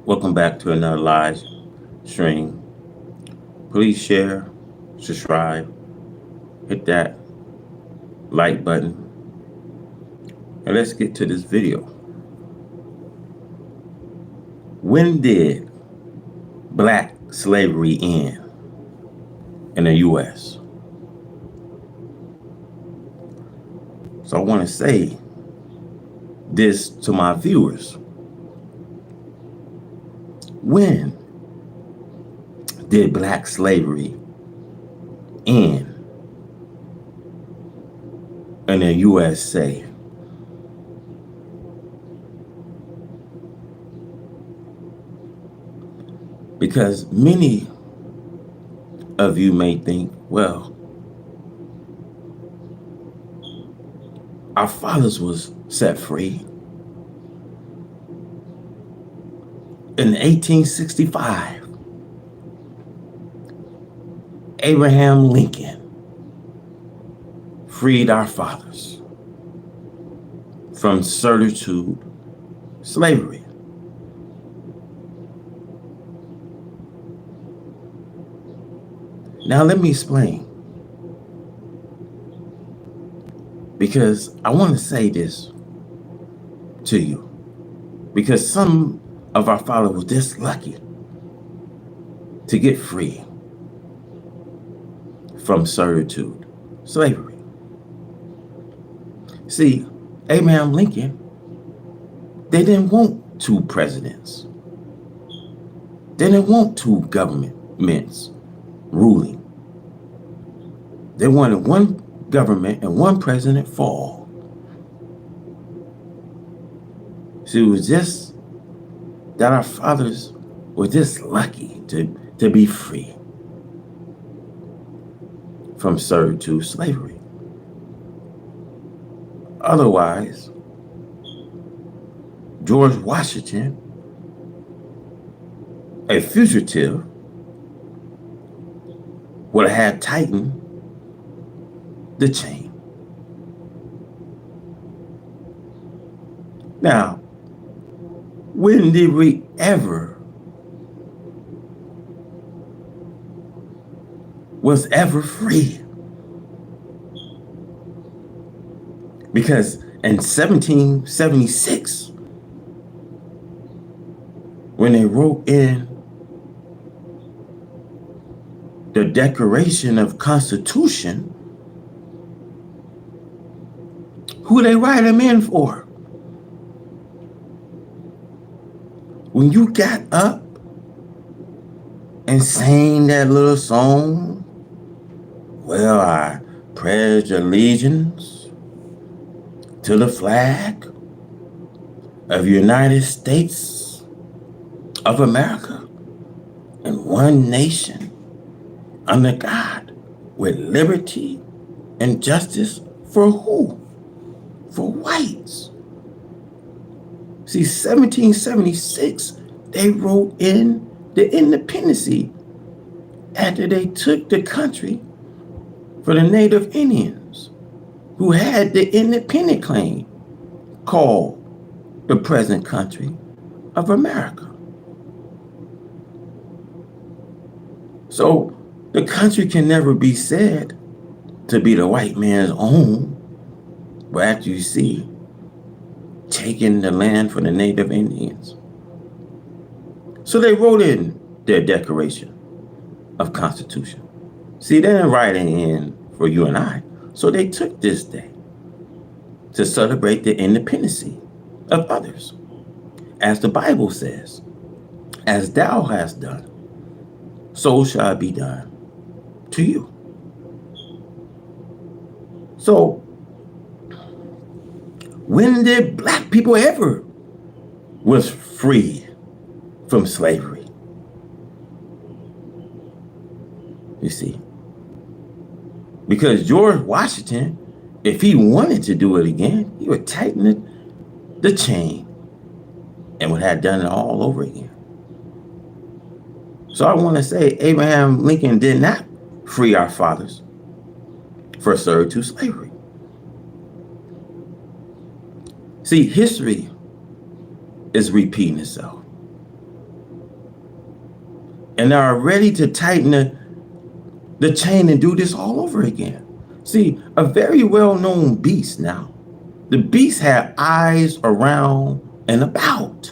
Welcome back to another live stream. Please share, subscribe, hit that like button, and let's get to this video. When did black slavery end in the U.S.? So I want to say this to my viewers. When did black slavery end in the USA? Because many of you may think, well, our fathers was set free in 1865. Abraham Lincoln freed our fathers from servitude, slavery. Now let me explain, because I want to say this to you, because some of our fathers were just lucky to get free from servitude, slavery. See, Abraham Lincoln, they didn't want two presidents. They didn't want two governments ruling. They wanted one government and one president for all. See, it was just that our fathers were just lucky to be free from servitude, slavery. Otherwise, George Washington, a fugitive, would have had tightened the chain. Now, when did we was ever free? Because in 1776, when they wrote in the Declaration of Constitution, who they write them in for? When you got up and sang that little song, well, I pledge allegiance to the flag of the United States of America and one nation under God with liberty and justice for who? For whites. See, 1776, they wrote in the independency after they took the country for the Native Indians who had the independent claim called the present country of America. So the country can never be said to be the white man's own, but after you see taking the land for the Native Indians. So they wrote in their Declaration of Constitution. See, they didn't write it in for you and I. So they took this day to celebrate the independency of others. As the Bible says, as thou hast done, so shall it be done to you. So, when did black people ever was free from slavery? You see, because George Washington, if he wanted to do it again, he would tighten the chain and would have done it all over again. So I want to say Abraham Lincoln did not free our fathers for servitude, slavery. See, history is repeating itself. and are ready to tighten the chain and do this all over again. See, a very well-known beast now. The beast had eyes around and about.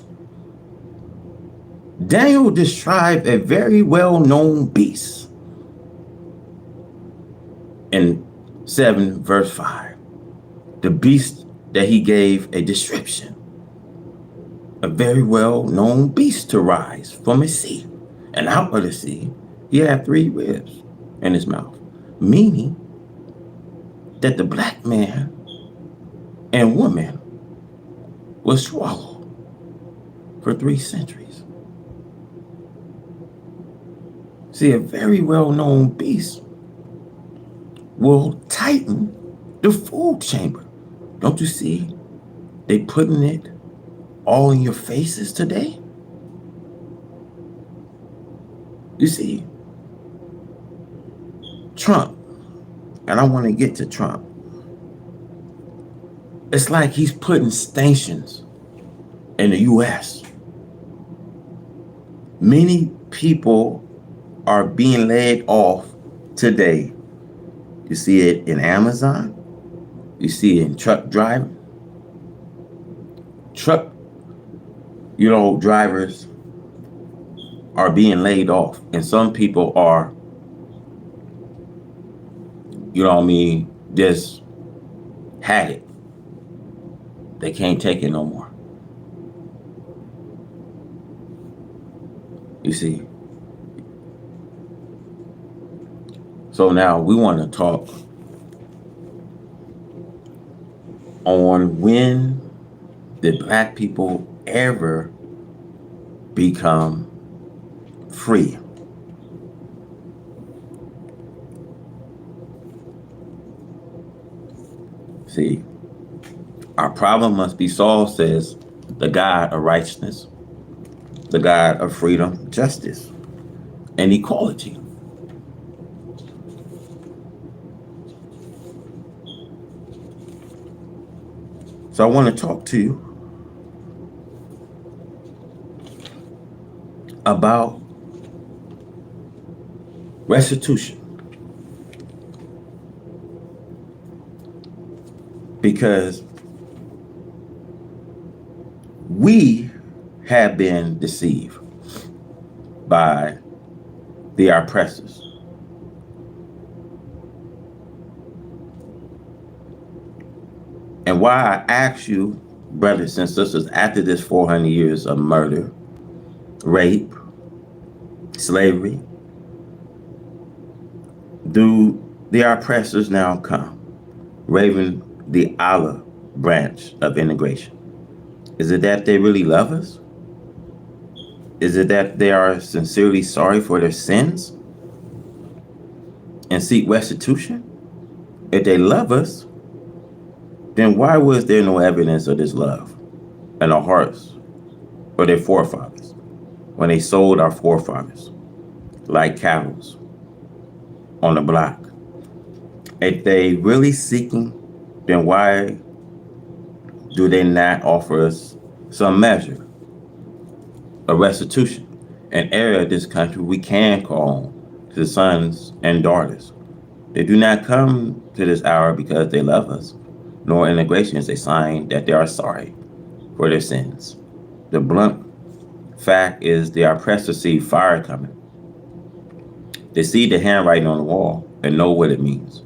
Daniel described a very well-known beast in 7 verse 5. The beast that he gave a description. A very well-known beast to rise from a sea. And out of the sea, he had 3 ribs in his mouth. Meaning that the black man and woman was swallowed for 3 centuries. See, a very well-known beast will tighten the food chamber. Don't you see? They putting it all in your faces today. You see, Trump, and I want to get to Trump. It's like he's putting stations in the U.S. Many people are being laid off today. You see it in Amazon. You see it in truck driving. Truck, drivers are being laid off. And some people are, just had it. They can't take it no more. You see? So now we want to talk on when did black people ever become free? See, our problem must be solved, says the God of righteousness, the God of freedom, justice, and equality. So I want to talk to you about restitution. Because we have been deceived by the oppressors. And why I ask you, brothers and sisters, after this 400 years of murder, rape, slavery, do the oppressors now come, waving the olive branch of integration? Is it that they really love us? Is it that they are sincerely sorry for their sins and seek restitution? If they love us, then why was there no evidence of this love in our hearts for their forefathers when they sold our forefathers like cattle on the block? If they really seeking, then why do they not offer us some measure of restitution? An area of this country we can call to the sons and daughters. They do not come to this hour because they love us, nor integration is a sign that they are sorry for their sins. The blunt fact is the oppressors see fire coming. They see the handwriting on the wall and know what it means.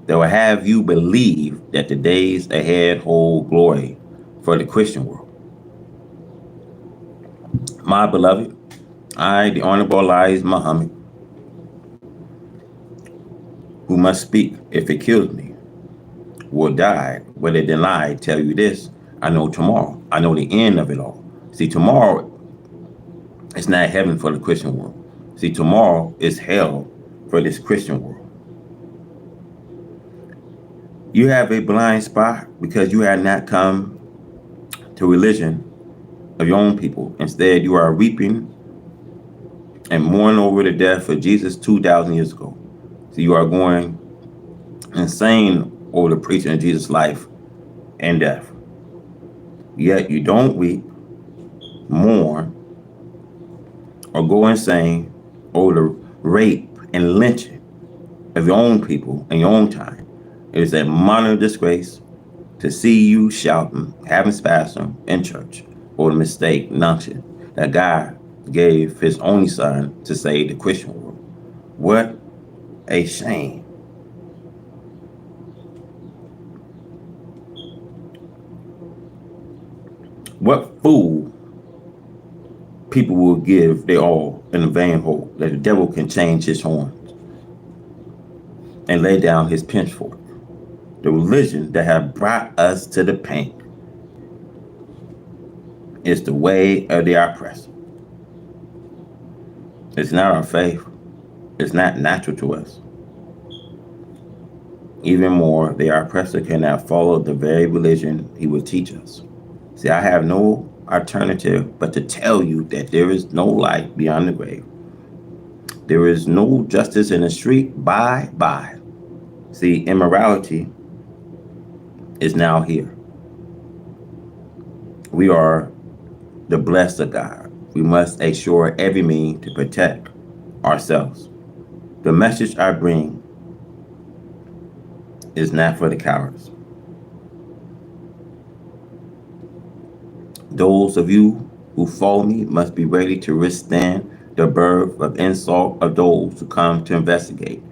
They will have you believe that the days ahead hold glory for the Christian world. My beloved, I, the Honorable Elijah Muhammad, who must speak if it kills me, will die, whether deny, tell you this, I know tomorrow. I know the end of it all. See, tomorrow is not heaven for the Christian world. See, tomorrow is hell for this Christian world. You have a blind spot because you have not come to religion of your own people. Instead, you are weeping and mourning over the death of Jesus 2,000 years ago. So you are going insane over the preaching of Jesus' life and death. Yet you don't weep, mourn, or go insane or the rape and lynching of your own people in your own time. It is a minor disgrace to see you shouting, having spasm in church, or the mistake, nonsense, that God gave his only son to save the Christian world. What a shame. What fool people will give their all in the vain hope that the devil can change his horns and lay down his pitchfork. The religion that have brought us to the pain is the way of the oppressor. It's not our faith. It's not natural to us. Even more, the oppressor cannot follow the very religion he will teach us. See, I have no alternative but to tell you that there is no light beyond the grave. There is no justice in the street. Bye bye. See, immorality is now here. We are the blessed of God. We must assure every means to protect ourselves. The message I bring is not for the cowards. Those of you who follow me must be ready to withstand the birth of insult of those who come to investigate.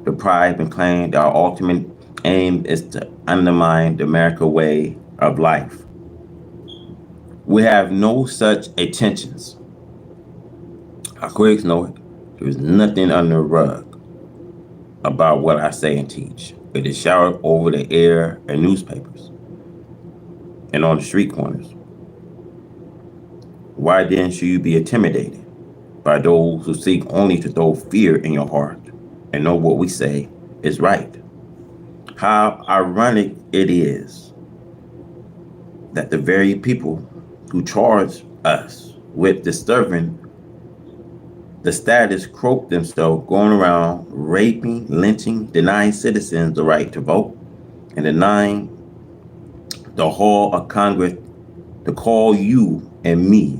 The pride and claim that our ultimate aim is to undermine the American way of life. We have no such intentions. Our critics know it. There is nothing under the rug about what I say and teach. It is showered over the air and newspapers and on the street corners. Why then should you be intimidated by those who seek only to throw fear in your heart and know what we say is right? How ironic it is that the very people who charge us with disturbing the status quo themselves going around raping, lynching, denying citizens the right to vote, and denying the hall of Congress to call you and me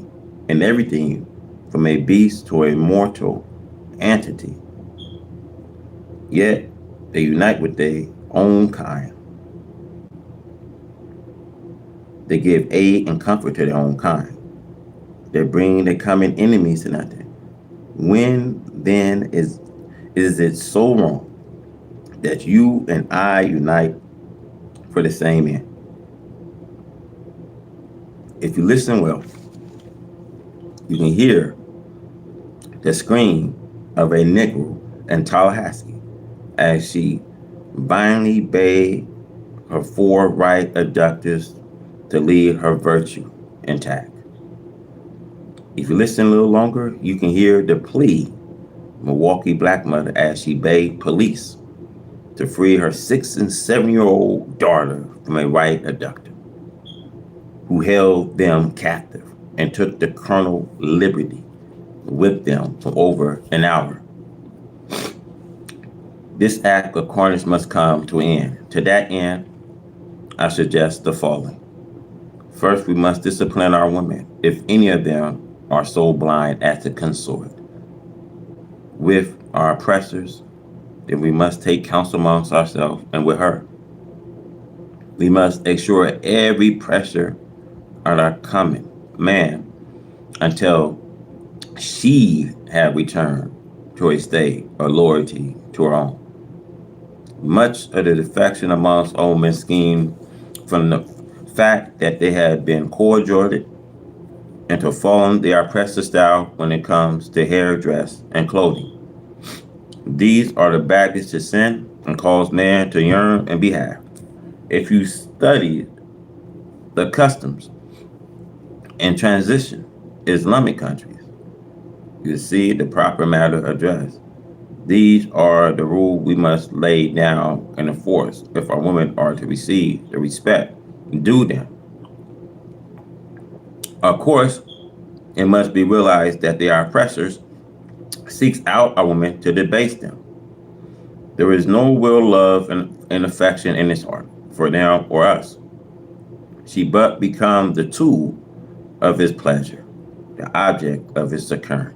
and everything from a beast to a mortal entity. Yet they unite with their own kind. They give aid and comfort to their own kind. They bring their common enemies to nothing. When then is it so wrong that you and I unite for the same end? If you listen well, you can hear the scream of a Negro in Tallahassee as she violently bade her four right abductors to leave her virtue intact. If you listen a little longer, you can hear the plea Milwaukee black mother as she begged police to free her 6 and 7-year-old daughter from a white abductor who held them captive and took the Colonel Liberty with them for over an hour. This act of carnage must come to an end. To that end, I suggest the following. First, we must discipline our women, if any of them are so blind as to consort with our oppressors, then we must take counsel amongst ourselves and with her. We must assure every pressure on our common man until she have returned to a state of loyalty to her own. Much of the defection amongst old men scheme from the fact that they had been coadjuted into following the oppressor style when it comes to hair, dress, and clothing. These are the baggage to sin and cause man to yearn and be happy. If you study the customs and transition Islamic countries, you see the proper matter addressed. These are the rules we must lay down and enforce if our women are to receive the respect due them. Of course, it must be realized that the oppressors seeks out our women to debase them. There is no real love and affection in his heart for them or us. She but become the tool of his pleasure, the object of his succor.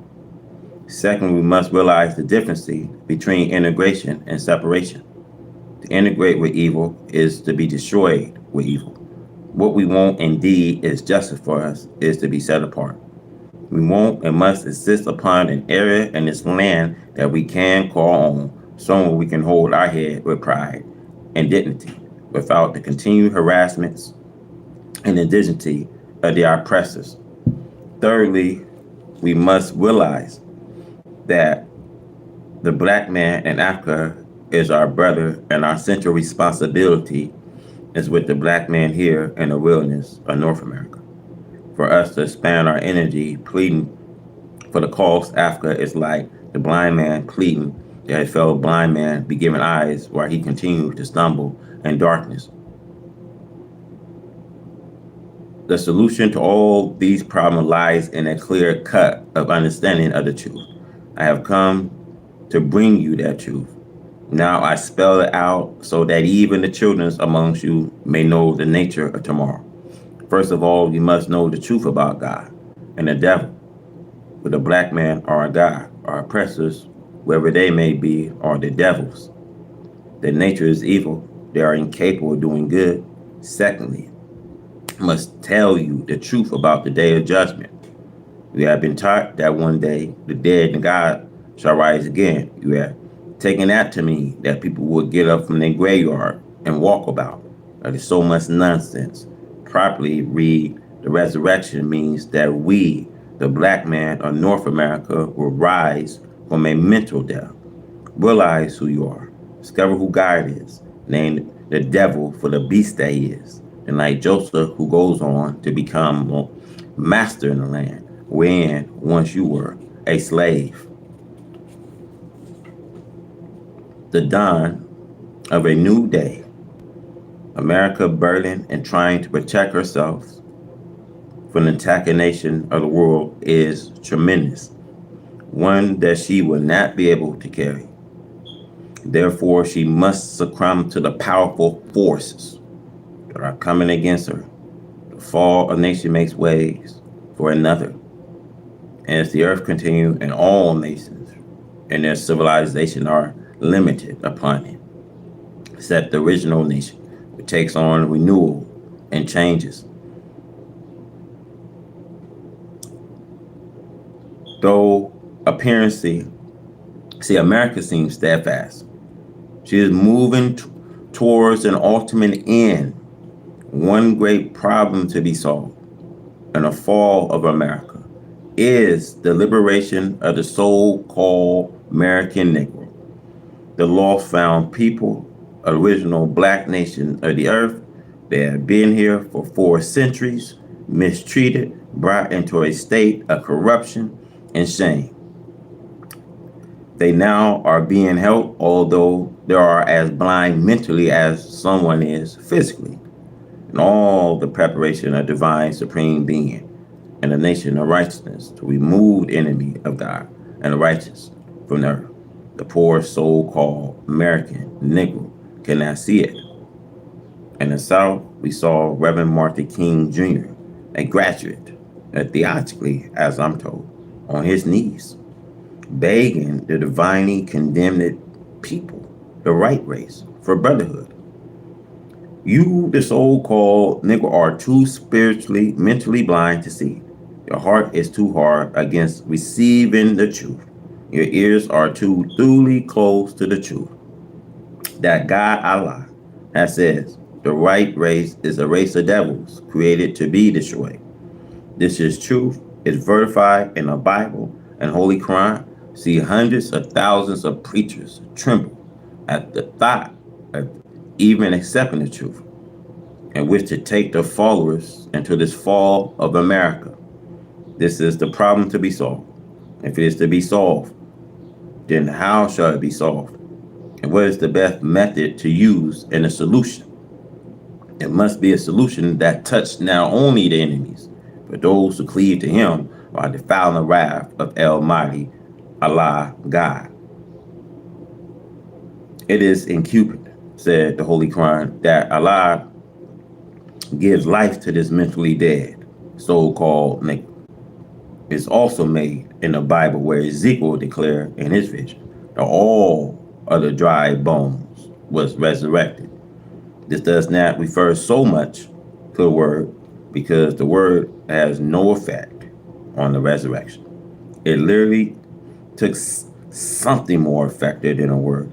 Second, we must realize the difference between integration and separation. To integrate with evil is to be destroyed with evil. What we want indeed is justice for us is to be set apart. We want and must insist upon an area in this land that we can call home, somewhere we can hold our head with pride and dignity without the continued harassments and indignity of the oppressors. Thirdly, we must realize that the black man in Africa is our brother, and our central responsibility is with the black man here in the wilderness of North America. For us to expand our energy, pleading for the cause Africa is like the blind man pleading that his fellow blind man be given eyes while he continued to stumble in darkness. The solution to all these problems lies in a clear cut of understanding of the truth. I have come to bring you that truth. Now I spell it out so that even the children amongst you may know the nature of tomorrow. First of all, you must know the truth about God and the devil. For the black man are a God, our oppressors, wherever they may be, are the devils. Their nature is evil. They are incapable of doing good. Secondly, I must tell you the truth about the day of judgment. You have been taught that one day the dead and God shall rise again. You have taken that to mean that people will get up from their graveyard and walk about. That is so much nonsense. Properly read, the resurrection means that we, the black man of North America, will rise from a mental death. Realize who you are. Discover who God is. Name the devil for the beast that he is. And like Joseph, who goes on to become master in the land, wherein once you were a slave. The dawn of a new day. America burdened and trying to protect herself from the attacking nation of the world is tremendous, one that she will not be able to carry. Therefore, she must succumb to the powerful forces that are coming against her. The fall of a nation makes ways for another. As the earth continues, and all nations and their civilization are limited upon it, except the original nation, which takes on renewal and changes. Though apparently, America seems steadfast. She is moving towards an ultimate end, one great problem to be solved, and the fall of America is the liberation of the so-called American Negro, the lost-found people, original black nation of the earth. They have been here for 4 centuries, mistreated, brought into a state of corruption and shame. They now are being helped, although they are as blind mentally as someone is physically. And all the preparation of divine supreme being and the nation of righteousness to remove the enemy of God and the righteous from the earth. The poor so-called American Negro cannot see it. In the South, we saw Reverend Martin King Jr., a graduate, theologically, as I'm told, on his knees, begging the divinely condemned people, the right race, for brotherhood. You, the so-called Negro, are too spiritually, mentally blind to see. Your heart is too hard against receiving the truth. Your ears are too thoroughly close to the truth. That God Allah has said, the right race is a race of devils created to be destroyed. This is truth. It's verified in the Bible and Holy Quran. See hundreds of thousands of preachers tremble at the thought of even accepting the truth and wish to take their followers into this fall of America. This is the problem to be solved. If it is to be solved, then how shall it be solved? And what is the best method to use in a solution? It must be a solution that touches not only the enemies, but those who cleave to him are defiling the wrath of Almighty Allah God. It is incumbent, said the Holy Quran, that Allah gives life to this mentally dead, so-called Negro. is also made in the Bible, where Ezekiel declared in his vision that all of the dry bones was resurrected. This does not refer so much to the word because the word has no effect on the resurrection. It literally took something more effective than a word.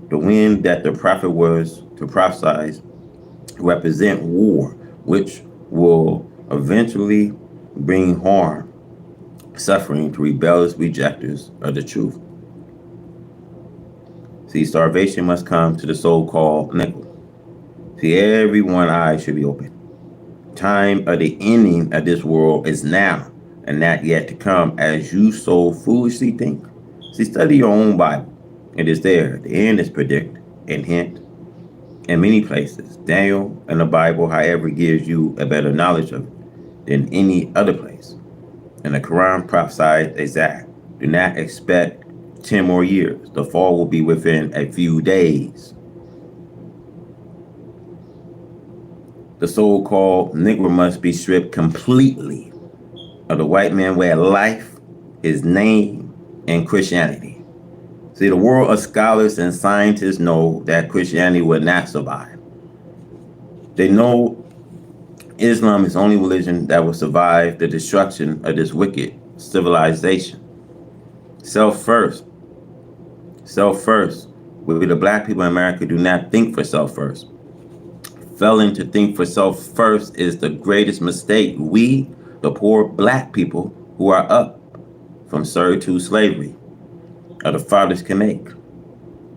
The wind that the prophet was to prophesy represent war, which will eventually bring harm, suffering to rebellious rejectors of the truth. See, starvation must come to the so-called nickel. See, every one eye should be open. Time of the ending of this world is now and not yet to come, as you so foolishly think. See, study your own Bible. It is there. The end is predicted and hint in many places. Daniel and the Bible, however, gives you a better knowledge of it than any other place. And the Quran prophesies exact. Do not expect 10 more years. The fall will be within a few days. The so-called Negro must be stripped completely of the white man where life, his name, and Christianity. See, the world of scholars and scientists know that Christianity will not survive. They know Islam is the only religion that will survive the destruction of this wicked civilization. Self first. Self first. We, the black people in America, do not think for self first. Failing to think for self first is the greatest mistake we, the poor black people who are up from servitude slavery, or the fathers can make.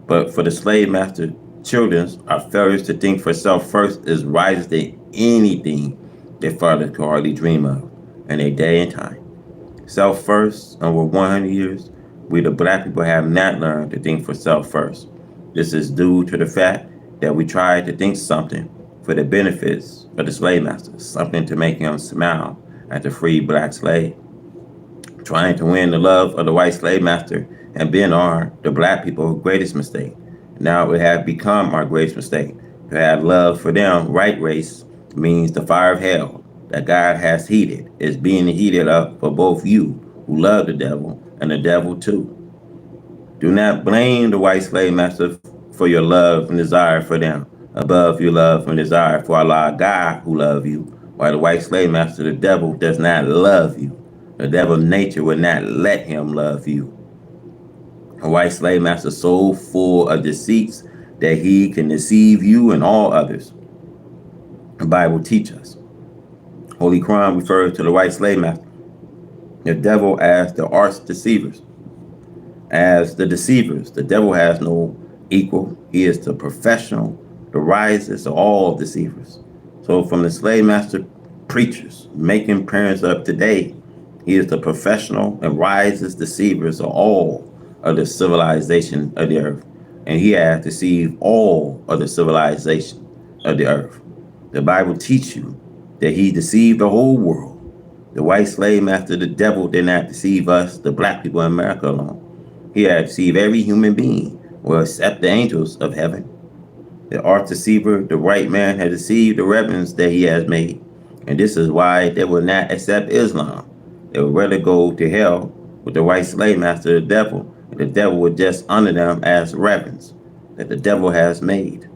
But for the slave master children, our failures to think for self first is rises to anything their fathers could hardly dream of in a day and time. Self first, over 100 years, we the black people have not learned to think for self first. This is due to the fact that we tried to think something for the benefits of the slave masters, something to make him smile at the free black slave. Trying to win the love of the white slave master and been our, the black people's greatest mistake. Now it has become our greatest mistake. To have love for them, right race, means the fire of hell that God has heated is being heated up for both you who love the devil and the devil too. Do not blame the white slave master for your love and desire for them, above your love and desire for Allah God who love you, while the white slave master, the devil, does not love you. The devil's nature would not let him love you. A white slave master so full of deceits that he can deceive you and all others. The Bible teaches us. Holy Quran refers to the white slave master, the devil, as the arch deceivers. As the deceivers, the devil has no equal. He is the professional, the wisest of all deceivers. So from the slave master preachers making parents up today, he is the professional and wisest deceivers of all of the civilization of the earth. And he has deceived all of the civilization of the earth. The Bible teaches you that he deceived the whole world. The white slave master, the devil, did not deceive us, the black people in America alone. He had deceived every human being, well, except the angels of heaven. The arch deceiver, the white man, had deceived the reverends that he has made. And this is why they will not accept Islam. They would rather go to hell with the white slave master, the devil, and the devil would just honor them as reverends that the devil has made.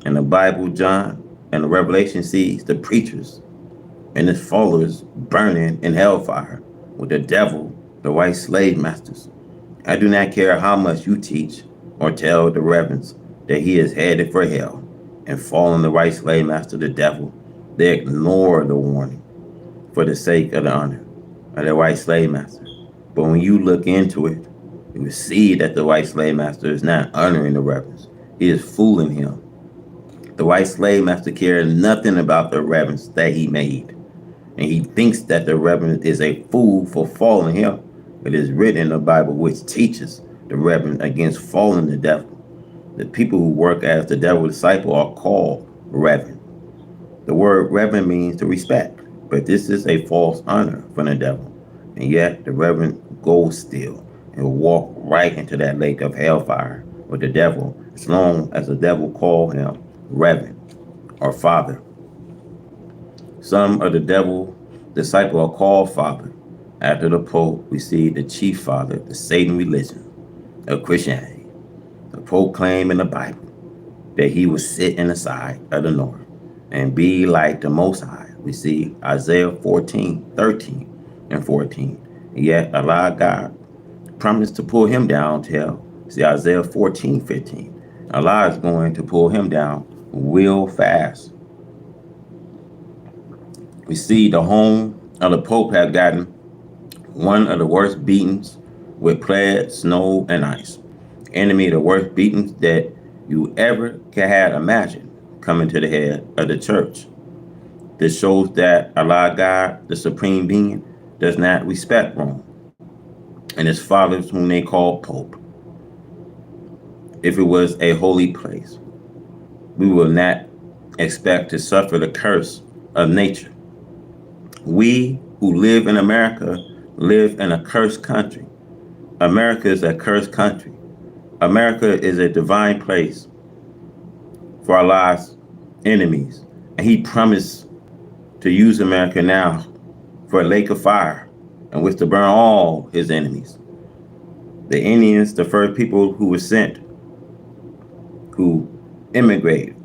And the Bible, John, and the Revelation sees the preachers and his followers burning in hellfire with the devil, the white slave masters. I do not care how much you teach or tell the reverends that he is headed for hell and fallen the white slave master, the devil. They ignore the warning for the sake of the honor of the white slave master. But when you look into it, you will see that the white slave master is not honoring the reverends. He is fooling him. The white slave master cares nothing about the reverends that he made. And he thinks that the reverend is a fool for following him. It is written in the Bible which teaches the reverend against following the devil. The people who work as the devil's disciple are called reverend. The word reverend means to respect, but this is a false honor from the devil. And yet the reverend goes still and will walk right into that lake of hellfire with the devil, as long as the devil call him reverend or father. Some of the devil disciples are called father, After the Pope, we see the chief father, the Satan religion of Christianity. The Pope claimed in the Bible that he would sit in the side of the north and be like the Most High. We see Isaiah 14:13 and 14. Yet Allah God promised to pull him down to hell. See Isaiah 14:15. Allah is going to pull him down real fast. We see the home of the Pope had gotten one of the worst beatings with plaid, snow, and ice. Enemy of the worst beatings that you ever can have imagined coming to the head of the church. This shows that Allah God, the supreme being, does not respect Rome and its fathers whom they call Pope. If it was a holy place, we will not expect to suffer the curse of nature. We who live in America live in a cursed country. America is a cursed country. America is a divine place for Allah's enemies. And he promised to use America now for a lake of fire in which to burn all his enemies. The Indians, the first people who were sent, who immigrated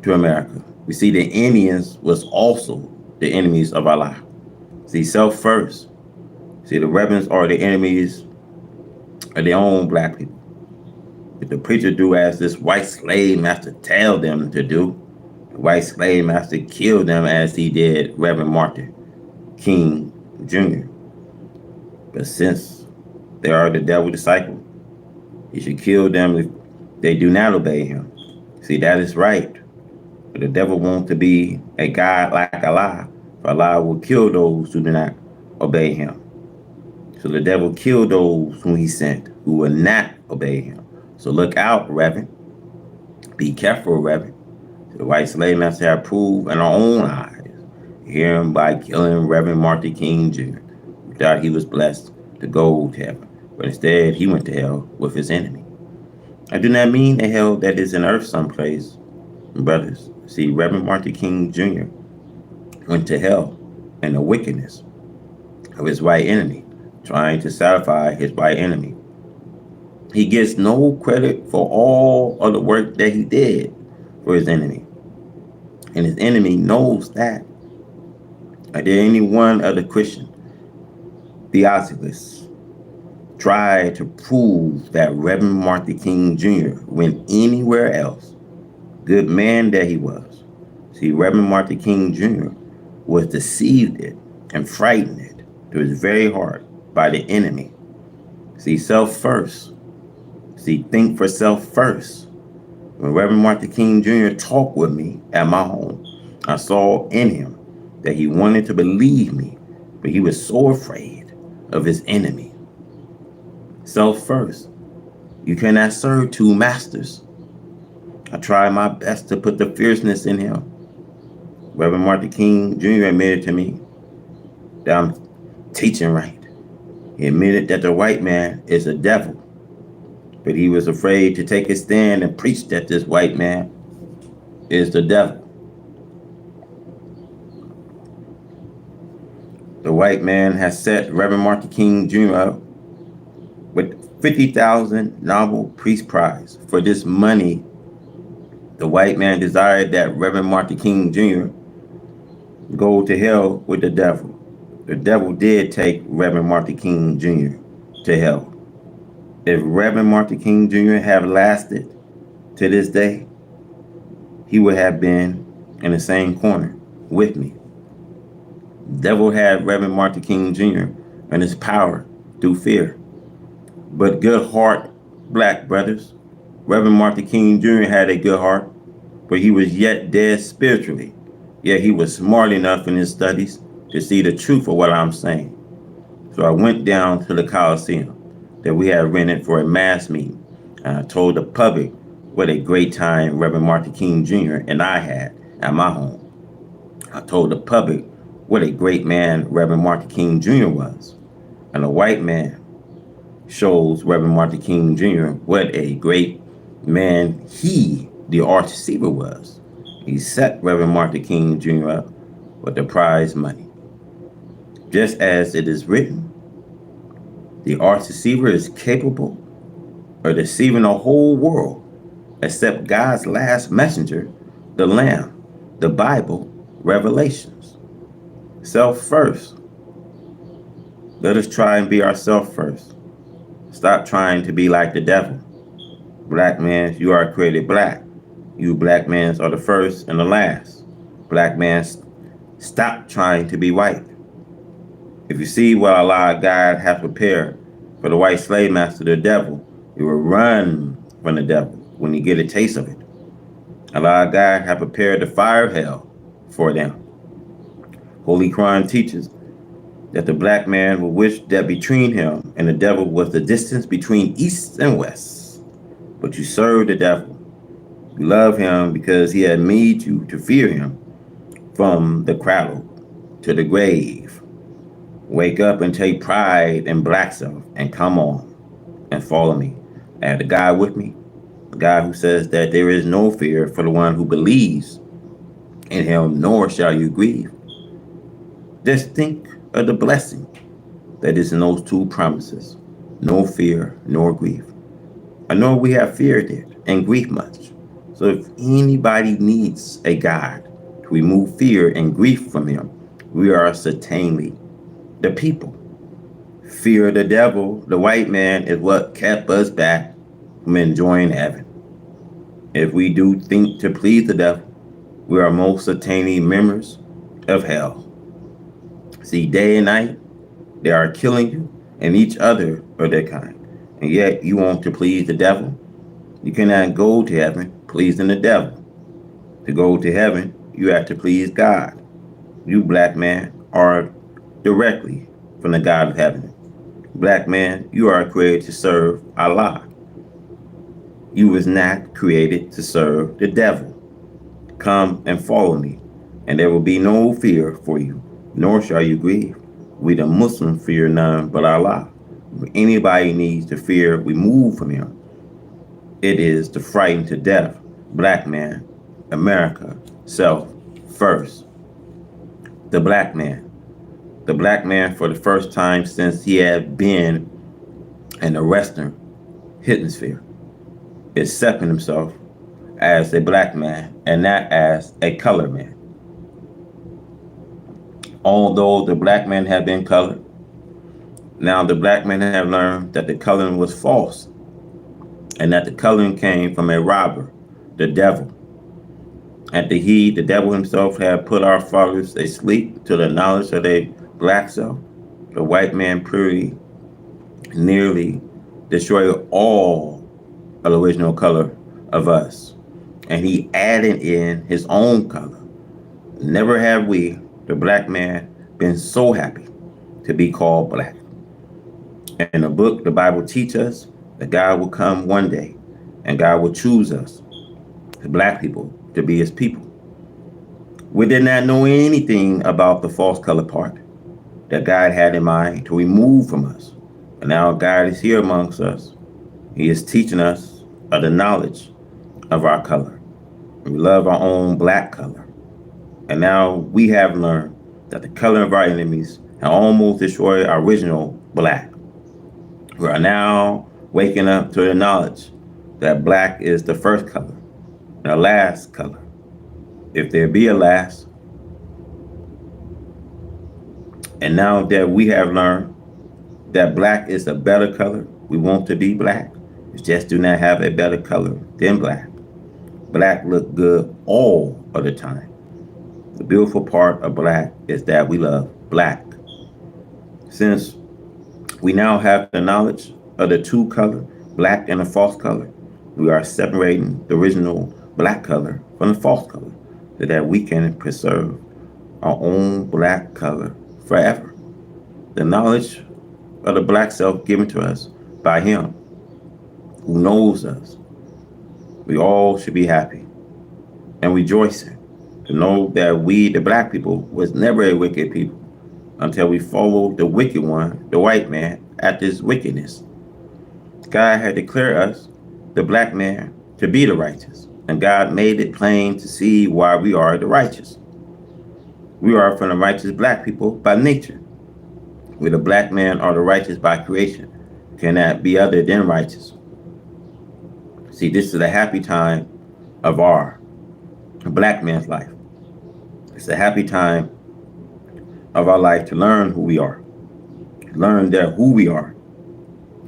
to America. We see the Indians was also the enemies of Allah. See, self first. See, the rebels are the enemies of their own black people. If the preacher do as this white slave master tell them to do, the white slave master killed them as he did Reverend Martin King Jr. But since they are the devil's disciple, he should kill them if they do not obey him. See, that is right. But the devil wants to be a God like Allah, for Allah will kill those who do not obey him. So the devil killed those whom he sent, who will not obey him. So look out, Reverend. Be careful, Reverend. The white slave master have proved in our own eyes, him by killing Reverend Martin King Jr. We thought he was blessed to go to heaven, but instead he went to hell with his enemy. I do not mean a hell that is in earth someplace, brothers. See, Reverend Martin King Jr. went to hell in the wickedness of his white enemy, trying to satisfy his white enemy. He gets no credit for all of the work that he did for his enemy. And his enemy knows that. Are there any one of the Christian theosophists try to prove that Reverend Martin King Jr. went anywhere else? Good man that he was. See, Reverend Martin King Jr. was deceived and frightened to his very heart by the enemy. See, self first. See, think for self first. When Reverend Martin King Jr. talked with me at my home, I saw in him that he wanted to believe me, but he was so afraid of his enemy. Self first. You cannot serve two masters. I tried my best to put the fierceness in him. Reverend Martin King Jr. admitted to me that I'm teaching right. He admitted that the white man is a devil, but he was afraid to take his stand and preach that this white man is the devil. The white man has set Reverend Martin King Jr. up with 50,000 Nobel Peace Prize. For this money, the white man desired that Reverend Martin King Jr. go to hell with the devil. The devil did take Reverend Martin King Jr. to hell. If Reverend Martin King Jr. have lasted to this day, he would have been in the same corner with me. The devil had Reverend Martin King Jr. and his power through fear. But good heart, black brothers. Reverend Martin King Jr. had a good heart, but he was yet dead spiritually. Yet he was smart enough in his studies to see the truth of what I'm saying. So I went down to the Coliseum that we had rented for a mass meeting, and I told the public what a great time Reverend Martin King Jr. and I had at my home. I told the public what a great man Reverend Martin King Jr. was. And a white man shows Reverend Martin King Jr. what a great man he, the arch receiver, was. He set Reverend Martin King Jr. up with the prize money. Just as it is written, The arch deceiver is capable of deceiving the whole world except God's last messenger, the Lamb, the Bible, Revelations. Self first. Let us try and be ourselves first. Stop trying to be like the devil. Black man, you are created black. You black men are the first and the last. Black man, stop trying to be white. If you see what Allah God has prepared for the white slave master, the devil, you will run from the devil when you get a taste of it. Allah God has prepared the fire of hell for them. Holy Quran teaches that the black man will wish that between him and the devil was the distance between east and west. But you serve the devil. You love him because he had made you to fear him from the cradle to the grave. Wake up and take pride in black self and come on and follow me. I have the guy with me, the guy who says that there is no fear for the one who believes in him, nor shall you grieve. Just think of the blessing that is in those two promises. No fear, nor grief. I know we have feared it and grief much. So if anybody needs a God to remove fear and grief from him, we are certainly the people. Fear of the devil, the white man, is what kept us back from enjoying heaven. If we do think to please the devil, we are most certainly members of hell. See, day and night, they are killing you and each other or their kind. And yet you want to please the devil. You cannot go to heaven pleasing the devil. To go to heaven, you have to please God. You, black man, are directly from the God of heaven. Black man, you are created to serve Allah. You was not created to serve the devil. Come and follow me, and there will be no fear for you, nor shall you grieve. We the Muslims fear none but Allah. If anybody needs to fear removed from him, it is the frightened to death, black man, America, self first. The black man for the first time since he had been in the Western hemisphere, is accepting himself as a black man and not as a colored man. Although the black man had been colored, now the black men have learned that the coloring was false and that the coloring came from a robber, the devil. And the devil himself, had put our fathers asleep to the knowledge of their black self. The white man purely, nearly destroyed all of the original color of us. And he added in his own color. Never have we, the black man, been so happy to be called black. In the book, the Bible teaches us that God will come one day and God will choose us, the black people, to be his people. We did not know anything about the false color part that God had in mind to remove from us. And now God is here amongst us. He is teaching us of the knowledge of our color. We love our own black color. And now we have learned that the color of our enemies have almost destroyed our original black. We are now waking up to the knowledge that black is the first color and the last color, if there be a last. And now that we have learned that black is a better color, we want to be black. We just do not have a better color than black. Black look good all of the time. The beautiful part of black is that we love black. Since we now have the knowledge of the two color, black and the false color, we are separating the original black color from the false color so that we can preserve our own black color forever. The knowledge of the black self given to us by him who knows us. We all should be happy and rejoicing to know that we, the black people, was never a wicked people until we followed the wicked one, the white man, after his wickedness. God had declared us, the black man, to be the righteous, and God made it plain to see why we are the righteous. We are from the righteous black people by nature. We, the black man, are the righteous by creation. cannot be other than righteous. See, this is a happy time of our black man's life. It's a happy time of our life to learn who we are, learn that who we are.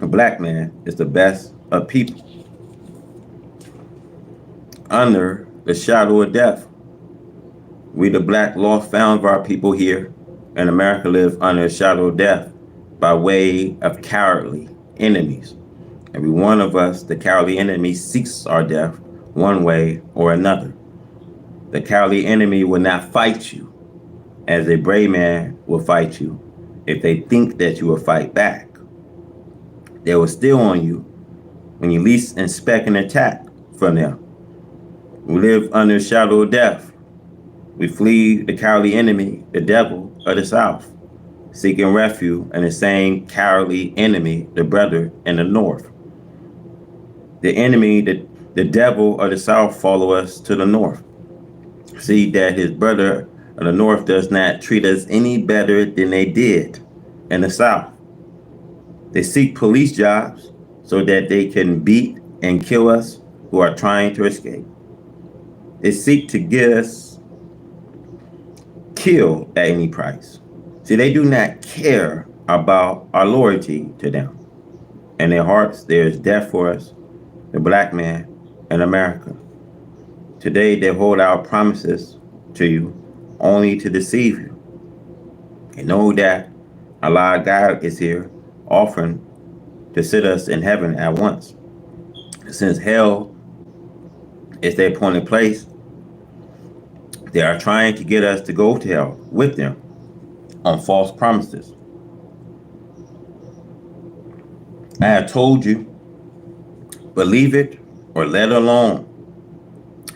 A black man is the best of people. Under the shadow of death, we the black lost found of our people here in America live under the shadow of death by way of cowardly enemies. Every one of us, the cowardly enemy, seeks our death one way or another. The cowardly enemy will not fight you as a brave man will fight you if they think that you will fight back. They will steal on you when you least expect an attack from them. We live under the shadow of death. We flee the cowardly enemy, the devil of the South, seeking refuge in the same cowardly enemy, the brother in the North. The enemy, the devil of the South, follow us to the North. See that his brother of the North does not treat us any better than they did in the South. They seek police jobs so that they can beat and kill us who are trying to escape. They seek to get us killed at any price. See, they do not care about our loyalty to them. In their hearts, there is death for us, the black man in America. Today, they hold out promises to you only to deceive you. And know that Allah God is here offering to sit us in heaven at once. Since hell is their appointed place, they are trying to get us to go to hell with them on false promises. I have told you, believe it or let it alone.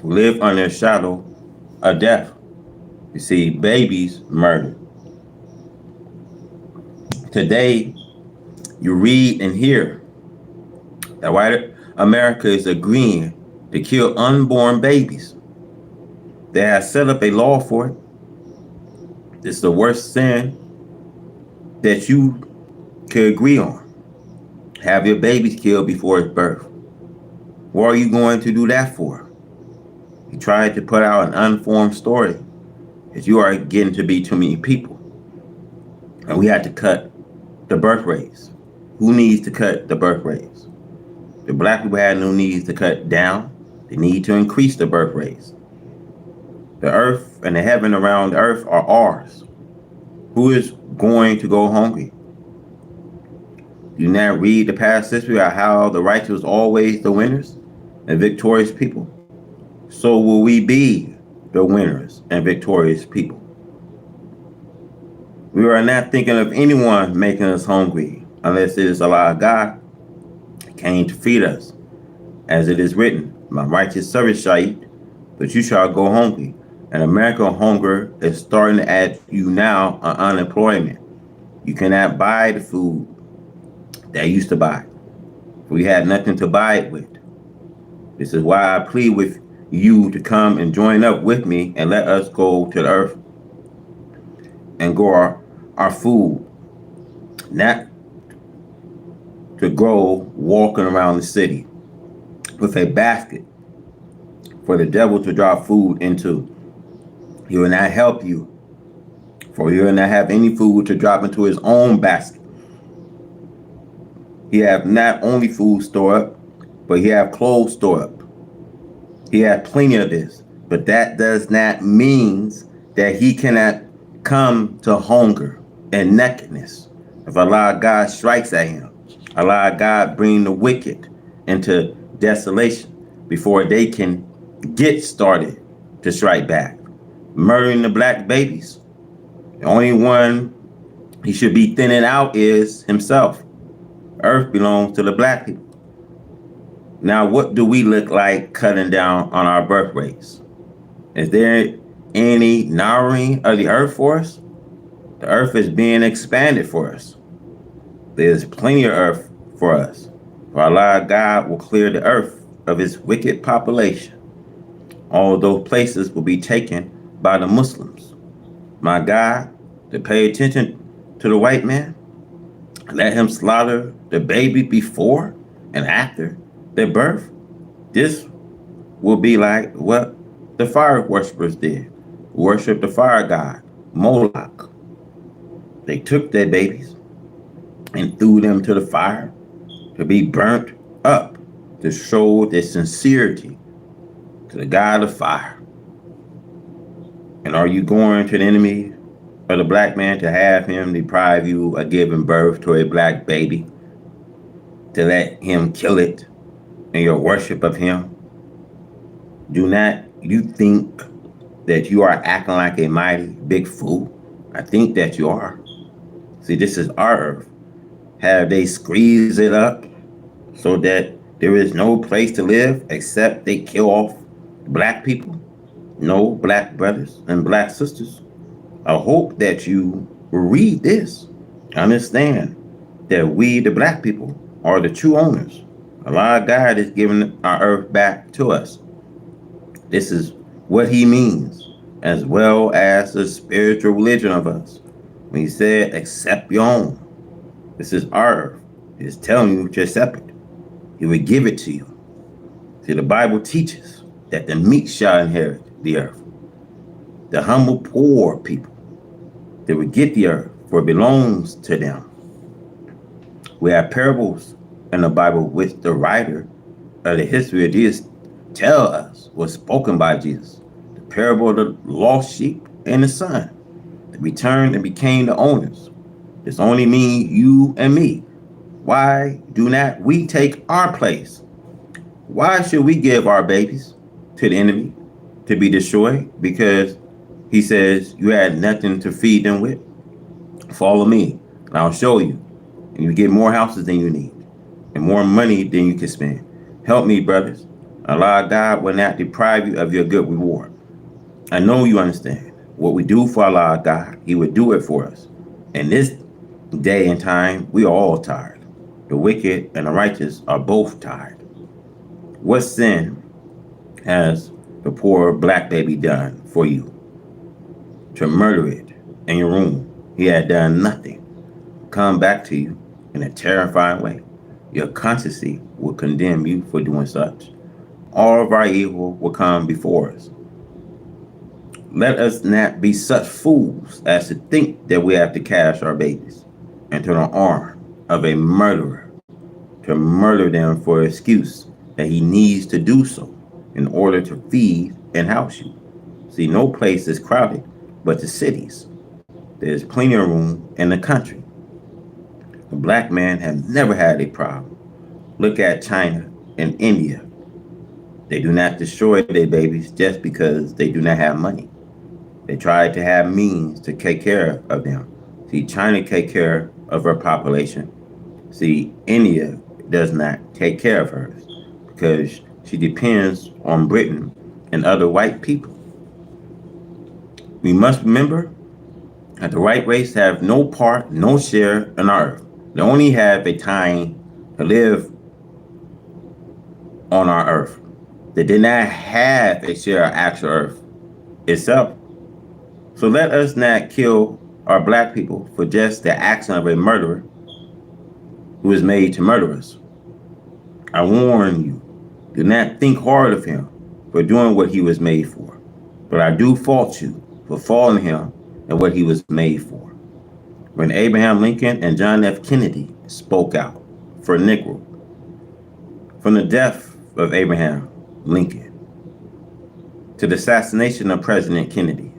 Live under a shadow of death. You see, babies murdered. Today, you read and hear that white America is agreeing to kill unborn babies. They have set up a law for it. It's the worst sin that you could agree on. Have your babies killed before its birth. What are you going to do that for? You tried to put out an unformed story that you are getting to be too many people. And we had to cut the birth rates. Who needs to cut the birth rates? The black people had no needs to cut down. They need to increase the birth rates. The earth and the heaven around the earth are ours. Who is going to go hungry? You now read the past history of how the righteous was always the winners and victorious people. So will we be the winners and victorious people. We are not thinking of anyone making us hungry unless it is Allah God came to feed us. As it is written, my righteous servant shall eat, but you shall go hungry. And American hunger is starting to add you now on unemployment. You cannot buy the food that you used to buy. We had nothing to buy it with. This is why I plead with you to come and join up with me and let us go to the earth and grow our food, not to grow walking around the city with a basket for the devil to drop food into. He will not help you, for he will not have any food to drop into his own basket. He have not only food stored up, but he have clothes stored up. He have plenty of this, but that does not mean that he cannot come to hunger and nakedness. If Allah God strikes at him, Allah God bring the wicked into desolation before they can get started to strike back. Murdering the black babies. The only one he should be thinning out is himself. Earth belongs to the black people. Now, what do we look like cutting down on our birth rates? Is there any narrowing of the earth for us? The earth is being expanded for us. There's plenty of earth for us. For Allah God will clear the earth of its wicked population. All those places will be taken by the Muslims. My God, to pay attention to the white man, Let him slaughter the baby before and after their birth. This will be like what the fire worshippers did. Worship the fire god, Moloch. They took their babies and threw them to the fire to be burnt up to show their sincerity to the God of fire. And are you going to the enemy of the black man to have him deprive you of giving birth to a black baby, to let him kill it in your worship of him? Do not you think that you are acting like a mighty big fool? I think that you are. See, this is our earth. Have they squeezed it up so that there is no place to live except they kill off black people? No black brothers and black sisters. I hope that you read this. Understand that we, the black people, are the true owners. Allah God is giving our earth back to us. This is what he means, as well as the spiritual religion of us. When he said, accept your own. This is our earth. He's telling you to accept it. He will give it to you. See, the Bible teaches that the meek shall inherit the earth. The humble, poor people, they will get the earth, for it belongs to them. We have parables in the Bible which the writer of the history of Jesus tell us was spoken by Jesus. The parable of the lost sheep and the son that returned and became the owners. This only means you and me. Why do not we take our place? Why should we give our babies to the enemy to be destroyed? Because he says you had nothing to feed them with. Follow me, and I'll show you. And you get more houses than you need, and more money than you can spend. Help me, brothers. Allah God will not deprive you of your good reward. I know you understand. What we do for Allah God, he would do it for us. In this day and time, we are all tired. The wicked and the righteous are both tired. What sin has the poor black baby done for you? To murder it in your room. He had done nothing. Come back to you in a terrifying way. Your conscience will condemn you for doing such. All of our evil will come before us. Let us not be such fools as to think that we have to cash our babies into the arm of a murderer to murder them for an excuse that he needs to do so in order to feed and house you. See, no place is crowded but the cities. There's plenty of room in the country. The black man has never had a problem. Look at China and India. They do not destroy their babies just because they do not have money. They try to have means to take care of them. See, China take care of her population. See, India does not take care of hers because she depends on Britain and other white people. We must remember that the white race have no part, no share in our earth. They only have a time to live on our earth. They did not have a share of actual earth itself. So let us not kill our black people for just the action of a murderer who is made to murder us. I warn you, do not think hard of him for doing what he was made for. But I do fault you for following him and what he was made for. When Abraham Lincoln and John F. Kennedy spoke out for Negro, from the death of Abraham Lincoln to the assassination of President Kennedy,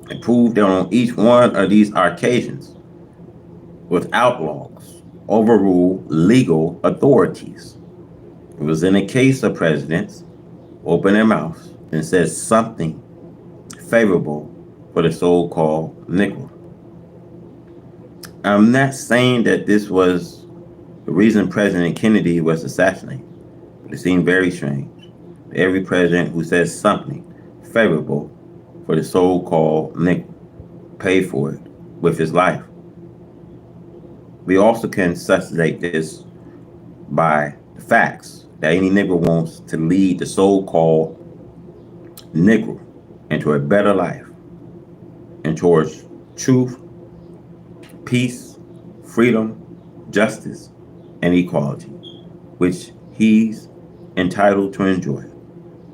it proved that on each one of these occasions, with outlaws overrule legal authorities. It was in the case of presidents open their mouths and said something favorable for the so-called Negro. I'm not saying that this was the reason President Kennedy was assassinated, but it seemed very strange. Every president who says something favorable for the so-called Negro paid for it with his life. We also can substantiate this by the facts that any Negro wants to lead the so-called Negro into a better life and towards truth, peace, freedom, justice, and equality, which he's entitled to enjoy,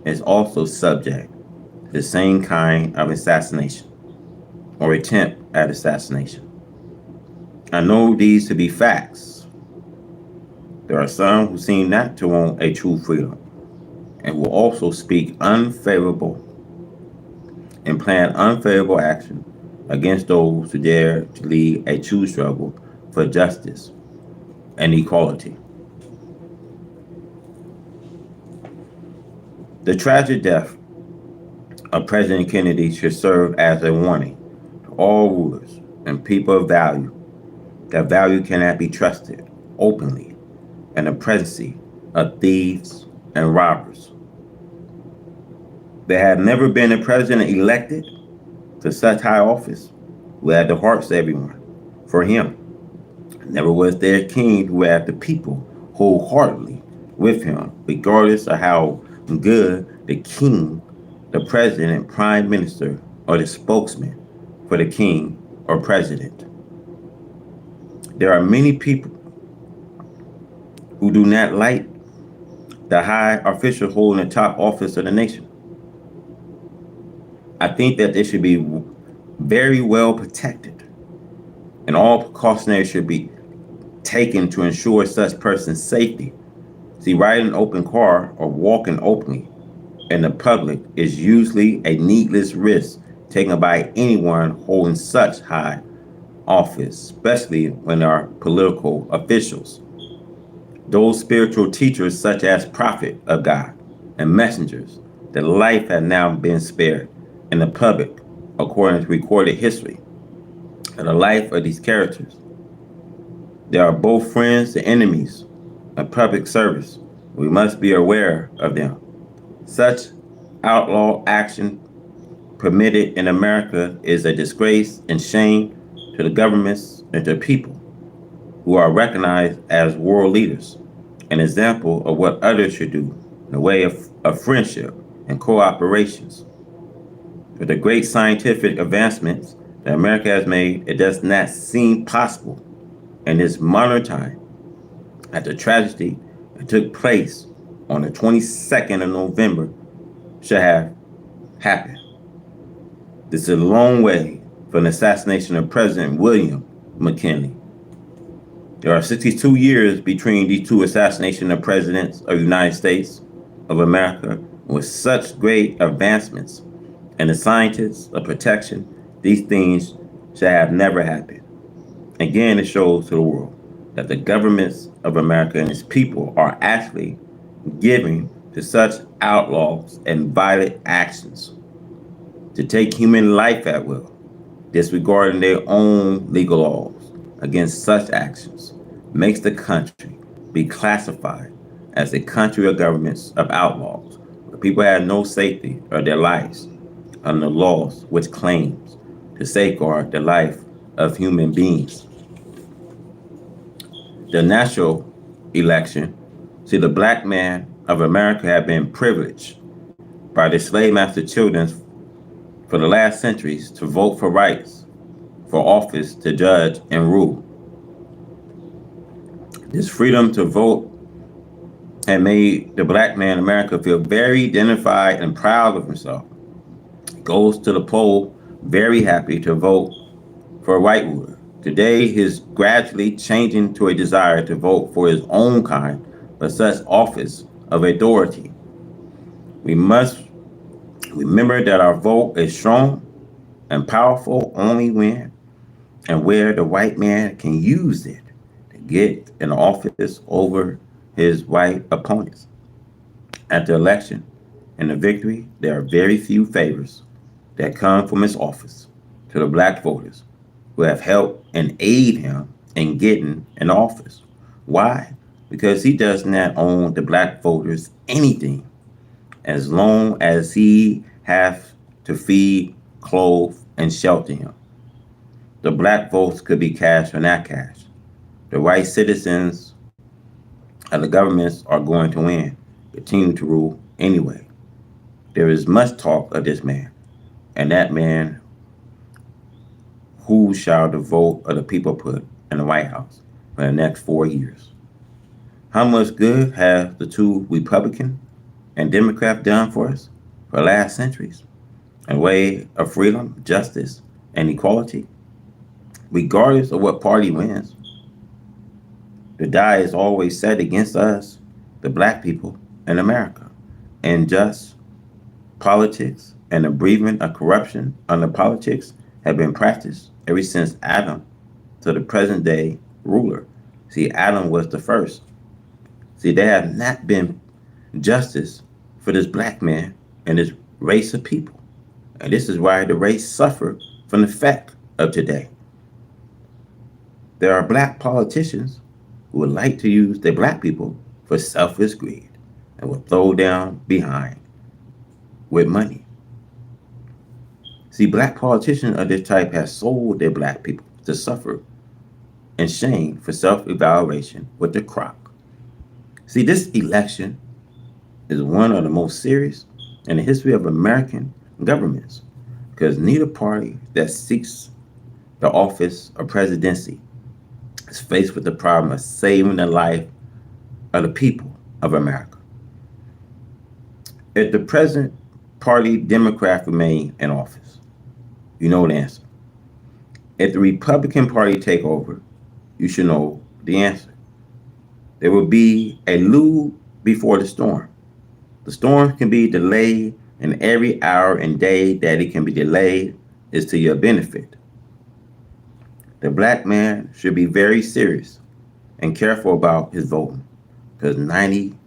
is also subject to the same kind of assassination or attempt at assassination. I know these to be facts. There are some who seem not to want a true freedom and will also speak unfavorable and plan unfavorable action against those who dare to lead a true struggle for justice and equality. The tragic death of President Kennedy should serve as a warning to all rulers and people of value that value cannot be trusted openly in the presence of thieves and robbers. There had never been a president elected to such high office who had the hearts of everyone for him. Never was there a king who had the people wholeheartedly with him, regardless of how good the king, the president, prime minister, or the spokesman for the king or president. There are many people who do not like the high official holding the top office of the nation. I think that they should be very well protected, and all precautionary should be taken to ensure such person's safety. See, riding an open car or walking openly in the public is usually a needless risk taken by anyone holding such high office, especially when they are political officials. Those spiritual teachers, such as prophet of God and messengers, their life had now been spared in the public, according to recorded history. In the life of these characters, they are both friends and enemies of public service. We must be aware of them. Such outlaw action permitted in America is a disgrace and shame to the governments and to people who are recognized as world leaders, an example of what others should do in the way of friendship and cooperations. With the great scientific advancements that America has made, it does not seem possible in this modern time that the tragedy that took place on the 22nd of November should have happened. This is a long way from the assassination of President William McKinley. There are 62 years between these two assassinations of presidents of the United States of America. With such great advancements in the scientists of protection, these things should have never happened. Again, it shows to the world that the governments of America and its people are actually giving to such outlaws and violent actions to take human life at will, disregarding their own legal laws against such actions, makes the country be classified as a country of governments of outlaws, where people have no safety of their lives under laws which claims to safeguard the life of human beings. The natural election, see, the black man of America have been privileged by the slave master children for the last centuries to vote for rights for office to judge and rule. This freedom to vote had made the black man in America feel very identified and proud of himself. He goes to the poll very happy to vote for a white ruler. Today, he's gradually changing to a desire to vote for his own kind, but such office of authority. We must remember that our vote is strong and powerful only when and where the white man can use it to get an office over his white opponents. At the election and the victory, there are very few favors that come from his office to the black voters who have helped and aid him in getting an office. Why? Because he does not own the black voters anything as long as he has to feed, clothe, and shelter him. The black votes could be cash or not cash. The white citizens of the governments are going to win, continue to rule anyway. There is much talk of this man, and that man who shall the vote of the people put in the White House for the next 4 years. How much good have the two Republican and Democrat done for us for the last centuries? A way of freedom, justice, and equality. Regardless of what party wins, the die is always set against us, the black people in America. And just politics and the breeding of corruption under politics have been practiced ever since Adam to the present day ruler. See, Adam was the first. See, there have not been justice for this black man and this race of people. And this is why the race suffered from the fact of today. There are black politicians who would like to use the black people for selfish greed and will throw down behind with money. See, black politicians of this type have sold their black people to suffer and shame for self-evaluation with the crock. See, this election is one of the most serious in the history of American governments because neither party that seeks the office of presidency is faced with the problem of saving the life of the people of America. If the present party Democrat remain in office, you know the answer. If the Republican Party take over, you should know the answer. There will be a lull before the storm. The storm can be delayed, and every hour and day that it can be delayed is to your benefit. The black man should be very serious and careful about his voting because 90%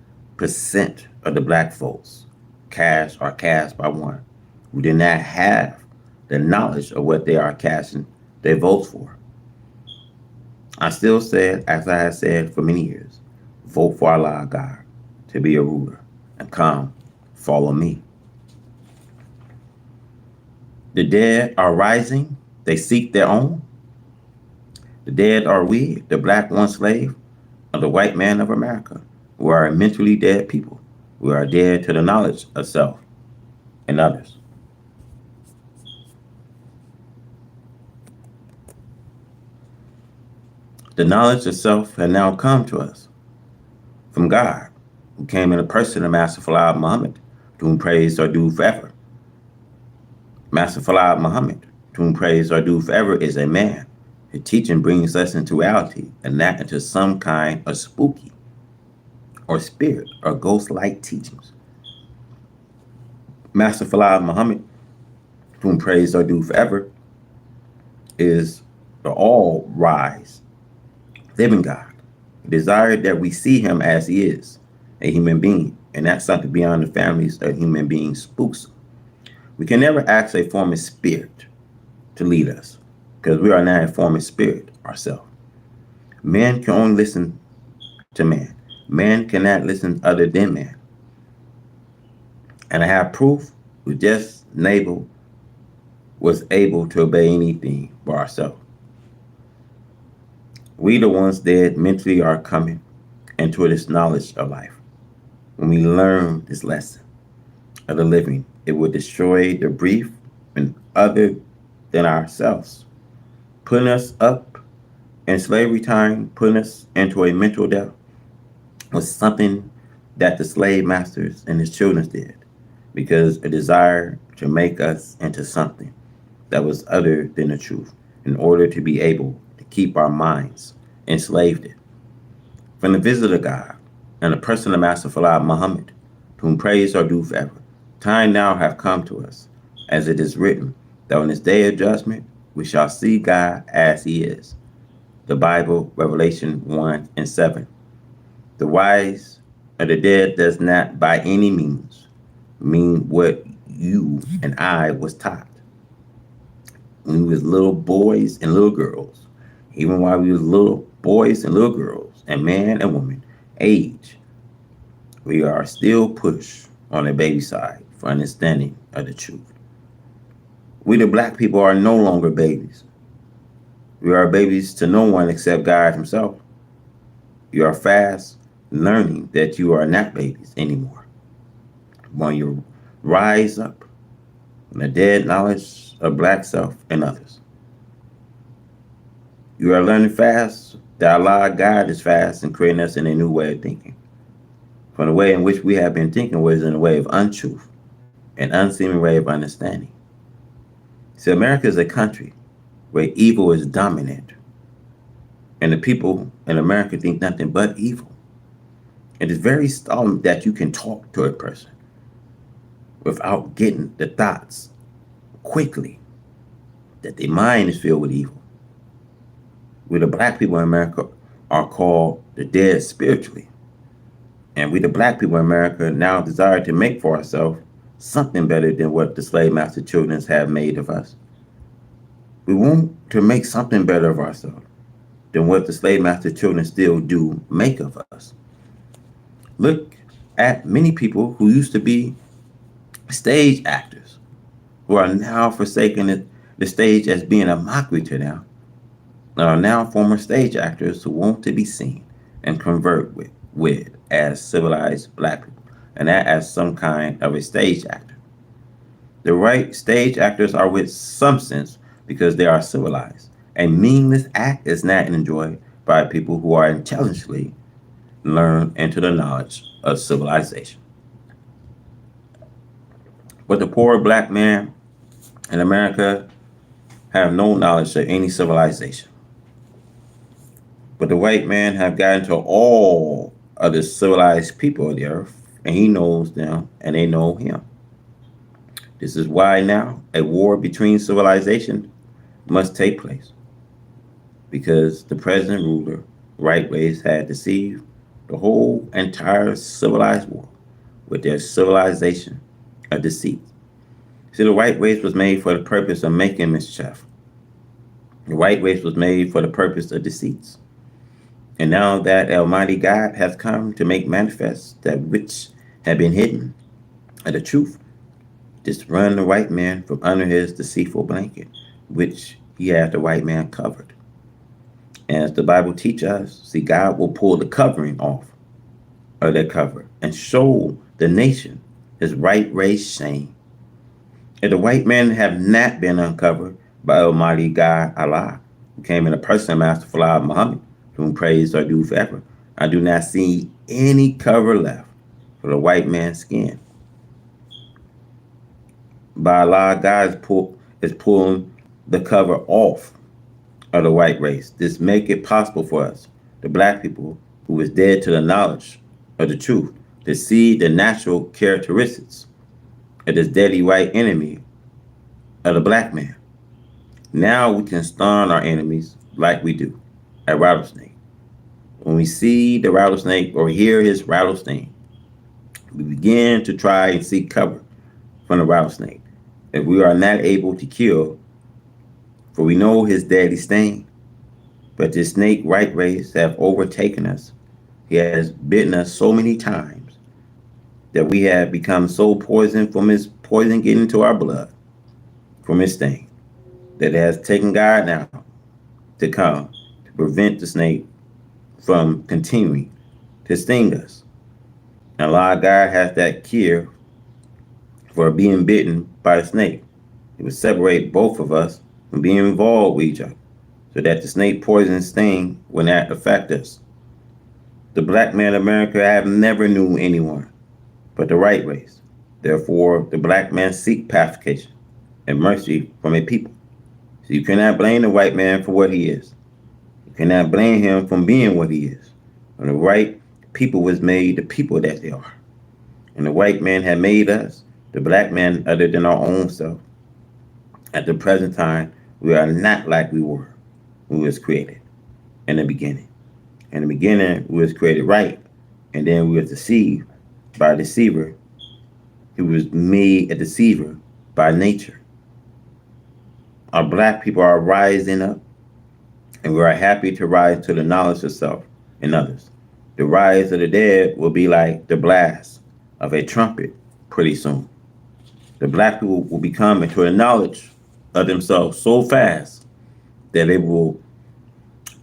of the black votes are cast by one who did not have the knowledge of what they are casting their votes for. I still said, as I have said for many years, vote for Allah God to be a ruler and come follow me. The dead are rising, they seek their own. The dead are we, the black one slave of the white man of America, who are mentally dead people. We are dead to the knowledge of self and others. The knowledge of self has now come to us from God, who came in the person of Master Fard Muhammad, to whom praise are due forever. Master Fard Muhammad, to whom praise are due forever, is a man. His teaching brings us into reality and not into some kind of spooky or spirit or ghost-like teachings. Master Fard Muhammad, to whom praise are due forever, is the all-rise, living God. He desired that we see him as he is, a human being, and not something beyond the families of human beings spooks. We can never ask a form of spirit to lead us because we are not a form of spirit ourselves. Man can only listen to man. Man cannot listen other than man. And I have proof with just Nabal was able to obey anything by ourselves. We, the ones dead mentally, are coming into this knowledge of life. When we learn this lesson of the living, it will destroy the brief and other than ourselves, putting us up in slavery time, putting us into a mental death was something that the slave masters and his children did because a desire to make us into something that was other than the truth in order to be able to keep our minds enslaved. From the visit of God and the person of Master Fard Muhammad, to whom praise are due forever, time now have come to us, as it is written, that on this day of judgment we shall see God as he is. The Bible, Revelation 1 and 7. The rise of the dead does not by any means mean what you and I was taught when we was little boys and little girls. Even while we was little boys and little girls and man and woman age, we are still pushed on the baby side for understanding of the truth. We the black people are no longer babies. We are babies to no one except God himself. You are fast learning that you are not babies anymore. When you rise up from the dead knowledge of black self and others. You are learning fast that Allah God is fast in creating us in a new way of thinking. From the way in which we have been thinking was in a way of untruth, an unseemly way of understanding. See, America is a country where evil is dominant, and the people in America think nothing but evil. It is very seldom that you can talk to a person without getting the thoughts quickly that their mind is filled with evil. We, the black people in America, are called the dead spiritually. And we, the black people in America, now desire to make for ourselves something better than what the slave master children have made of us. We want to make something better of ourselves than what the slave master children still do make of us. Look at many people who used to be stage actors who are now forsaking the stage as being a mockery to them, and are now former stage actors who want to be seen and convert with as civilized black people, and that as some kind of a stage actor. The right stage actors are with some sense because they are civilized. A meaningless act is not enjoyed by people who are intelligently learned into the knowledge of civilization. But the poor black man in America have no knowledge of any civilization. But the white man have gotten to all of the civilized people of the earth, and he knows them, and they know him. This is why now a war between civilization must take place, because the present ruler, right ways, had deceived the whole entire civilized world with their civilization of deceit. See, the white race was made for the purpose of making mischief. The white race was made for the purpose of deceits. And now that Almighty God has come to make manifest that which had been hidden, and the truth, just run the white man from under his deceitful blanket, which he had the white man covered. And as the Bible teaches us, see, God will pull the covering off of that cover and show the nation his right race shame. If the white men have not been uncovered by Almighty God Allah, who came in the person of Master Fard Muhammad, to whom praise are due forever, I do not see any cover left for the white man's skin. By Allah, God is pulling the cover off of the white race. This make it possible for us, the black people, who is dead to the knowledge of the truth, to see the natural characteristics of this deadly white enemy of the black man. Now we can stun our enemies like we do at rattlesnake. When we see the rattlesnake or hear his rattlesnake, we begin to try and seek cover from the rattlesnake. If we are not able to kill, for we know his deadly sting, but the snake right race have overtaken us. He has bitten us so many times that we have become so poisoned from his poison getting into our blood from his sting, that it has taken God now to come to prevent the snake from continuing to sting us. And Allah God has that cure for being bitten by a snake. It would separate both of us from being involved with each other, so that the snake poison sting will not affect us. The black man of America have never knew anyone but the right race. Therefore, the black man seek pacification and mercy from a people. So you cannot blame the white man for what he is. You cannot blame him for being what he is. When the white people was made the people that they are. And the white man had made us, the black man, other than our own self. At the present time, we are not like we were when we was created in the beginning. In the beginning, we was created right, and then we was deceived by a deceiver. He was made a deceiver by nature. Our black people are rising up, and we are happy to rise to the knowledge of self and others. The rise of the dead will be like the blast of a trumpet pretty soon. The black people will be coming to a knowledge of themselves so fast that it will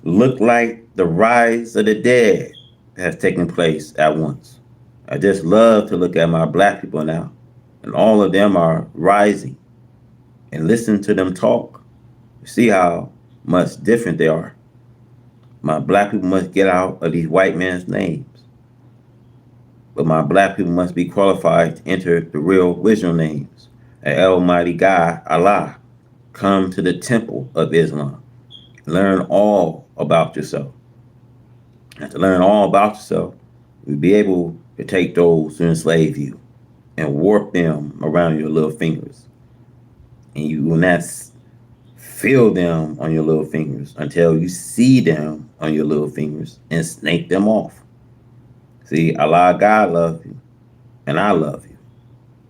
look like the rise of the dead has taken place at once. I just love to look at my black people now, and all of them are rising, and listen to them talk. See how much different they are My black people must get out of these white man's names. But my black people must be qualified to enter the real original names. Almighty God, Allah, come to the temple of Islam. Learn all about yourself. And to learn all about yourself, you'll be able to take those who enslave you and warp them around your little fingers. And you will not feel them on your little fingers until you see them on your little fingers and snake them off. See, Allah, God loves you, and I love you.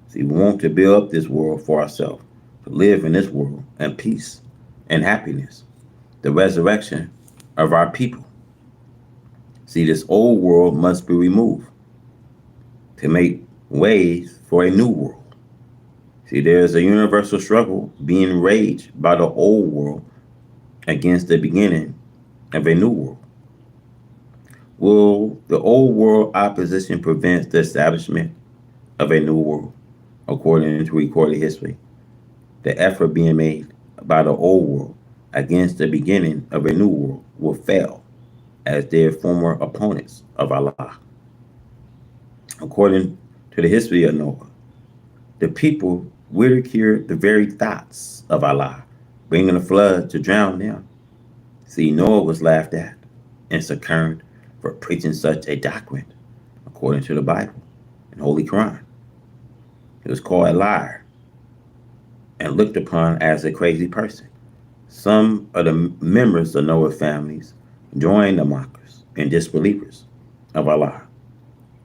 See, we want to build up this world for ourselves, to live in this world in peace and happiness, the resurrection of our people. See, this old world must be removed to make ways for a new world. See, there is a universal struggle being waged by the old world against the beginning of a new world. Will the old world opposition prevent the establishment of a new world, according to recorded history? The effort being made by the old world against the beginning of a new world will fail, as their former opponents of Allah. According to the history of Noah, the people ridiculed the very thoughts of Allah, bringing a flood to drown them. See, Noah was laughed at and succumbed for preaching such a doctrine, according to the Bible and Holy Quran. He was called a liar and looked upon as a crazy person. Some of the members of Noah's families joined the mockers and disbelievers of Allah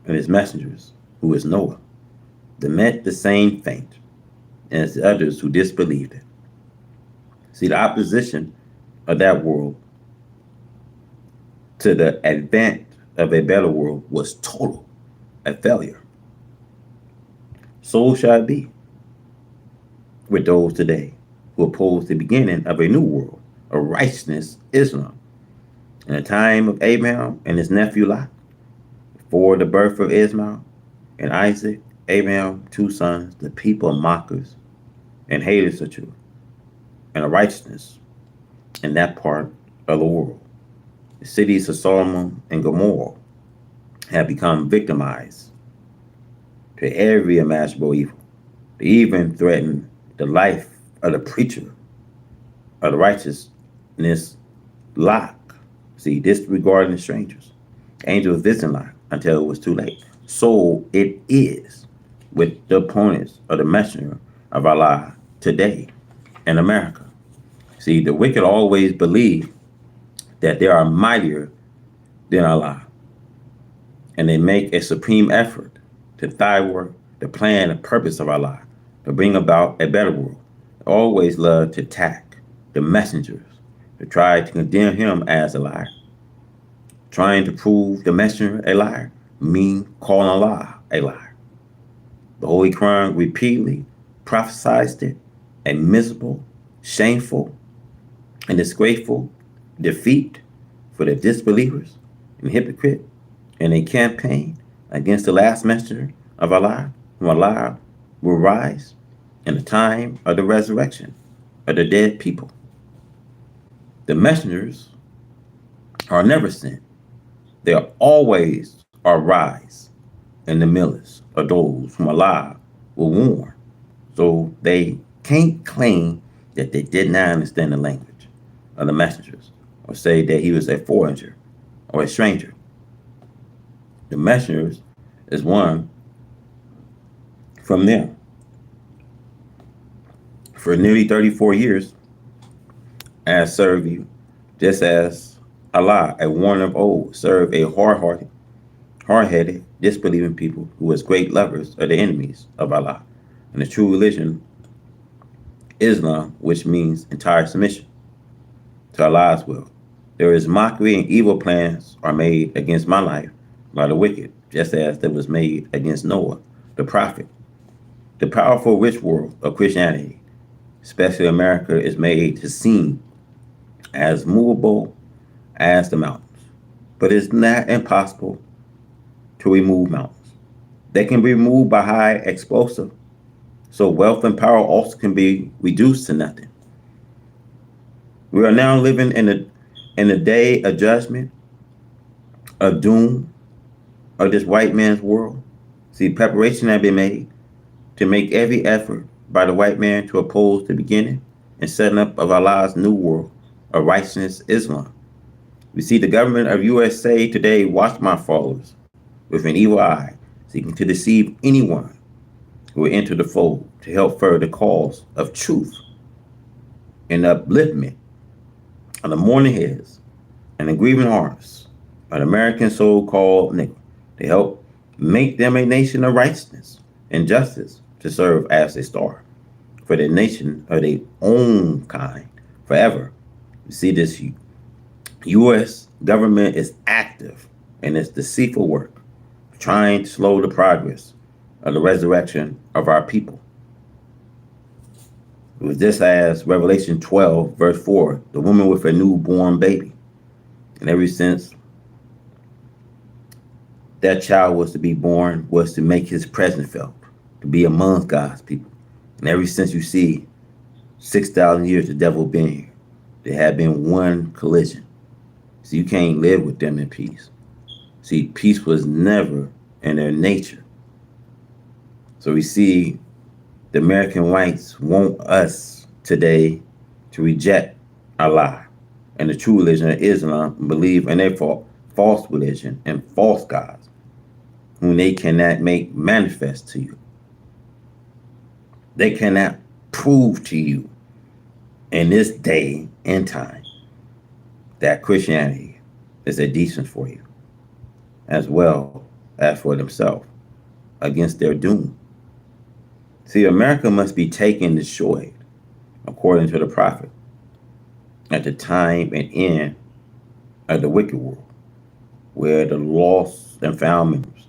and his messengers, who is Noah. They met the same fate as the others who disbelieved it. See, the opposition of that world to the advent of a better world was total, a failure. So shall it be with those today who oppose the beginning of a new world, a righteousness, Islam. In the time of Abraham and his nephew Lot, before the birth of Ismail and Isaac, Abraham, two sons, the people of mockers and haters of truth, and of righteousness in that part of the world. The cities of Solomon and Gomorrah have become victimized to every imaginable evil. They even threaten the life of the preacher of the righteousness Lot. See, disregarding the strangers. Angels visiting Lot until it was too late. So it is with the opponents of the messenger of Allah today in America. See, the wicked always believe that they are mightier than Allah, and they make a supreme effort to thwart the plan and purpose of Allah to bring about a better world. They always love to attack the messengers, to try to condemn him as a liar. Trying to prove the messenger a liar mean calling Allah a liar. The Holy Quran repeatedly prophesied it, a miserable, shameful, and disgraceful defeat for the disbelievers and hypocrite in a campaign against the last messenger of Allah, whom Allah will rise in the time of the resurrection of the dead people. The messengers are never sent. They are always arise in the midst of those whom Allah will warn. So they can't claim that they did not understand the language of the messengers or say that he was a foreigner or a stranger. The messengers is one from them. For nearly 34 years, I have served you, just as Allah, a warner of old, served a hard-headed, disbelieving people who was great lovers of the enemies of Allah and the true religion, Islam, which means entire submission to Allah's will. There is mockery and evil plans are made against my life by the wicked, just as there was made against Noah, the prophet. The powerful, rich world of Christianity, especially America, is made to seem as movable as the mountains. But it's not impossible to remove mountains. They can be removed by high explosive, so wealth and power also can be reduced to nothing. We are now living in the In the day of judgment, of doom, of this white man's world, see, preparation had been made to make every effort by the white man to oppose the beginning and setting up of Allah's new world of righteousness, Islam. We see the government of USA today watch my followers with an evil eye, seeking to deceive anyone who will enter the fold to help further the cause of truth and upliftment of the mourning heads and the grieving hearts of the American so-called nigger to help make them a nation of righteousness and justice to serve as a star for the nation of their own kind forever. You see, this U.S. government is active in its deceitful work, trying to slow the progress of the resurrection of our people. It was just as Revelation 12, verse 4, the woman with a newborn baby. And ever since that child was to be born, was to make his presence felt, to be amongst God's people. And ever since you see 6,000 years the devil been here, there had been one collision. So you can't live with them in peace. See, peace was never in their nature. So we see the American whites want us today to reject Allah and the true religion of Islam and believe in their false religion and false gods, whom they cannot make manifest to you. They cannot prove to you in this day and time that Christianity is a decent for you, as well as for themselves, against their doom. See, America must be taken and destroyed, according to the prophet, at the time and end of the wicked world, where the lost and found members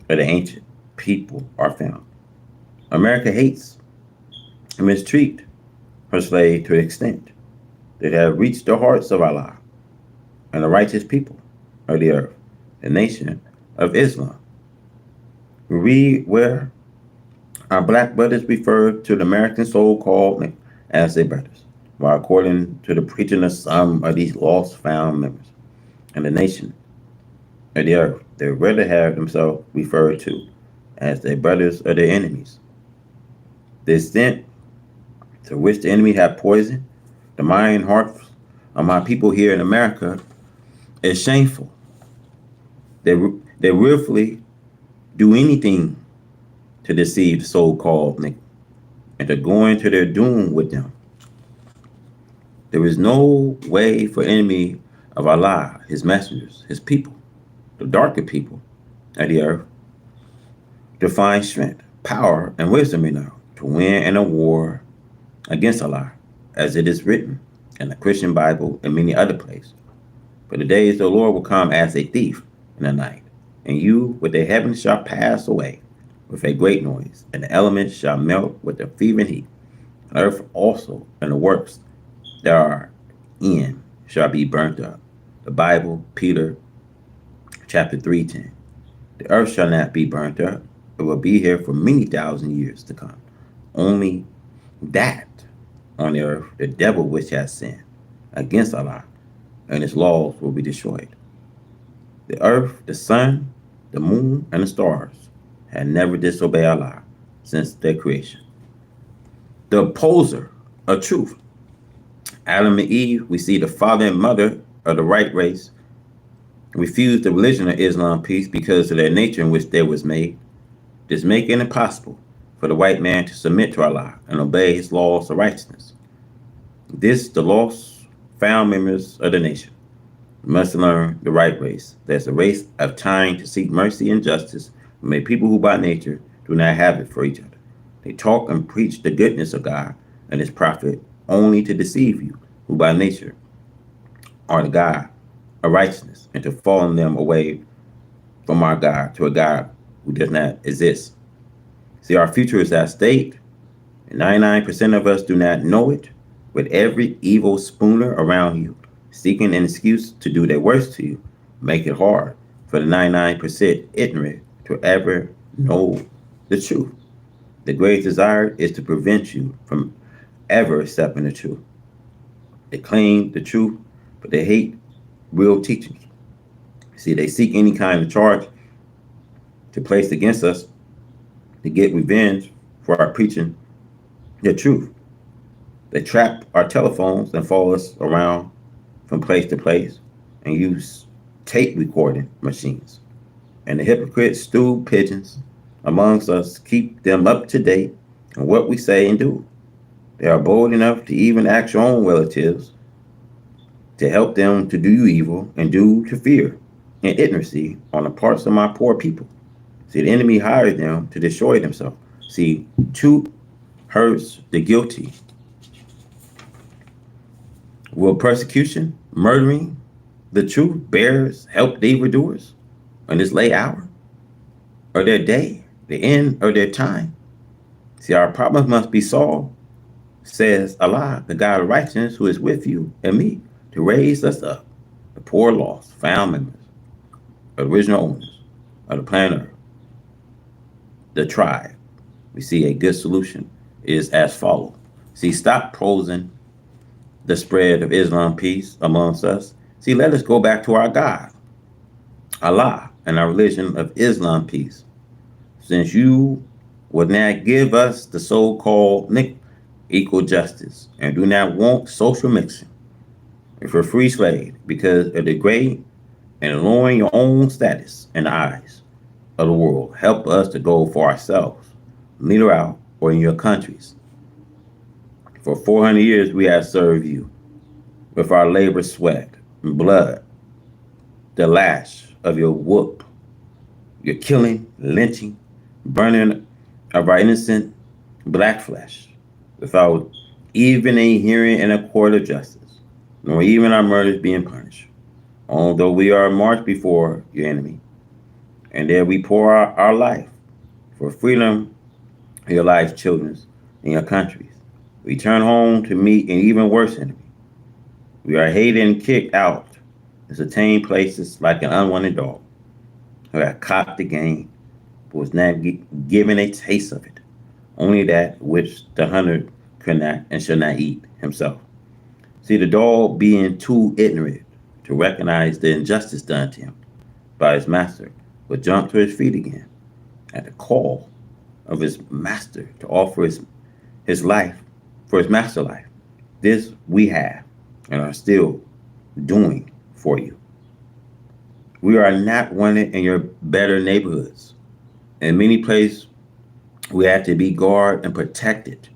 of the ancient people are found. America hates and mistreat her slave to the extent that have reached the hearts of Allah and the righteous people of the earth, the nation of Islam. We read where our black brothers refer to the American so-called as their brothers, while according to the preaching of some of these lost found members and the nation of the earth, they would rather have themselves referred to as their brothers or their enemies. The extent to which the enemy have poisoned the mind and hearts of my people here in America is shameful. They willfully do anything to deceive the so-called nigga and to go into their doom with them. There is no way for enemy of Allah, his messengers, his people, the darker people of the earth, to find strength, power, and wisdom enough to win in a war against Allah, as it is written in the Christian Bible and many other places. For the days the Lord will come as a thief in the night, and you with the heavens shall pass away with a great noise, and the elements shall melt with a fervent heat. Earth also and the works that are in shall be burnt up. The Bible, Peter, chapter 3:10. The earth shall not be burnt up. It will be here for many thousand years to come. Only that on the earth, the devil which has sinned against Allah and his laws will be destroyed. The earth, the sun, the moon, and the stars had never disobeyed Allah since their creation. The opposer of truth, Adam and Eve, we see the father and mother of the right race, refused the religion of Islam peace because of their nature in which they was made. This making it possible for the white man to submit to Allah and obey his laws of righteousness. This, the lost, found members of the nation must learn the right race. There's a race of time to seek mercy and justice from a people who by nature do not have it for each other. They talk and preach the goodness of God and his prophet only to deceive you, who by nature are the God of righteousness, and to fall them away from our God to a God who does not exist. See, our future is at stake, and 99% of us do not know it, with every evil spooner around you seeking an excuse to do their worst to you, make it hard for the 99% ignorant to ever know the truth. The greatest desire is to prevent you from ever accepting the truth. They claim the truth but they hate real teachers. See, they seek any kind of charge to place against us to get revenge for our preaching the truth. They trap our telephones and follow us around from place to place and use tape recording machines. And the hypocrites, stool pigeons amongst us, keep them up to date on what we say and do. They are bold enough to even ask your own relatives to help them to do you evil and do to fear and ignorancy on the parts of my poor people. See, the enemy hired them to destroy themselves. See, truth hurts the guilty. Will persecution, murdering the truth bears help the evildoers on this late hour, or their day, the end of their time? See, our problems must be solved, says Allah, the God of righteousness, who is with you and me, to raise us up, the poor, lost, found members, the original owners of the planet Earth, the tribe. We see a good solution is as follows. See, stop prosing the spread of Islam peace amongst us. See, let us go back to our God, Allah, and our religion of Islam peace. Since you will not give us the so-called equal justice and do not want social mixing for free slave because of the great and lowering your own status in the eyes of the world. Help us to go for ourselves, leader out, or in your countries. For 400 years we have served you with our labor, sweat, and blood, the lash of your whoop, your killing, lynching, burning of our innocent black flesh, without even a hearing in a court of justice, nor even our murders being punished. Although we are marched before your enemy, and there we pour out our life for freedom of your lives, children, in your countries. We turn home to meet an even worse enemy. We are hated and kicked out and attained places like an unwanted dog who had caught the game but was not given a taste of it, only that which the hunter could not and should not eat himself. See, the dog being too ignorant to recognize the injustice done to him by his master would jump to his feet again at the call of his master to offer his life for his master life. This we have and are still doing for you. We are not wanted in your better neighborhoods. In many places, we have to be guarded and protected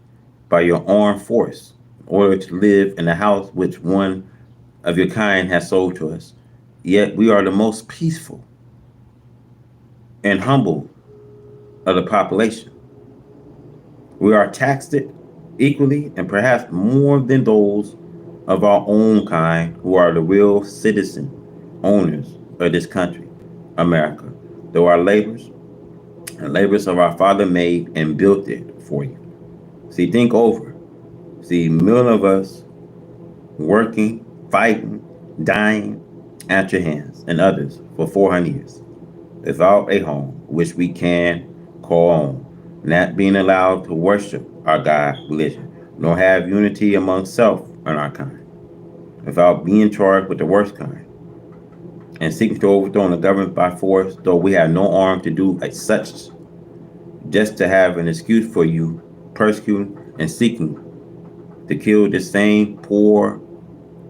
by your armed force in order to live in the house which one of your kind has sold to us. Yet we are the most peaceful and humble of the population. We are taxed equally and perhaps more than those of our own kind who are the real citizen owners of this country, America, though our labors and labors of our father made and built it for you. See, think over. See, millions of us working, fighting, dying at your hands, and others for 400 years without a home which we can call home, not being allowed to worship our God religion, nor have unity among self and our kind, without being charged with the worst kind, and seeking to overthrow the government by force, though we have no arm to do as such, just to have an excuse for you persecuting and seeking to kill the same poor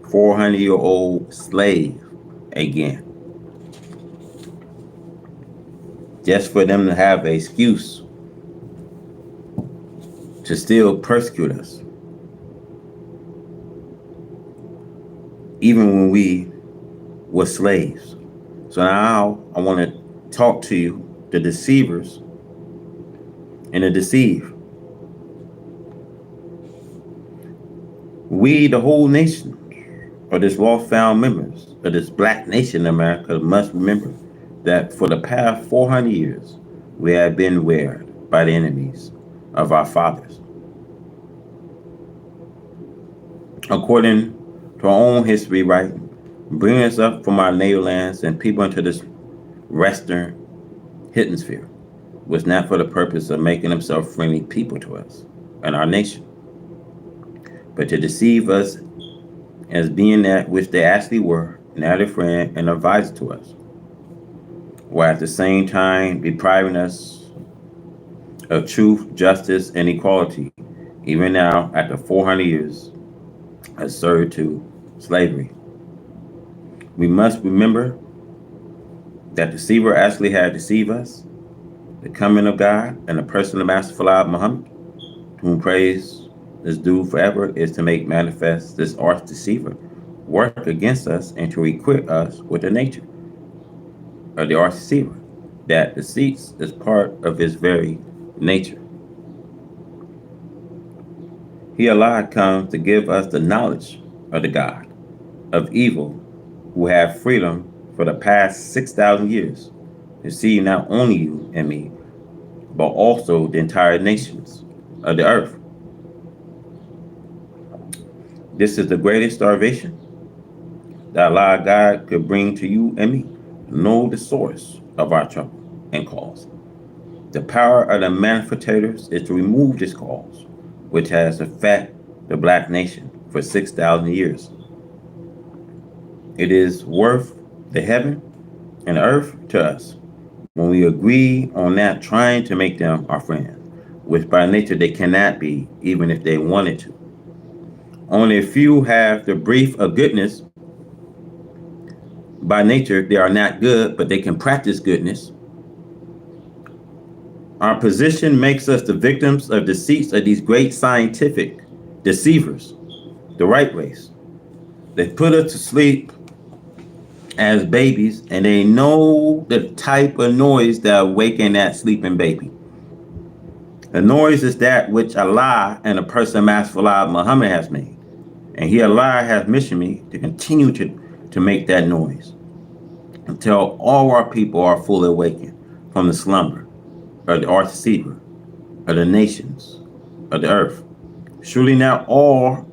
400-year-old slave again. Just for them to have an excuse to still persecute us. Even when we were slaves. So now I want to talk to you, the deceivers and the deceived. We, the whole nation, or this lost found members of this black nation in America, must remember that for the past 400 years, we have been wearied by the enemies of our fathers. According to our own history, right, bringing us up from our native lands and people into this western hemisphere was not for the purpose of making themselves friendly people to us and our nation, but to deceive us as being that which they actually were, not a friend and advisor to us, while at the same time depriving us of truth, justice, and equality, even now after 400 years of servitude, slavery. We must remember that the deceiver actually had deceived us. The coming of God and the person of Master Fard Muhammad, to whom praise is due forever, is to make manifest this arch deceiver work against us and to equip us with the nature of the arch deceiver. That deceit is part of his very nature. He allowed comes to give us the knowledge of the God of evil who have freedom for the past 6,000 years to see not only you and me, but also the entire nations of the earth. This is the greatest starvation that Allah God could bring to you and me. Know the source of our trouble and cause. The power of the manifestators is to remove this cause, which has affected the black nation for 6,000 years. It is worth the heaven and earth to us when we agree on not trying to make them our friends, which by nature they cannot be, even if they wanted to. Only a few have the brief of goodness. By nature, they are not good, but they can practice goodness. Our position makes us the victims of deceits of these great scientific deceivers, the right race. They put us to sleep as babies, and they know the type of noise that awaken that sleeping baby. The noise is that which Allah and the person Master Fard Muhammad has made. And He Allah has missioned me to continue to make that noise until all our people are fully awakened from the slumber of the arch deceiver of the nations of the earth. Surely not all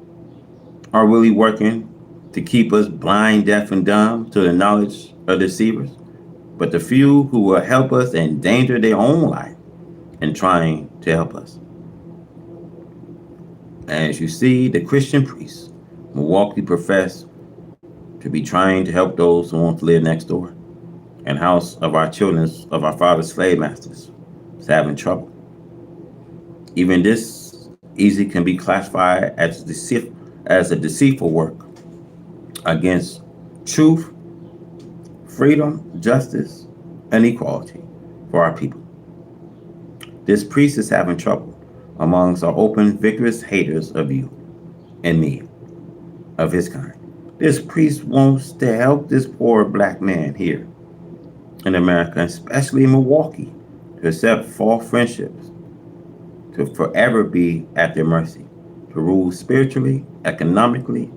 are really working to keep us blind, deaf, and dumb to the knowledge of deceivers, but the few who will help us endanger their own life in trying to help us. As you see, the Christian priests Milwaukee profess to be trying to help those who want to live next door, and house of our children, of our father's slave masters, is having trouble. Even this easy can be classified as a deceitful work against truth, freedom, justice, and equality for our people. This priest is having trouble amongst our open, vigorous haters of you and me, of his kind. This priest wants to help this poor black man here in America, especially in Milwaukee, to accept false friendships, to forever be at their mercy, to rule spiritually, economically,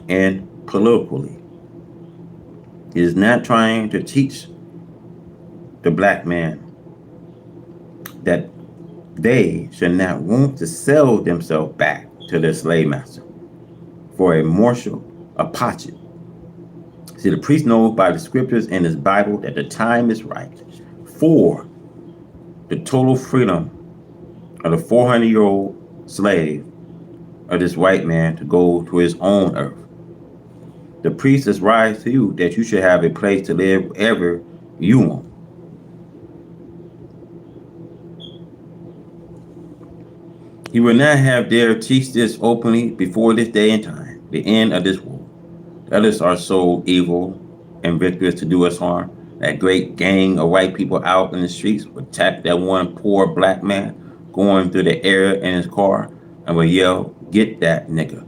and politically. He is not trying to teach the black man that they should not want to sell themselves back to their slave master for a morsel of potsherd. See, the priest knows by the scriptures in his Bible that the time is right for the total freedom of the 400-year-old slave of this white man to go to his own earth. The priest is right to you that you should have a place to live wherever you want. He will not have dared teach this openly before this day and time, the end of this world. The others are so evil and victorious to do us harm. That great gang of white people out in the streets would attack that one poor black man going through the air in his car and would yell, "Get that nigga."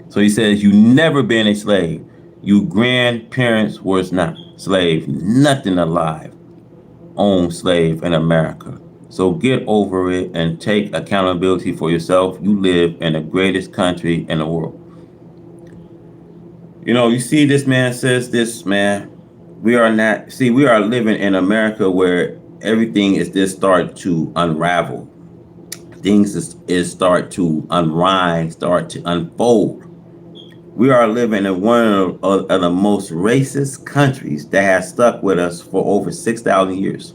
So he says, you never been a slave. You grandparents was not slave. Nothing alive owned slave in America. So get over it and take accountability for yourself. You live in the greatest country in the world. You know, you see this man says this, man. We are living in America where everything is just start to unravel. Things is start to unwind, start to unfold. We are living in one of the most racist countries that has stuck with us for over 6,000 years.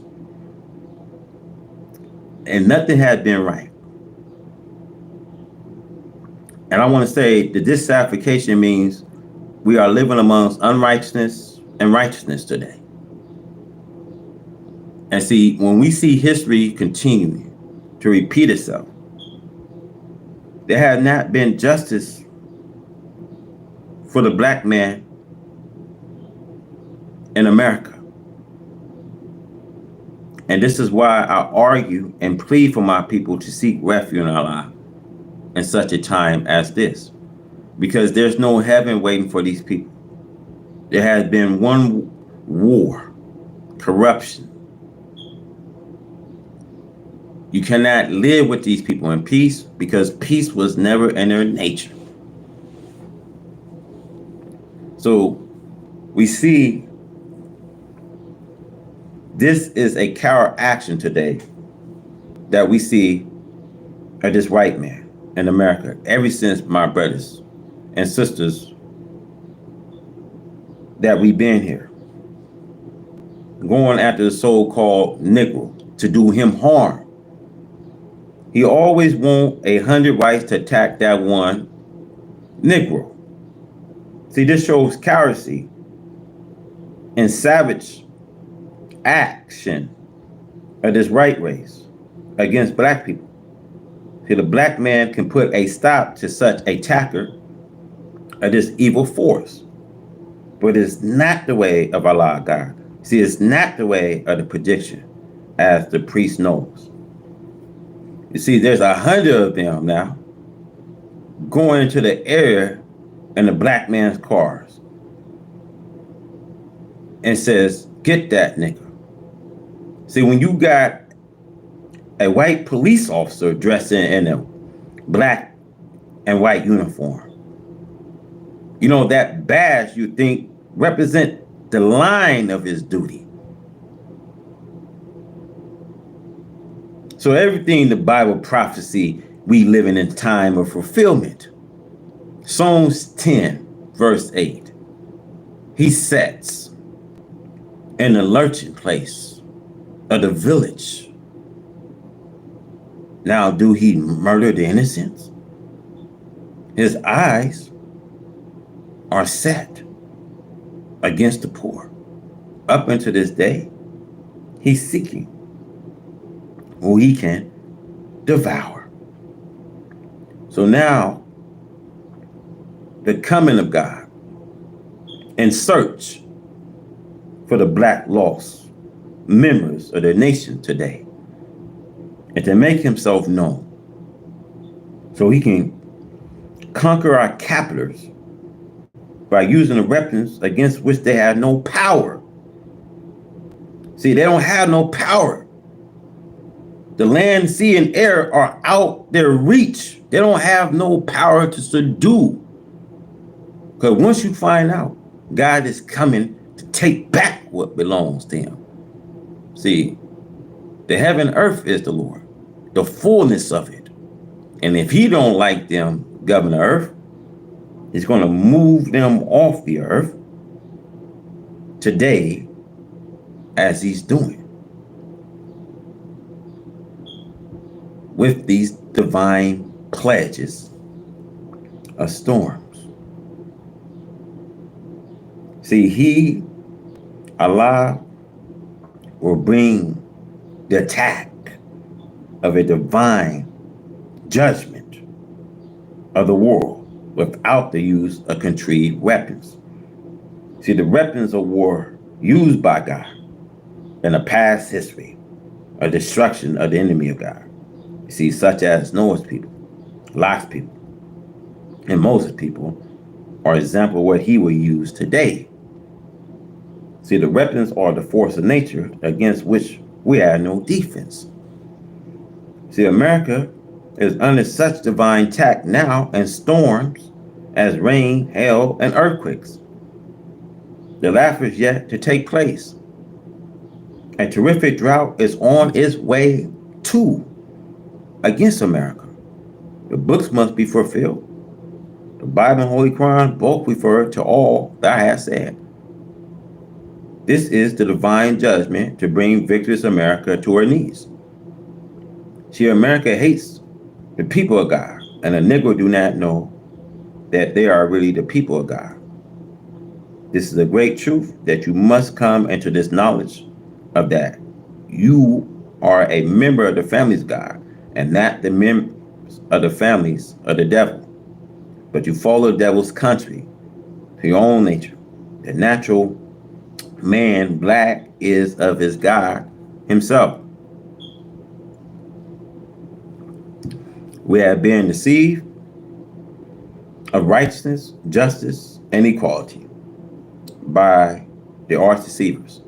And nothing has been right. And I want to say that dissatisfaction means we are living amongst unrighteousness and righteousness today. And see, when we see history continuing to repeat itself, there has not been justice for the black man in America. And this is why I argue and plead for my people to seek refuge in Allah in such a time as this. Because there's no heaven waiting for these people. There has been one war, corruption. You cannot live with these people in peace because peace was never in their nature. So we see this is a counter action today that we see of this white man in America ever since, my brothers and sisters, that we've been here, going after the so-called Negro to do him harm. He always want 100 whites to attack that one Negro. See, this shows cowardice and savage action of this white race against black people. See, the black man can put a stop to such a attacker of this evil force. But it's not the way of Allah God. See, it's not the way of the prediction, as the priest knows. You see, there's 100 of them now going into the air in the black man's cars and says, get that nigga. See, when you got a white police officer dressing in a black and white uniform, you know, that badge you think represent the line of his duty. So everything the Bible prophecy, we living in time of fulfillment. Psalms 10, verse 8. He sits in the lurching place of the village. Now, do he murder the innocents? His eyes are set against the poor. Up until this day, he's seeking who he can devour. So now, the coming of God in search for the black lost members of the nation today, and to make himself known so he can conquer our captors by using the weapons against which they have no power. See, they don't have no power. The land, sea, and air are out their reach. They don't have no power to subdue. Because once you find out, God is coming to take back what belongs to him. See, the heaven and earth is the Lord, the fullness of it. And if he don't like them govern the earth, he's going to move them off the earth today as he's doing with these divine pledges of storms. See, he, Allah, will bring the attack of a divine judgment of the world without the use of contrived weapons. See, the weapons of war used by God in the past history are destruction of the enemy of God. See, such as Noah's people, Lot's people, and Moses' people are example of what he will use today. See, the weapons are the force of nature against which we have no defense. See, America is under such divine attack now in storms as rain, hail, and earthquakes. The last is yet to take place. A terrific drought is on its way too against America. The books must be fulfilled. The Bible and Holy Quran both refer to all that I have said. This is the divine judgment to bring victorious America to her knees. See, America hates the people of God, and the Negro do not know that they are really the people of God. This is a great truth that you must come into this knowledge of that. You are a member of the families of God and not the members of the families of the devil. But you follow the devil's country to your own nature. The natural man, black, is of his God himself. We have been deceived of righteousness, justice, and equality by the arch deceivers.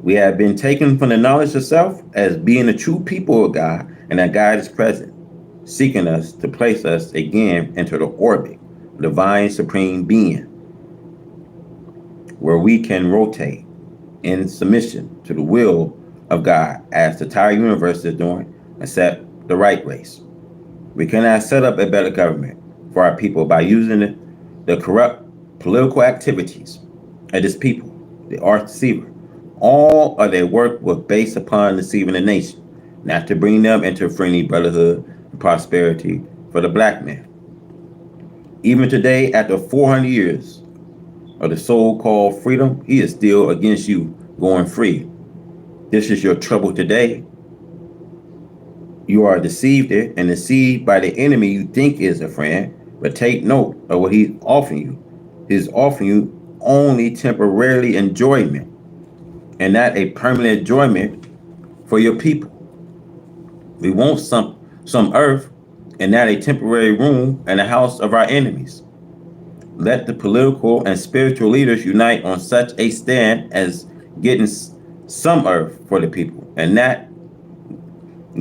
We have been taken from the knowledge of self as being the true people of God, and that God is present, seeking us to place us again into the orbit of divine supreme being, where we can rotate in submission to the will of God as the entire universe is doing, except the right race. We cannot set up a better government for our people by using the corrupt political activities of this people, the arch deceiver. All of their work was based upon deceiving the nation, not to bring them into friendly brotherhood and prosperity for the black man. Even today, after 400 years of the so-called freedom, he is still against you going free. This is your trouble today. You are deceived and deceived by the enemy you think is a friend, but take note of what he's offering you. He's offering you only temporarily enjoyment and not a permanent enjoyment for your people. We want some earth and not a temporary room in the house of our enemies. Let the political and spiritual leaders unite on such a stand as getting some earth for the people and not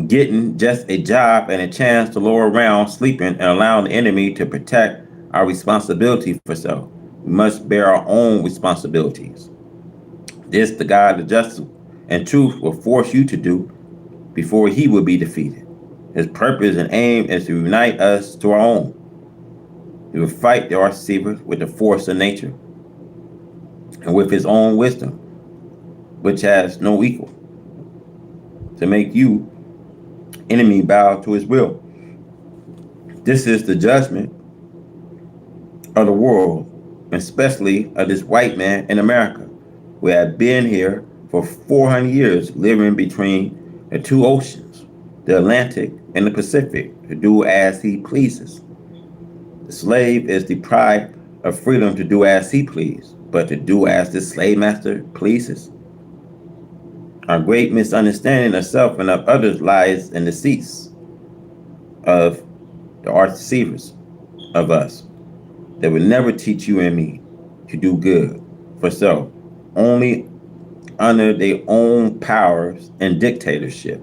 getting just a job and a chance to lower around sleeping and allowing the enemy to protect our responsibility for self. We must bear our own responsibilities. This the God of justice and truth will force you to do before he will be defeated. His purpose and aim is to unite us to our own. He will fight the arch deceiver with the force of nature and with his own wisdom, which has no equal, to make you enemy bow to his will. This is the judgment of the world, especially of this white man in America. We have been here for 400 years, living between the two oceans, the Atlantic and the Pacific, to do as he pleases. The slave is deprived of freedom to do as he pleases, but to do as the slave master pleases. Our great misunderstanding of self and of others lies in the seats of the arch deceivers of us. They will never teach you and me to do good for self, only under their own powers and dictatorship.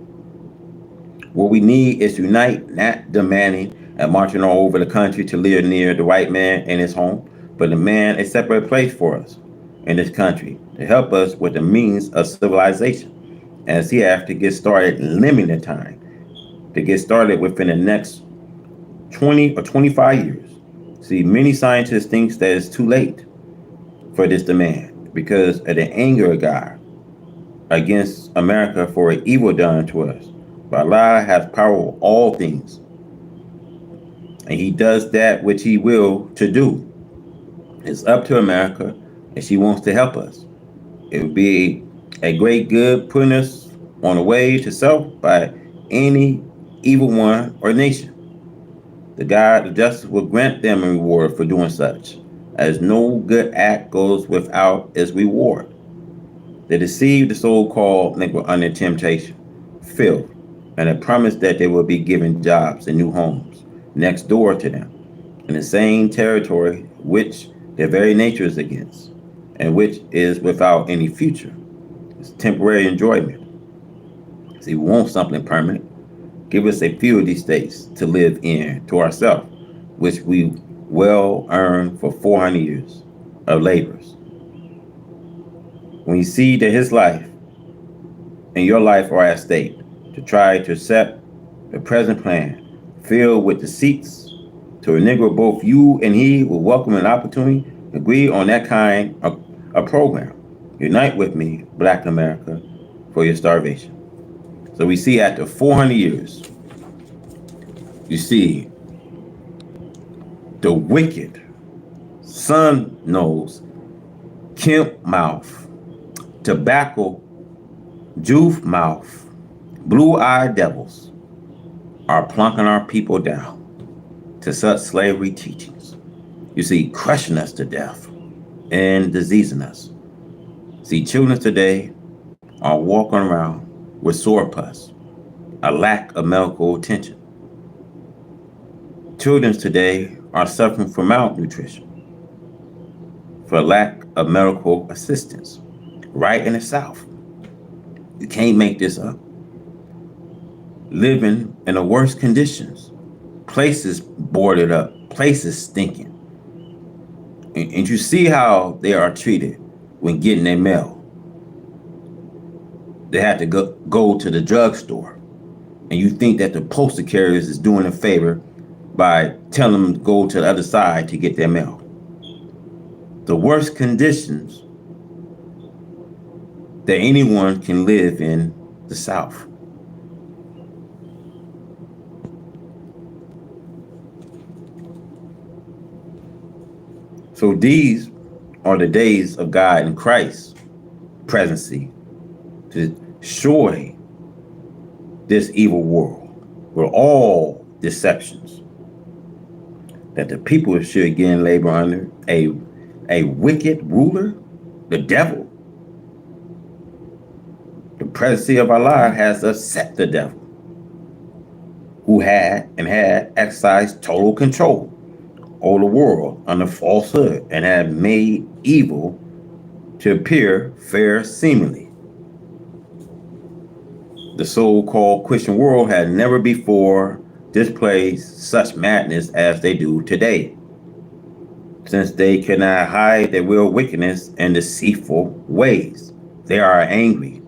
What we need is unite, not demanding and marching all over the country to live near the white man in his home, but demand a separate place for us in this country to help us with the means of civilization, as he has to get started in limited time, to get started within the next 20 or 25 years. See, many scientists think that it's too late for this demand because of the anger of God against America for evil done to us. But Allah has power over all things, and he does that which he will to do. It's up to America, and she wants to help us. It would be a great good putting us on the way to self by any evil one or nation. The God of justice will grant them a reward for doing such, as no good act goes without its reward. They deceive the so-called Negro under temptation, filth, and a promise that they will be given jobs and new homes next door to them, in the same territory which their very nature is against, and which is without any future. It's temporary enjoyment. See, we want something permanent. Give us a few of these states to live in to ourselves, which we well earned for 400 years of labors. When you see that his life and your life are at stake, to try to accept the present plan filled with deceits, to a Negro both you and he will welcome an opportunity to agree on that kind of program. Unite with me, Black America, for your starvation. So we see after 400 years, you see The wicked, sun nose, Kemp mouth, tobacco, juve mouth, blue-eyed devils are plunking our people down to such slavery teachings. You see, crushing us to death and diseasing us. See, children today are walking around with sore pus, a lack of medical attention. Children today are suffering from malnutrition for lack of medical assistance. Right in the South. You can't make this up. Living in the worst conditions. Places boarded up, places stinking. And you see how they are treated when getting their mail. They have to go to the drugstore. And you think that the postal carriers is doing a favor by telling them to go to the other side to get their mail. The worst conditions that anyone can live in the South. So these are the days of God and Christ's presency to destroy this evil world with all deceptions that the people should again labor under a wicked ruler, the devil. The presidency of Allah has upset the devil, who had exercised total control over the world under falsehood and had made evil to appear fair seemingly. The so-called Christian world had never before displayed such madness as they do today, since they cannot hide their real wickedness and deceitful ways. They are angry.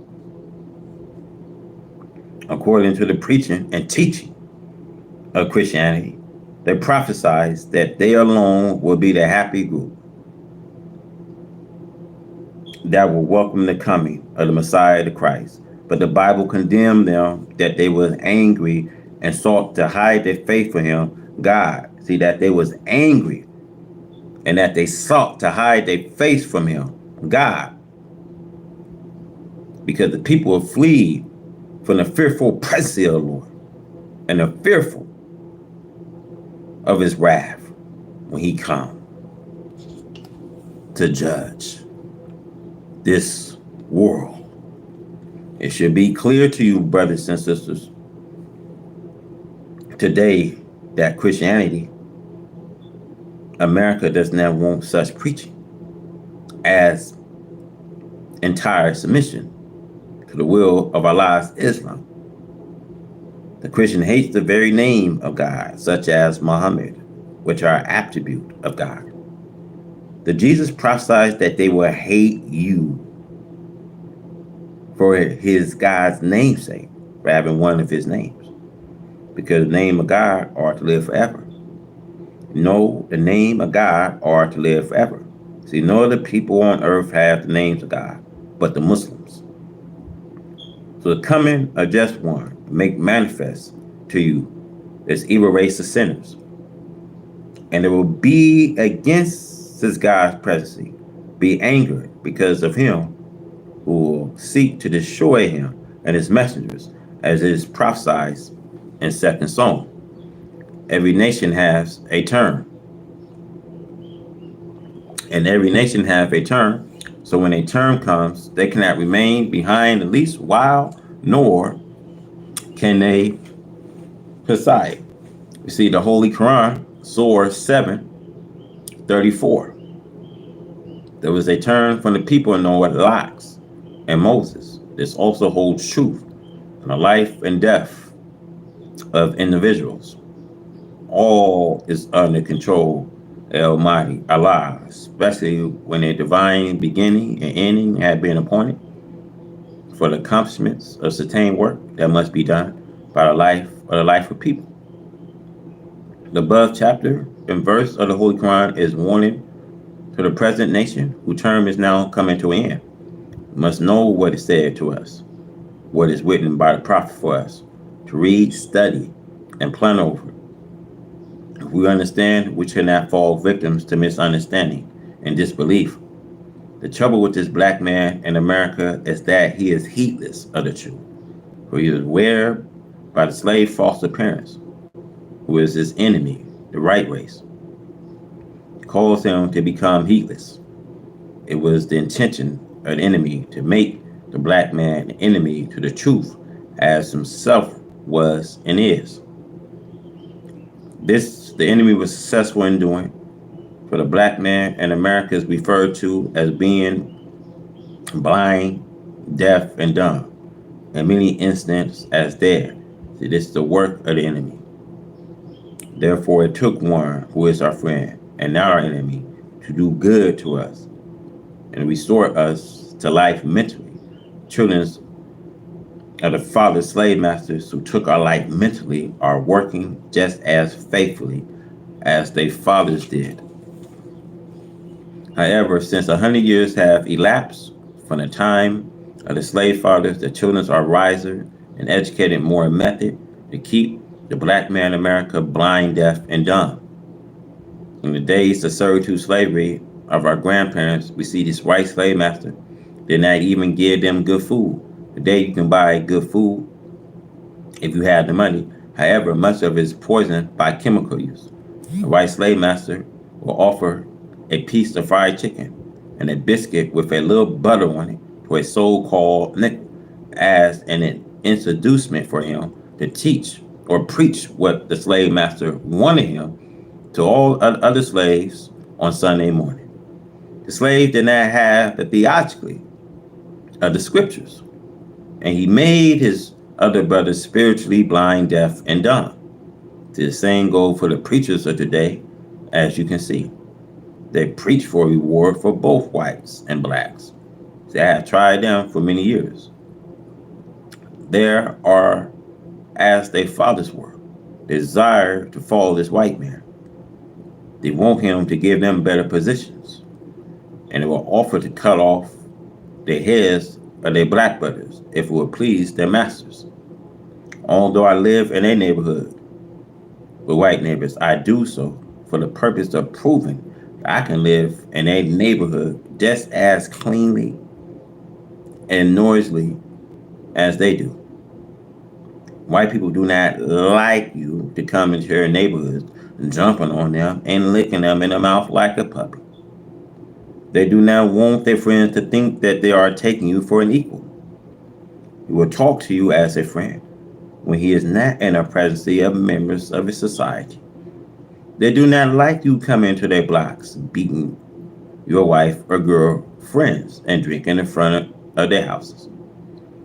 According to the preaching and teaching of Christianity, they prophesied that they alone will be the happy group that will welcome the coming of the Messiah, the Christ. But the Bible condemned them that they were angry and sought to hide their faith for him, God. See, that they was angry and that they sought to hide their face from him, God. Because the people will flee from the fearful presence of the Lord and the fearful of his wrath when he comes to judge this world. It should be clear to you, brothers and sisters, today that Christianity, America does not want such preaching as entire submission to the will of Allah's Islam. The Christian hates the very name of God, such as Muhammad, which are attribute of God. The Jesus prophesied that they will hate you for his God's namesake, for having one of his names, because the name of God are to live forever. No, the name of God are to live forever. See, no other people on earth have the names of God but the Muslims. So the coming of just one make manifest to you this evil race of sinners, and it will be against this God's presidency, be angered because of him who will seek to destroy him and his messengers, as it is prophesied in 2nd Psalm. Every nation has a turn. And every nation have a term. So when a term comes, they cannot remain behind the least while, nor can they preside. You see, the Holy Quran, Surah 7:34. There was a turn from the people in Noah, Locks, and Moses. This also holds truth in the life and death of individuals. All is under control of Almighty Allah, especially when a divine beginning and ending had been appointed for the accomplishments of certain work that must be done by the life of people. The above chapter and verse of the Holy Quran is warning to the present nation whose term is now coming to an end. We must know what is said to us, what is written by the prophet for us, to read, study, and plan over. we understand, we should not fall victims to misunderstanding and disbelief. The trouble with this black man in America is that he is heedless of the truth, for he is aware by the slave foster parents, who is his enemy, the right race, calls him to become heedless. It was the intention of the enemy to make the black man an enemy to the truth as himself was and is. This the enemy was successful in doing, for the black man in America is referred to as being blind, deaf, and dumb, in many instances as dead. See, this is the work of the enemy. Therefore, it took one who is our friend and not our enemy to do good to us and restore us to life mentally. Children of the father slave masters who took our life mentally are working just as faithfully as their fathers did. However, since 100 years have elapsed from the time of the slave fathers, the children are wiser and educated more method to keep the black man in America blind, deaf, and dumb. In the days of servitude slavery of our grandparents, we see this white slave master did not even give them good food. Today you can buy good food if you have the money. However, much of it is poisoned by chemical use. The white slave master will offer a piece of fried chicken and a biscuit with a little butter on it to a so-called nickel as an introducement for him to teach or preach what the slave master wanted him to all other slaves on Sunday morning. The slave did not have the theologically of the scriptures, and he made his other brothers spiritually blind, deaf, and dumb. The same goes for the preachers of today, as you can see. They preach for a reward for both whites and blacks. See, I have tried them for many years. There are as their fathers were, desire to follow this white man. They want him to give them better positions, and they will offer to cut off the heads of their black brothers if it would please their masters. Although I live in a neighborhood with white neighbors, I do so for the purpose of proving that I can live in a neighborhood just as cleanly and noisily as they do. White people do not like you to come into their neighborhoods, jumping on them and licking them in the mouth like a puppy. They do not want their friends to think that they are taking you for an equal. He will talk to you as a friend when he is not in the presence of members of his society. They do not like you coming into their blocks, beating your wife or girl friends and drinking in front of their houses.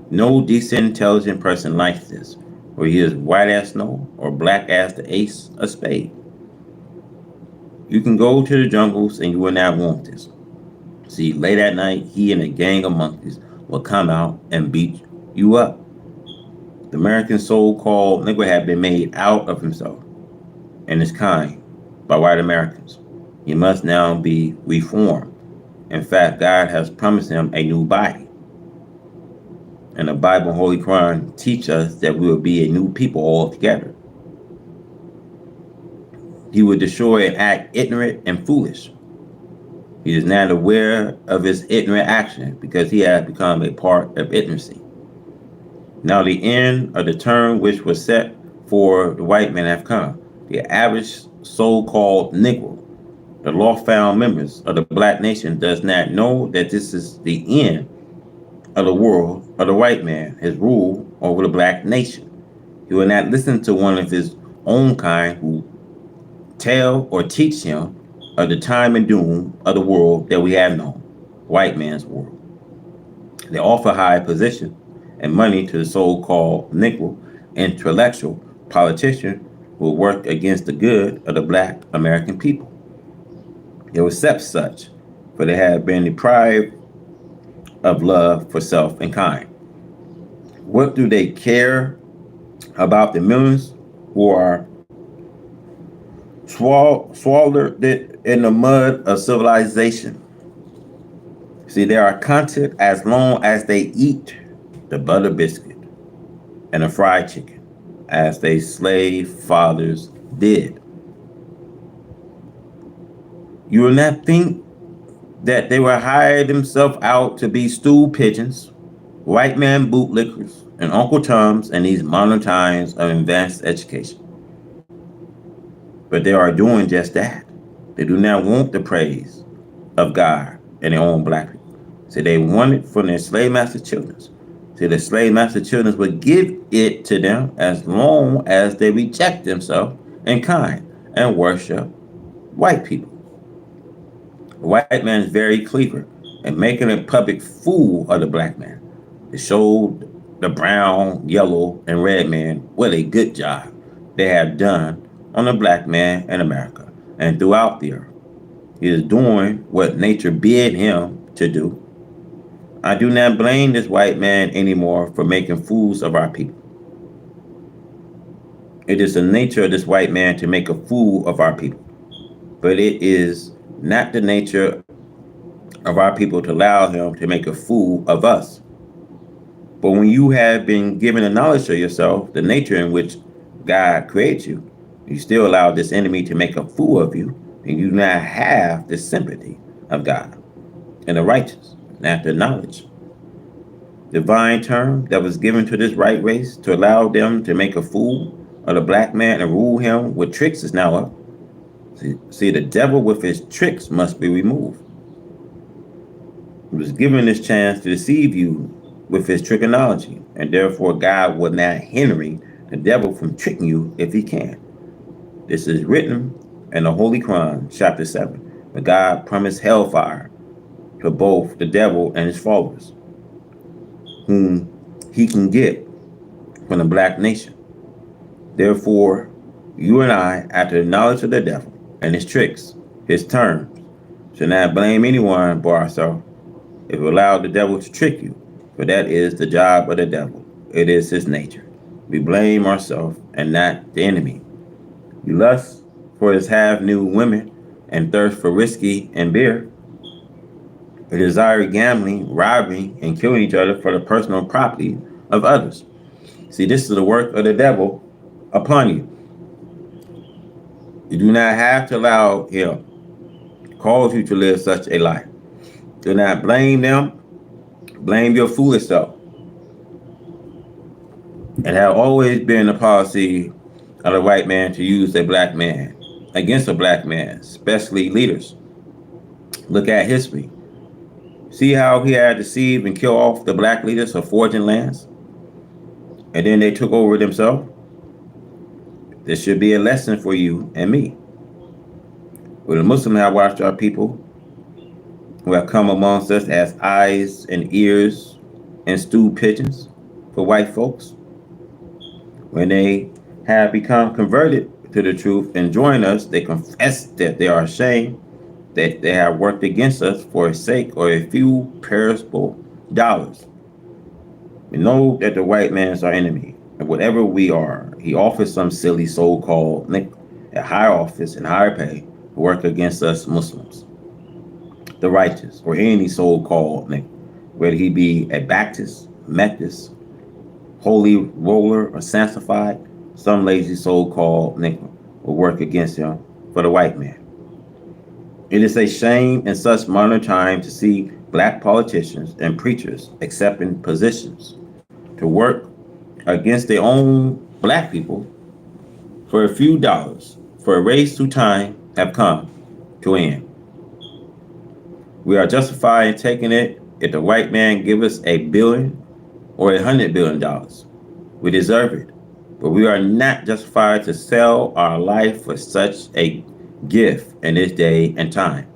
No decent, intelligent person likes this, where he is white as snow or black as the ace of spades. You can go to the jungles and you will not want this. See, late at night, he and a gang of monkeys will come out and beat you up. The American so-called Negro had been made out of himself and his kind by white Americans. He must now be reformed. In fact, God has promised him a new body. And the Bible and Holy Quran teach us that we will be a new people altogether. He would destroy and act ignorant and foolish. He is not aware of his ignorant action because he has become a part of ignorancy. Now the end of the term which was set for the white man have come. The average so-called Negro, the law-found members of the black nation, does not know that this is the end of the world of the white man, his rule over the black nation. He will not listen to one of his own kind who tell or teach him of the time and doom of the world that we have known, white man's world. They offer high position and money to the so-called Negro intellectual politician who will work against the good of the black American people. They will accept such, for they have been deprived of love for self and kind. What do they care about the millions who are swallowed in the mud of civilization? See, they are content as long as they eat the butter biscuit and the fried chicken, as their slave fathers did. You will not think that they will hire themselves out to be stool pigeons, white man bootlickers, and Uncle Toms in these modern times of advanced education. But they are doing just that. They do not want the praise of God and their own black people. So they want it from their slave master children. So the slave master children would give it to them as long as they reject themselves in kind and worship white people. The white man is very clever in making a public fool of the black man to show the brown, yellow, and red man what a good job they have done on the black man in America and throughout the earth. He is doing what nature bid him to do. I do not blame this white man anymore for making fools of our people. It is the nature of this white man to make a fool of our people. But it is not the nature of our people to allow him to make a fool of us. But when you have been given a knowledge of yourself, the nature in which God creates you, you still allow this enemy to make a fool of you, and you now have the sympathy of God and the righteous, not the knowledge. Divine term that was given to this right race to allow them to make a fool of the black man and rule him with tricks is now up. See, the devil with his tricks must be removed. He was given this chance to deceive you with his trigonology, and therefore God will not hinder the devil from tricking you if he can. This is written in the Holy Quran, chapter 7. But God promised hellfire to both the devil and his followers, whom he can get from the black nation. Therefore, you and I, after the knowledge of the devil and his tricks, his terms, should not blame anyone but ourselves if we allow the devil to trick you, for that is the job of the devil. It is his nature. We blame ourselves and not the enemy. We lust for his half-nude women and thirst for whiskey and beer. We desire gambling, robbing, and killing each other for the personal property of others. See, this is the work of the devil upon you. You do not have to allow him to cause you to live such a life. Do not blame them. Blame your foolish self. It has always been the policy of the white man to use a black man against a black man, especially leaders. Look at history. See how he had deceived and killed off the black leaders of foraging lands? And then they took over themselves? This should be a lesson for you and me. When the Muslims have watched our people who have come amongst us as eyes and ears and stewed pigeons for white folks, when they have become converted to the truth and join us, they confess that they are ashamed that they have worked against us for a sake or a few perishable dollars. We know that the white man is our enemy, and whatever we are, he offers some silly so-called a higher office and higher pay to work against us Muslims, the righteous, or any so-called nigga, whether he be a Baptist, Methodist, holy roller, or sanctified, some lazy so-called nigga will work against him for the white man. It is a shame in such modern time to see black politicians and preachers accepting positions to work against their own black people for a few dollars for a race whose time have come to end. We are justified in taking it if the white man give us $1 billion or $100 billion. We deserve it, but we are not justified to sell our life for such a gift in this day and time.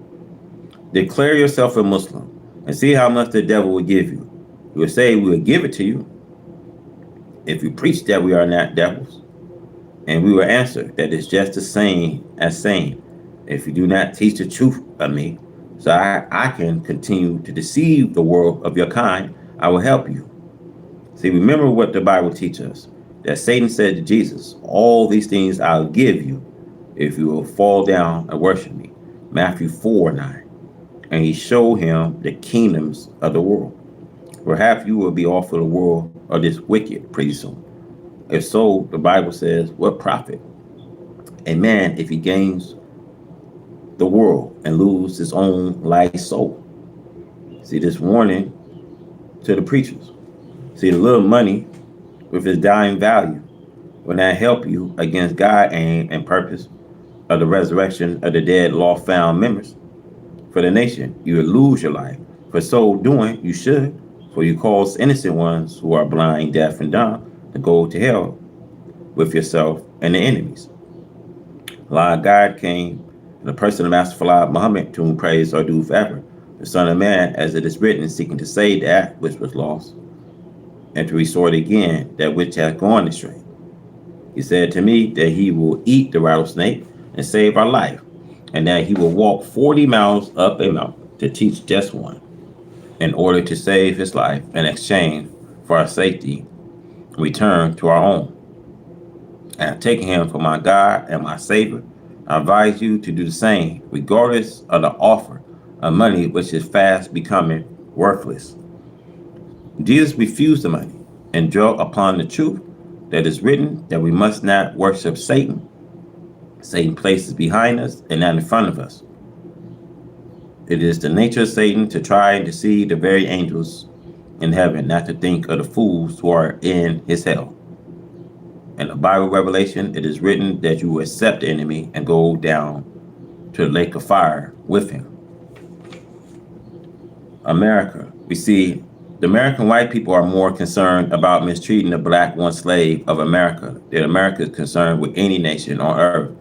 Declare yourself a Muslim and see how much the devil will give you. He will say we will give it to you if you preach that we are not devils, and we will answer that it's just the same as saying, if you do not teach the truth of me, so I can continue to deceive the world of your kind, I will help you. See, remember what the Bible teaches us, that Satan said to Jesus, all these things I'll give you if you will fall down and worship me. Matthew 4:9. And he showed him the kingdoms of the world. Perhaps you will be off of the world of this wicked pretty soon. If so, the Bible says, what profit a man if he gains the world and lose his own life soul. See this warning to the preachers. See the little money with its dying value will not help you against God's aim and purpose of the resurrection of the dead law found members for the nation. You will lose your life. For so doing, you should, for you cause innocent ones who are blind, deaf, and dumb to go to hell with yourself and the enemies. Allah God came in the person of Master Fala Muhammad, to whom praise are due forever, the Son of Man, as it is written, seeking to save that which was lost, and to restore it again that which hath gone astray. He said to me that he will eat the rattlesnake and save our life, and that he will walk 40 miles up a mountain to teach just one, in order to save his life in exchange for our safety, return to our own. And taking him for my God and my Savior, I advise you to do the same, regardless of the offer of money which is fast becoming worthless. Jesus refused the money and dwelt upon the truth that is written that we must not worship Satan. Satan places behind us and not in front of us. It is the nature of Satan to try and deceive the very angels in heaven, not to think of the fools who are in his hell. In the Bible revelation, it is written that you will accept the enemy and go down to the lake of fire with him. America. We see the American white people are more concerned about mistreating the black one slave of America than America is concerned with any nation on earth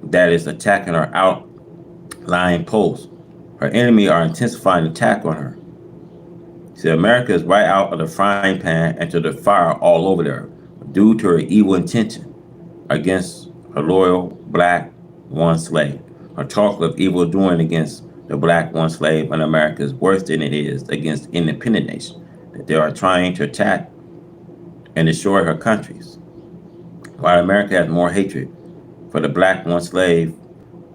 that is attacking her outlying posts. Her enemy are intensifying attack on her. See, America is right out of the frying pan into the fire all over there due to her evil intention against her loyal black one slave. Her talk of evil doing against the black one slave in America is worse than it is against independent nations that they are trying to attack and destroy her countries. While America has more hatred for the black one slave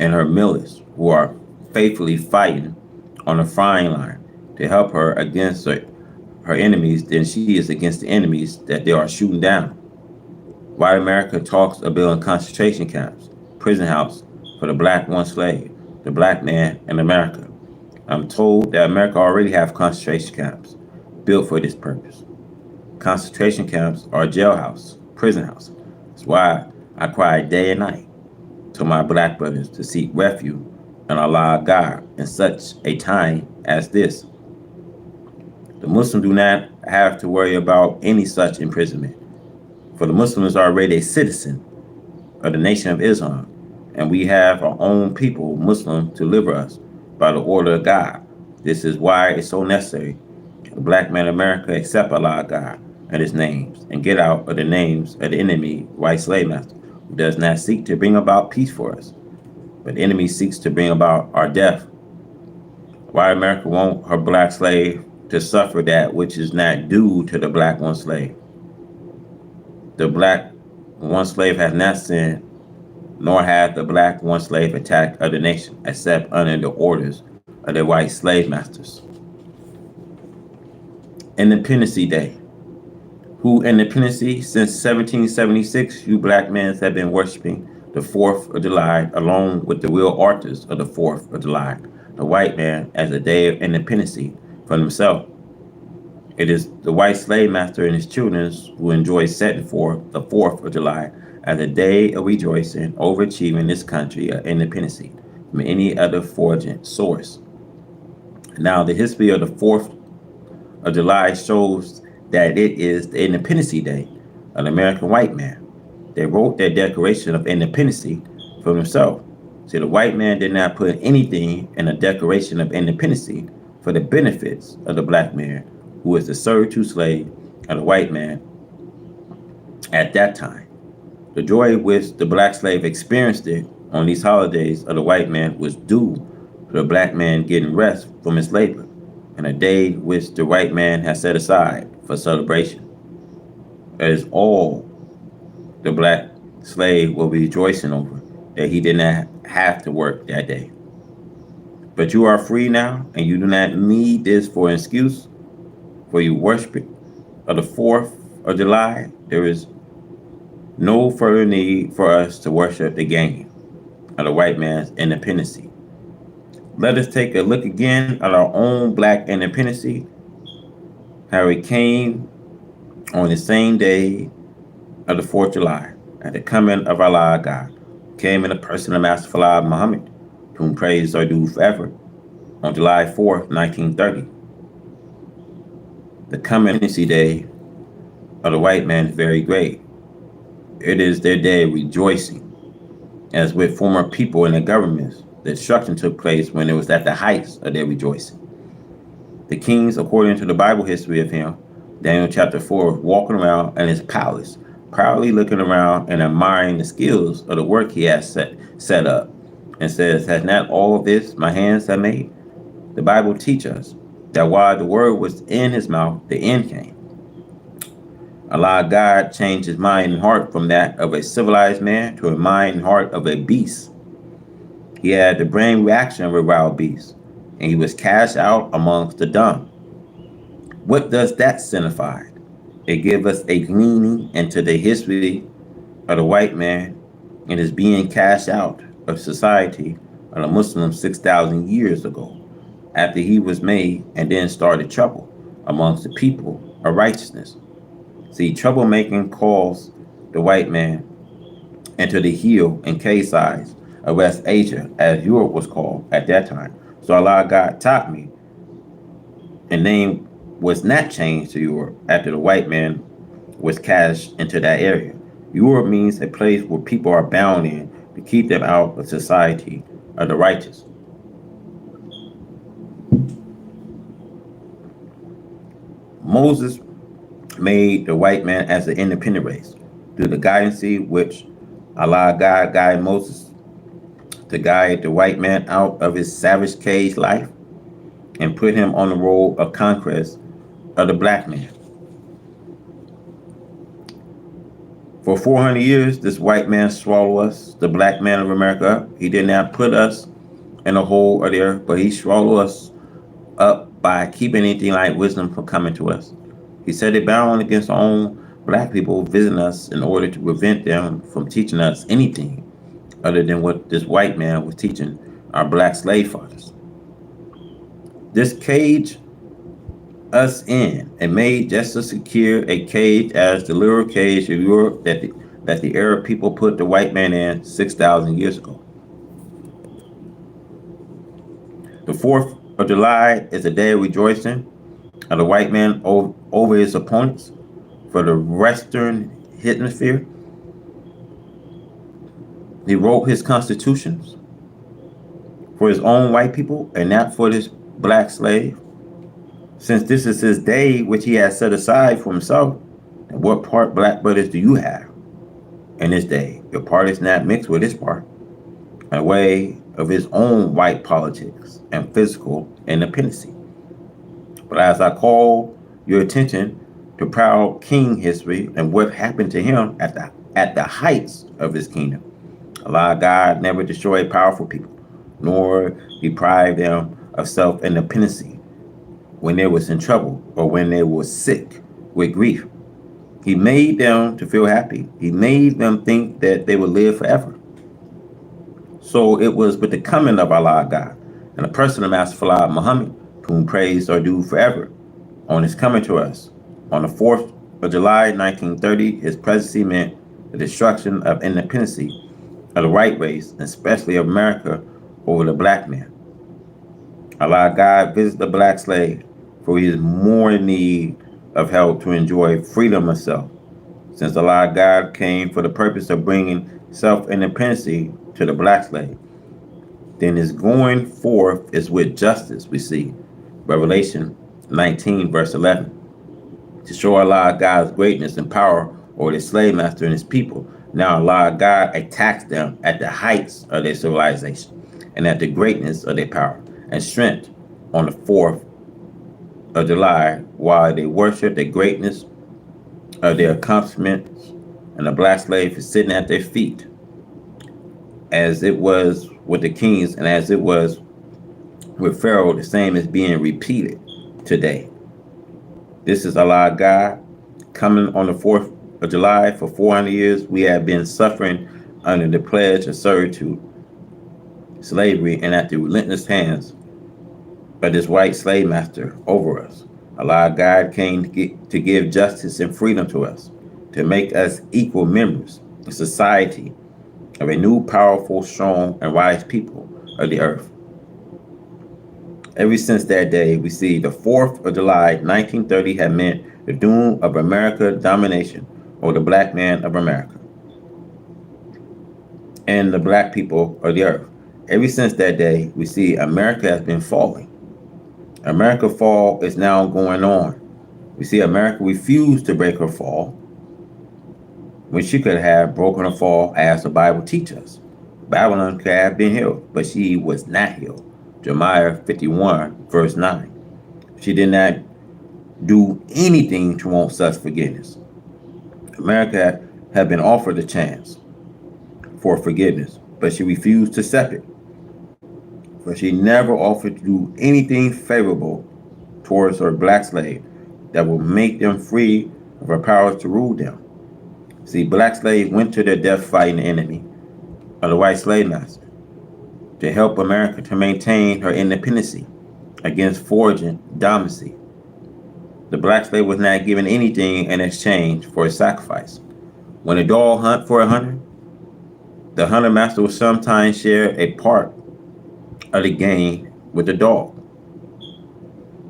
and her millions who are faithfully fighting on the frying line to help her against her enemies than she is against the enemies that they are shooting down. While America talks of building concentration camps, prison house for the black one slave, the black man in America, I'm told that America already have concentration camps built for this purpose. Concentration camps are jailhouse, prison house. That's why I cry day and night to my black brothers to seek refuge in Allah God in such a time as this. The Muslims do not have to worry about any such imprisonment, for the Muslim is already a citizen of the Nation of Islam, and we have our own people, Muslim, to deliver us by the order of God. This is why it's so necessary the black man in America accept Allah God and his names and get out of the names of the enemy, white slave master, who does not seek to bring about peace for us, but the enemy seeks to bring about our death. Why America want her black slave to suffer that which is not due to the black one slave? The black one slave has not sinned, nor hath the black one slave attacked other nation, except under the orders of their white slave masters. Independence Day. Who Independence since 1776, you black men have been worshiping the 4th of July along with the real authors of the 4th of July, the white man, as a day of independence from himself. It is the white slave master and his children who enjoy setting forth the 4th of July as a day of rejoicing over achieving this country of independence from any other foreign source. Now, the history of the 4th of July shows that it is the Independence Day of the American white man. They wrote their Declaration of Independence for themselves. See, the white man did not put anything in the Declaration of Independence for the benefits of the black man, who was the servitude slave of the white man at that time. The joy which the black slave experienced it on these holidays of the white man was due to the black man getting rest from his labor, and a day which the white man has set aside for celebration. That is all the black slave will be rejoicing over, that he did not have to work that day. But you are free now, and you do not need this for an excuse for you worship of the 4th of July. There is no further need for us to worship the game. of the white man's independence. Let us take a look again at our own black independence, how it came on the same day of the 4th of July, at the coming of Allah God, came in the person of Master Fard Muhammad, to whom praise are due forever, on July 4th, 1930. The coming day of the white man is very great. It is their day of rejoicing. As with former people in the governments, the destruction took place when it was at the heights of their rejoicing. The kings, according to the Bible history of him, Daniel chapter 4, walking around in his palace, proudly looking around and admiring the skills of the work he has set up, and says, has not all of this my hands have made? The Bible teaches us that while the word was in his mouth, the end came. Allah God changed his mind and heart from that of a civilized man to a mind and heart of a beast. He had the brain reaction of a wild beast, and he was cast out amongst the dumb. What does that signify? It gives us a gleaning into the history of the white man and his being cast out of society of the Muslims 6,000 years ago, after he was made and then started trouble amongst the people of righteousness. See, troublemaking caused the white man into the heel and K-size of West Asia, as Europe was called at that time. So Allah God taught me, and name was not changed to Europe after the white man was cast into that area. Europe means a place where people are bound in to keep them out of society of the righteous. Moses made the white man as an independent race through the guidance which Allah God guided Moses to guide the white man out of his savage cage life and put him on the road of conquest of the black man. For 400 years, this white man swallowed us, the black man of America, up. He did not put us in a hole or there, but he swallowed us up by keeping anything like wisdom from coming to us. He said it bound against our own black people visiting us in order to prevent them from teaching us anything other than what this white man was teaching our black slave fathers. This cage us in and made just as secure a cage as the little cage of Europe that the Arab people put the white man in 6,000 years ago. The 4th of July is a day of rejoicing of the white man over his opponents. For the Western Hemisphere, he wrote his constitutions for his own white people and not for this black slave. Since this is his day which he has set aside for himself, what part, black brothers, do you have in this day? Your part is not mixed with his part, a way of his own white politics and physical independence. But as I call your attention to proud king history and what happened to him at the heights of his kingdom, Allah God never destroyed powerful people, nor deprived them of self-independence when they was in trouble or when they were sick with grief. He made them to feel happy. He made them think that they would live forever. So it was with the coming of Allah God and the person of Master Fard Muhammad, to whom praise are due forever, on his coming to us. On the 4th of July, 1930, his presidency meant the destruction of independence of the white race, especially of America, over the black man. Allah God visited the black slave, for he is more in need of help to enjoy freedom of self. Since Allah God came for the purpose of bringing self-independence to the black slave, then his going forth is with justice, we see. Revelation 19, verse 11. To show Allah God's greatness and power over the slave master and his people, now Allah God attacks them at the heights of their civilization and at the greatness of their power and strength on the 4th of July, while they worship the greatness of their accomplishments, and the black slave is sitting at their feet, as it was with the kings and as it was with Pharaoh. The same is being repeated today. This is Allah God coming on the 4th of July. For 400 years, we have been suffering under the pledge of servitude slavery and at the relentless hands of this white slave master over us. Allah God came to give justice and freedom to us, to make us equal members of society of a new, powerful, strong, and wise people of the earth. Ever since that day, we see the 4th of July, 1930 had meant the doom of America domination over the black man of America and the black people of the earth. Ever since that day, we see America has been falling. America fall is now going on. We see America refuse to break her fall when she could have broken her fall as the Bible teaches us. Babylon could have been healed, but she was not healed. Jeremiah 51, verse 9. She did not do anything to want such forgiveness. America had been offered a chance for forgiveness, but she refused to accept it. But she never offered to do anything favorable towards her black slave that would make them free of her power to rule them. See, black slaves went to their death fighting the enemy of the white slave master to help America to maintain her independence against foreign dominancy. The black slave was not given anything in exchange for his sacrifice. When a dog hunt for a hunter, the hunter master will sometimes share a part of the gain with the dog.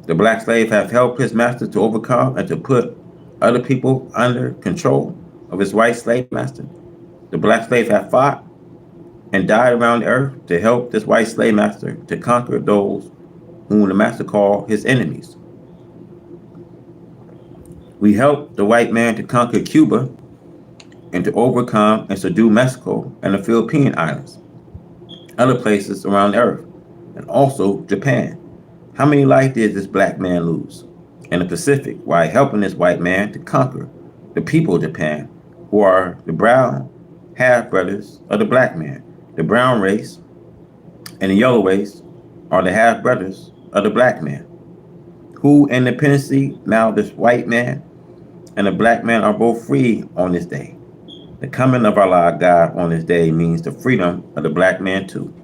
The black slave have helped his master to overcome and to put other people under control of his white slave master. The black slave have fought and died around the earth to help this white slave master to conquer those whom the master called his enemies. We helped the white man to conquer Cuba and to overcome and subdue Mexico and the Philippine Islands, other places around the earth, and also Japan. How many lives did this black man lose in the Pacific while helping this white man to conquer the people of Japan, who are the brown half brothers of the black man? The brown race and the yellow race are the half brothers of the black man, who independency now this white man and the black man are both free on this day. The coming of Allah God on this day means the freedom of the black man too.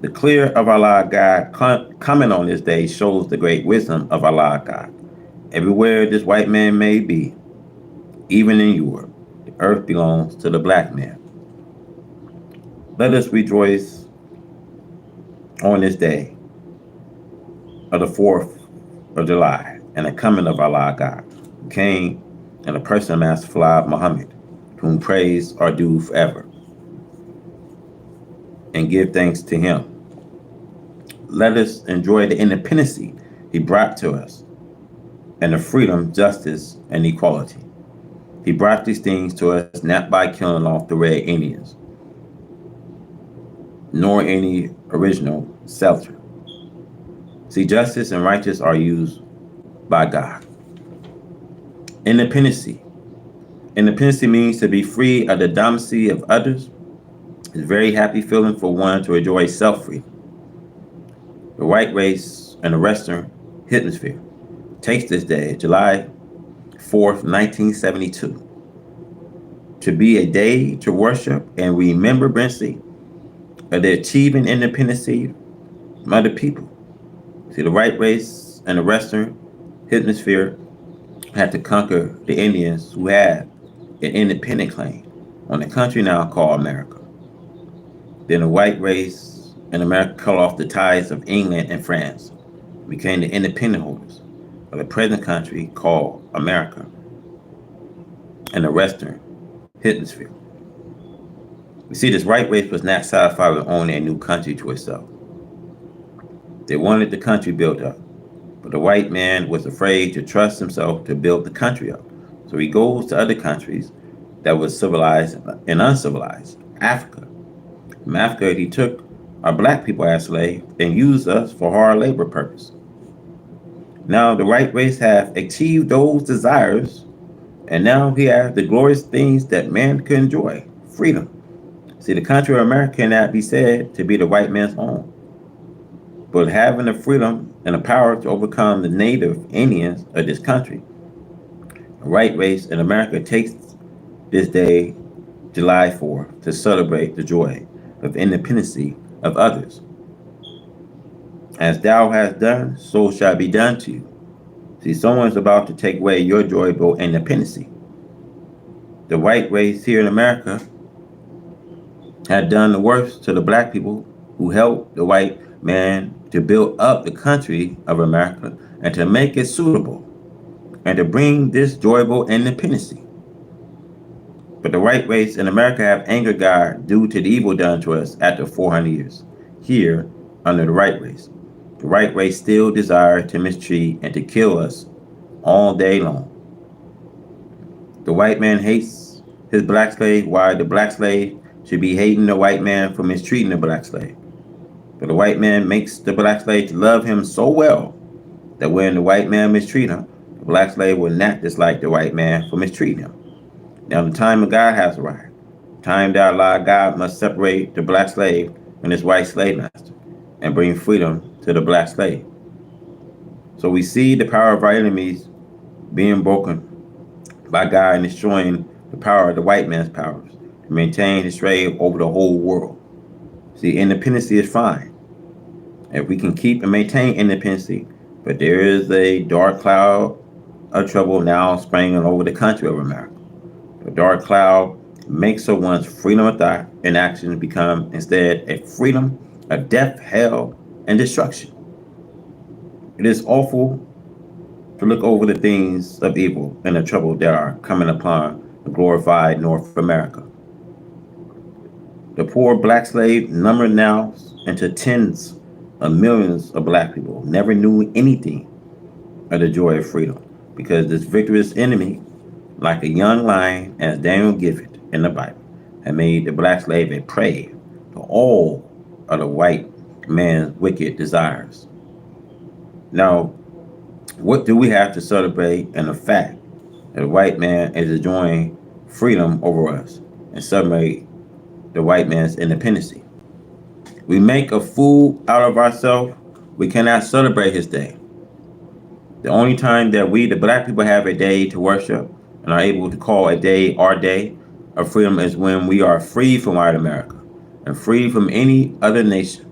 The clear of Allah God coming on this day shows the great wisdom of Allah God. Everywhere this white man may be, even in Europe, the earth belongs to the black man. Let us rejoice on this day of the 4th of July and the coming of Allah God, who came in the person of Master Fard Muhammad, to whom praise are due forever, and give thanks to him. Let us enjoy the independence he brought to us and the freedom, justice, and equality. He brought these things to us not by killing off the red Indians, nor any original settler. See, justice and righteousness are used by God. Independence. Independence means to be free of the dominancy of others. It's a very happy feeling for one to enjoy self-freedom. The white race and the Western hemisphere takes this day, July 4th, 1972, to be a day to worship and remembrance of the achieving independence of the people. See, the white race and the Western hemisphere had to conquer the Indians who had an independent claim on the country now called America. Then the white race in America cut off the ties of England and France, became the independent holders of the present country called America and the Western hemisphere. We see this white race was not satisfied with owning a new country to itself. They wanted the country built up, but the white man was afraid to trust himself to build the country up. So he goes to other countries that were civilized and uncivilized. Africa. From Africa, he took our black people as slaves and used us for hard labor purpose. Now the white race have achieved those desires, and now he has the glorious things that man can enjoy. Freedom. See, the country of America cannot be said to be the white man's home. But having the freedom and the power to overcome the native Indians of this country, the white race in America takes this day, July 4th, to celebrate the joy of independence of others. As thou hast done, so shall be done to you. See, someone's about to take away your joyful independency. The white race here in America had done the worst to the black people who helped the white man to build up the country of America and to make it suitable and to bring this joyful independency. But the white race in America have angered God due to the evil done to us after 400 years. Here, under the white race still desire to mistreat and to kill us all day long. The white man hates his black slave, while the black slave should be hating the white man for mistreating the black slave. But the white man makes the black slave to love him so well that when the white man mistreat him, the black slave will not dislike the white man for mistreating him. Now the time of God has arrived. The time that Allah God must separate the black slave from his white slave master and bring freedom to the black slave. So we see the power of our enemies being broken by God and destroying the power of the white man's powers to maintain his slave over the whole world. See, independency is fine if we can keep and maintain independency, but there is a dark cloud of trouble now springing over the country of America. The dark cloud makes someone's freedom of thought and action become instead a freedom of death, hell, and destruction. It is awful to look over the things of evil and the trouble that are coming upon the glorified North America. The poor black slave, numbered now into tens of millions of black people, never knew anything of the joy of freedom because this victorious enemy, like a young lion, as Daniel gives it in the Bible, had made the black slave a prey to all of the white man's wicked desires. Now, what do we have to celebrate in the fact that the white man is enjoying freedom over us and celebrate the white man's independency? We make a fool out of ourselves. We cannot celebrate his day. The only time that we, the black people, have a day to worship and are able to call a day our day of freedom is when we are free from white America and free from any other nation,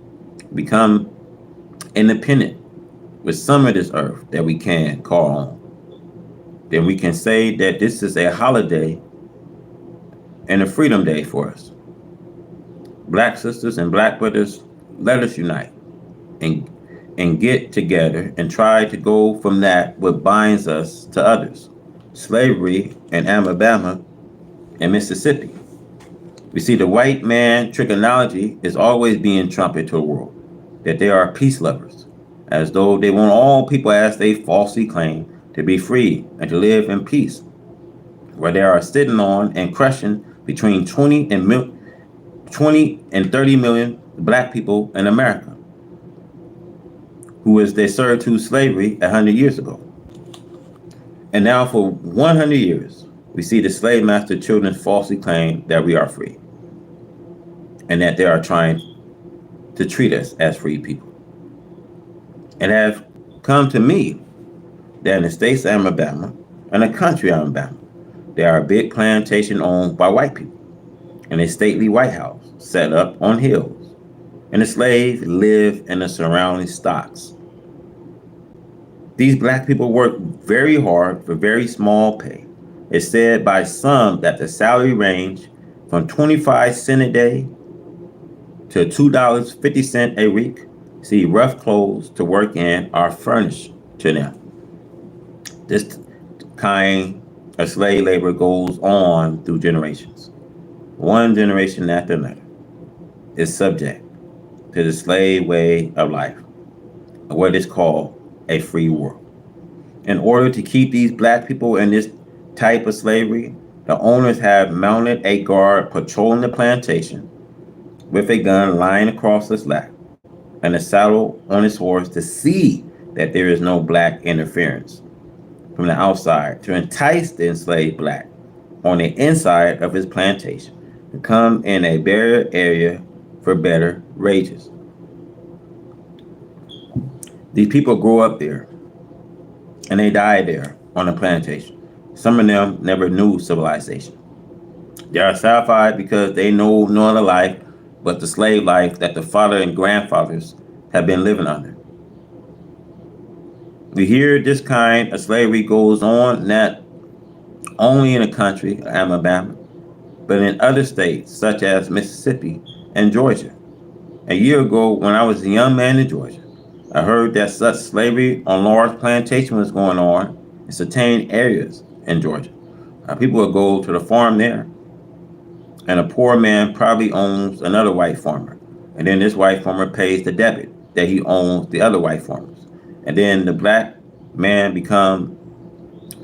become independent with some of this earth that we can call home. Then we can say that this is a holiday and a freedom day for us. Black sisters and black brothers, let us unite and get together and try to go from that what binds us to others. Slavery in Alabama and Mississippi. We see the white man trichology is always being trumpeted to the world, that they are peace lovers, as though they want all people as they falsely claim to be free and to live in peace, where they are sitting on and crushing between 20 and 30 million black people in America, who is they served to slavery 100 years ago. And now for 100 years, we see the slave master children falsely claim that we are free and that they are trying to treat us as free people. It has come to me that in the states of Alabama and the country of Alabama, there are a big plantation owned by white people and a stately White House set up on hills, and the slaves live in the surrounding stocks. These black people work very hard for very small pay. It's said by some that the salary range from 25 cents a day to $2.50 a week. See, rough clothes to work in are furnished to them. This kind of slave labor goes on through generations. One generation after another is subject to the slave way of life, what is called a free world. In order to keep these black people in this type of slavery, the owners have mounted a guard patrolling the plantation with a gun lying across his lap and a saddle on his horse to see that there is no black interference from the outside to entice the enslaved black on the inside of his plantation to come in a barrier area for better wages. These people grow up there and they die there on the plantation. Some of them never knew civilization. They are satisfied because they know no other life but the slave life that the father and grandfathers have been living under. We hear this kind of slavery goes on not only in the country, Alabama, but in other states such as Mississippi and Georgia. A year ago, when I was a young man in Georgia, I heard that such slavery on large plantations was going on in certain areas in Georgia. People would go to the farm there, and a poor man probably owns another white farmer. And then this white farmer pays the debit that he owns the other white farmers. And then the black man becomes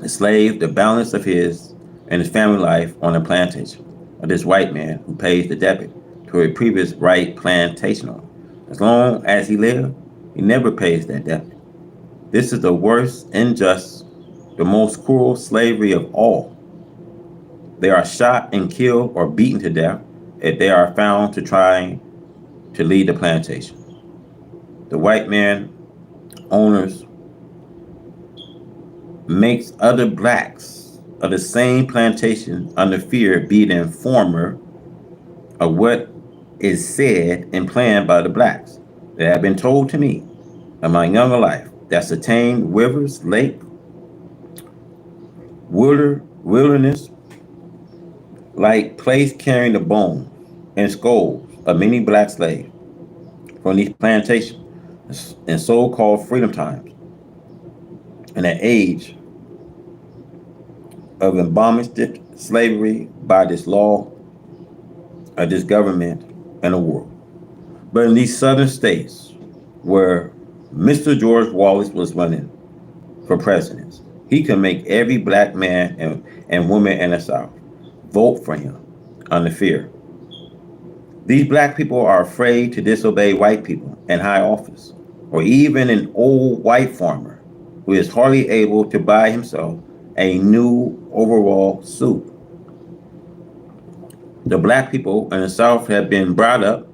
a slave, the balance of his and his family life on the plantation of this white man who pays the debit to a previous white plantation owner. As long as he lives, he never pays that debit. This is the worst, unjust, the most cruel slavery of all. They are shot and killed or beaten to death if they are found to try to leave the plantation. The white man owners makes other blacks of the same plantation under fear be the informer of what is said and planned by the blacks that have been told to me in my younger life that certain rivers, lake, wilderness, like place carrying the bones and skulls of many black slaves from these plantations in so-called freedom times, in an age of abolished slavery by this law of this government and the world. But in these southern states where Mr. George Wallace was running for president, he could make every black man and woman in the South vote for him under fear. These black people are afraid to disobey white people in high office, or even an old white farmer who is hardly able to buy himself a new overall suit. The black people in the South have been brought up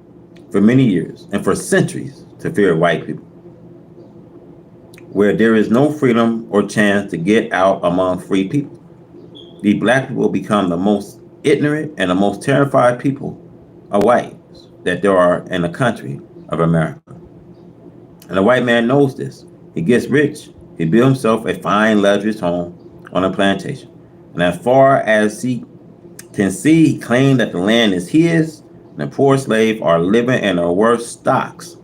for many years and for centuries to fear white people, where there is no freedom or chance to get out among free people. The black people become the most ignorant and the most terrified people of whites that there are in the country of America. And the white man knows this. He gets rich, he builds himself a fine, luxurious home on a plantation. And as far as he can see, he claims that the land is his, and the poor slave are living in the worst stocks.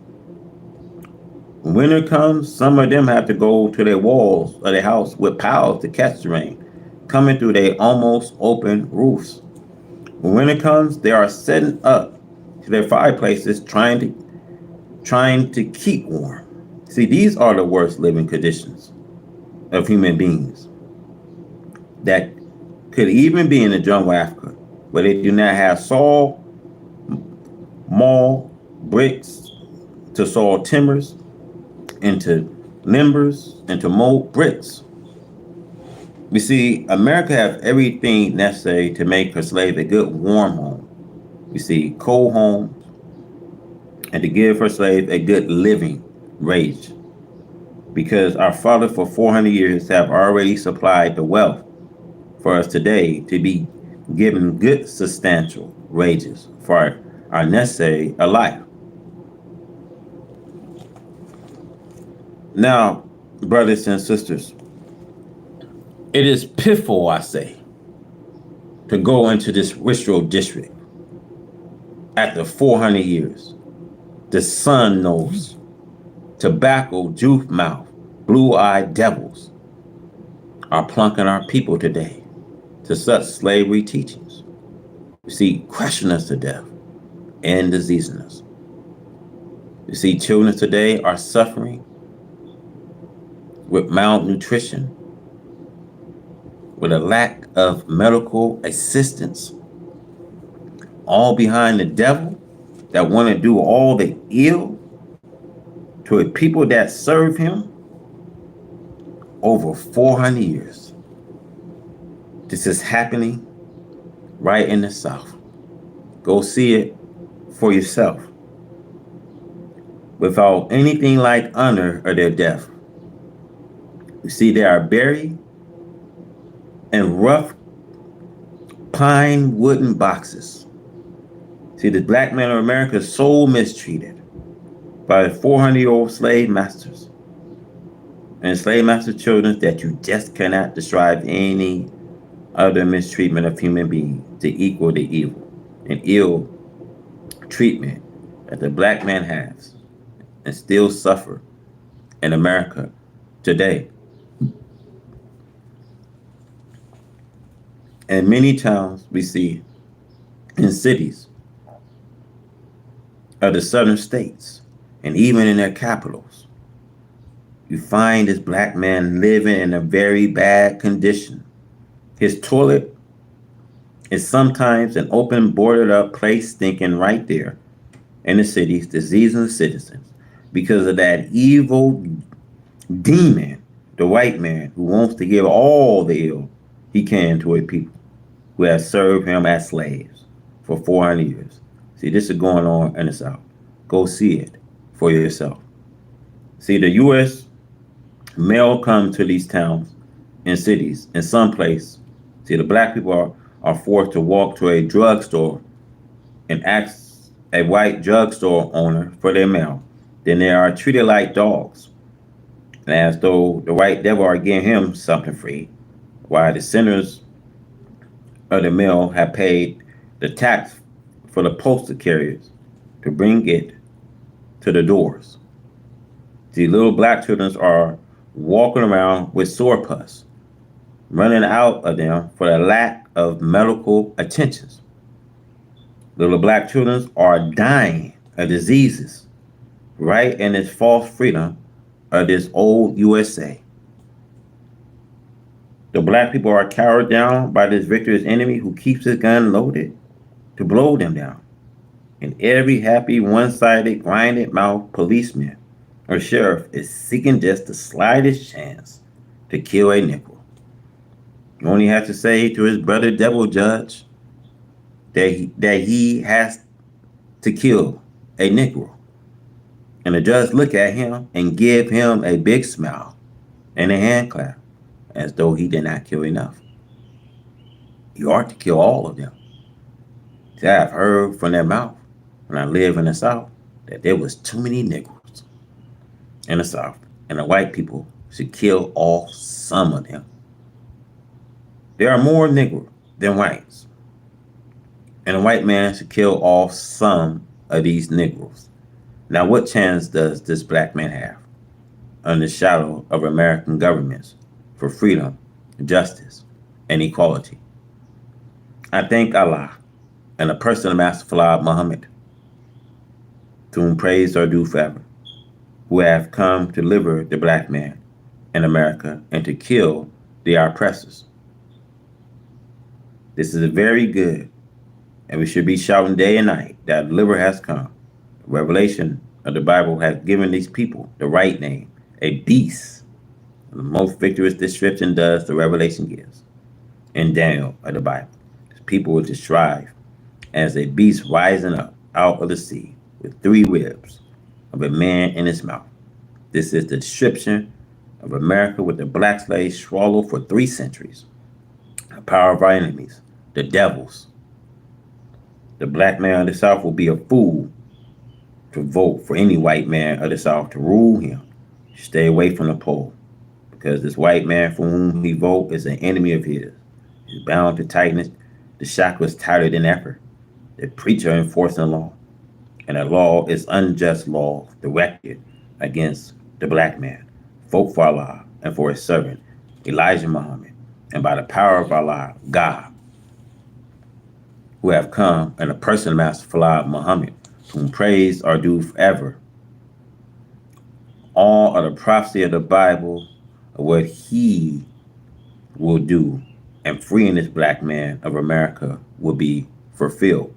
When winter comes, some of them have to go to their walls of their house with piles to catch the rain, coming through their almost open roofs. When winter comes, they are setting up to their fireplaces trying to keep warm. See, these are the worst living conditions of human beings that could even be in the jungle of Africa, where they do not have saw, maul, bricks to saw timbers into limbers, into mold bricks. We see America has everything necessary to make her slave a good warm home. We see cold homes, and to give her slave a good living wage. Because our father for 400 years have already supplied the wealth for us today to be given good substantial wages for our necessary life. Now, brothers and sisters, it is pitiful, I say, to go into this ritual district after 400 years. The sun knows, tobacco, juice mouth, blue-eyed devils are plunking our people today to such slavery teachings. You see, crushing us to death and diseasing us. You see, children today are suffering with malnutrition, with a lack of medical assistance, all behind the devil that want to do all the ill to a people that serve him over 400 years. This is happening right in the South. Go see it for yourself. Without anything like honor or their death. You see, they are buried in rough pine wooden boxes See, the black man of America is so mistreated by the 400-year-old slave masters and slave master children that you just cannot describe any other mistreatment of human beings to equal the evil and ill treatment that the black man has and still suffer in America today. And many towns we see in cities of the southern states and even in their capitals, you find this black man living in a very bad condition. His toilet is sometimes an open, boarded up place stinking right there in the cities, diseasing the citizens because of that evil demon, the white man who wants to give all the ill he can to a people who have served him as slaves for 400 years. See, this is going on in the South. Go see it for yourself. See, the U.S. mail come to these towns and cities in some place. See, the black people are forced to walk to a drugstore and ask a white drugstore owner for their mail. Then they are treated like dogs, and as though the white devil are giving him something free, while the sinners of the mail have paid the tax for the postal carriers to bring it to the doors. The little black children are walking around with sore pus, running out of them for the lack of medical attentions. Little black children are dying of diseases right in this false freedom of this old USA. The black people are cowered down by this victorious enemy who keeps his gun loaded to blow them down. And every happy, one-sided, grinded mouth policeman or sheriff is seeking just the slightest chance to kill a nickel. You only have to say to his brother devil judge that he has to kill a Negro. And the judge look at him and give him a big smile and a hand clap as though he did not kill enough. You ought to kill all of them. See, I've heard from their mouth when I live in the South that there was too many Negroes in the South, and the white people should kill off some of them. There are more Negro than whites, and a white man should kill off some of these Negroes. Now, what chance does this black man have under the shadow of American governments for freedom, justice, and equality? I thank Allah and the person of Master Fard Muhammad, to whom praise are due forever, who have come to liberate the black man in America and to kill the oppressors. This is very good, and we should be shouting day and night that liberty has come. The revelation of the Bible has given these people the right name, a beast. The most victorious description does the revelation gives in Daniel of the Bible. His people will describe as a beast rising up out of the sea with 3 ribs of a man in his mouth. This is the description of America with the black slaves swallowed for 3 centuries. The power of our enemies, the devils. The black man of the South will be a fool to vote for any white man of the South to rule him. Stay away from the poll, because this white man for whom he vote is an enemy of his. He's bound to tighten it. The shackles tighter than ever. The preacher enforcing law, and the law is unjust law directed against the black man. Vote for Allah and for his servant, Elijah Muhammad, and by the power of Allah, God, who have come in the person of Master Fard Muhammad, to whom praise are due forever. All of the prophecy of the Bible of what he will do and freeing this black man of America will be fulfilled.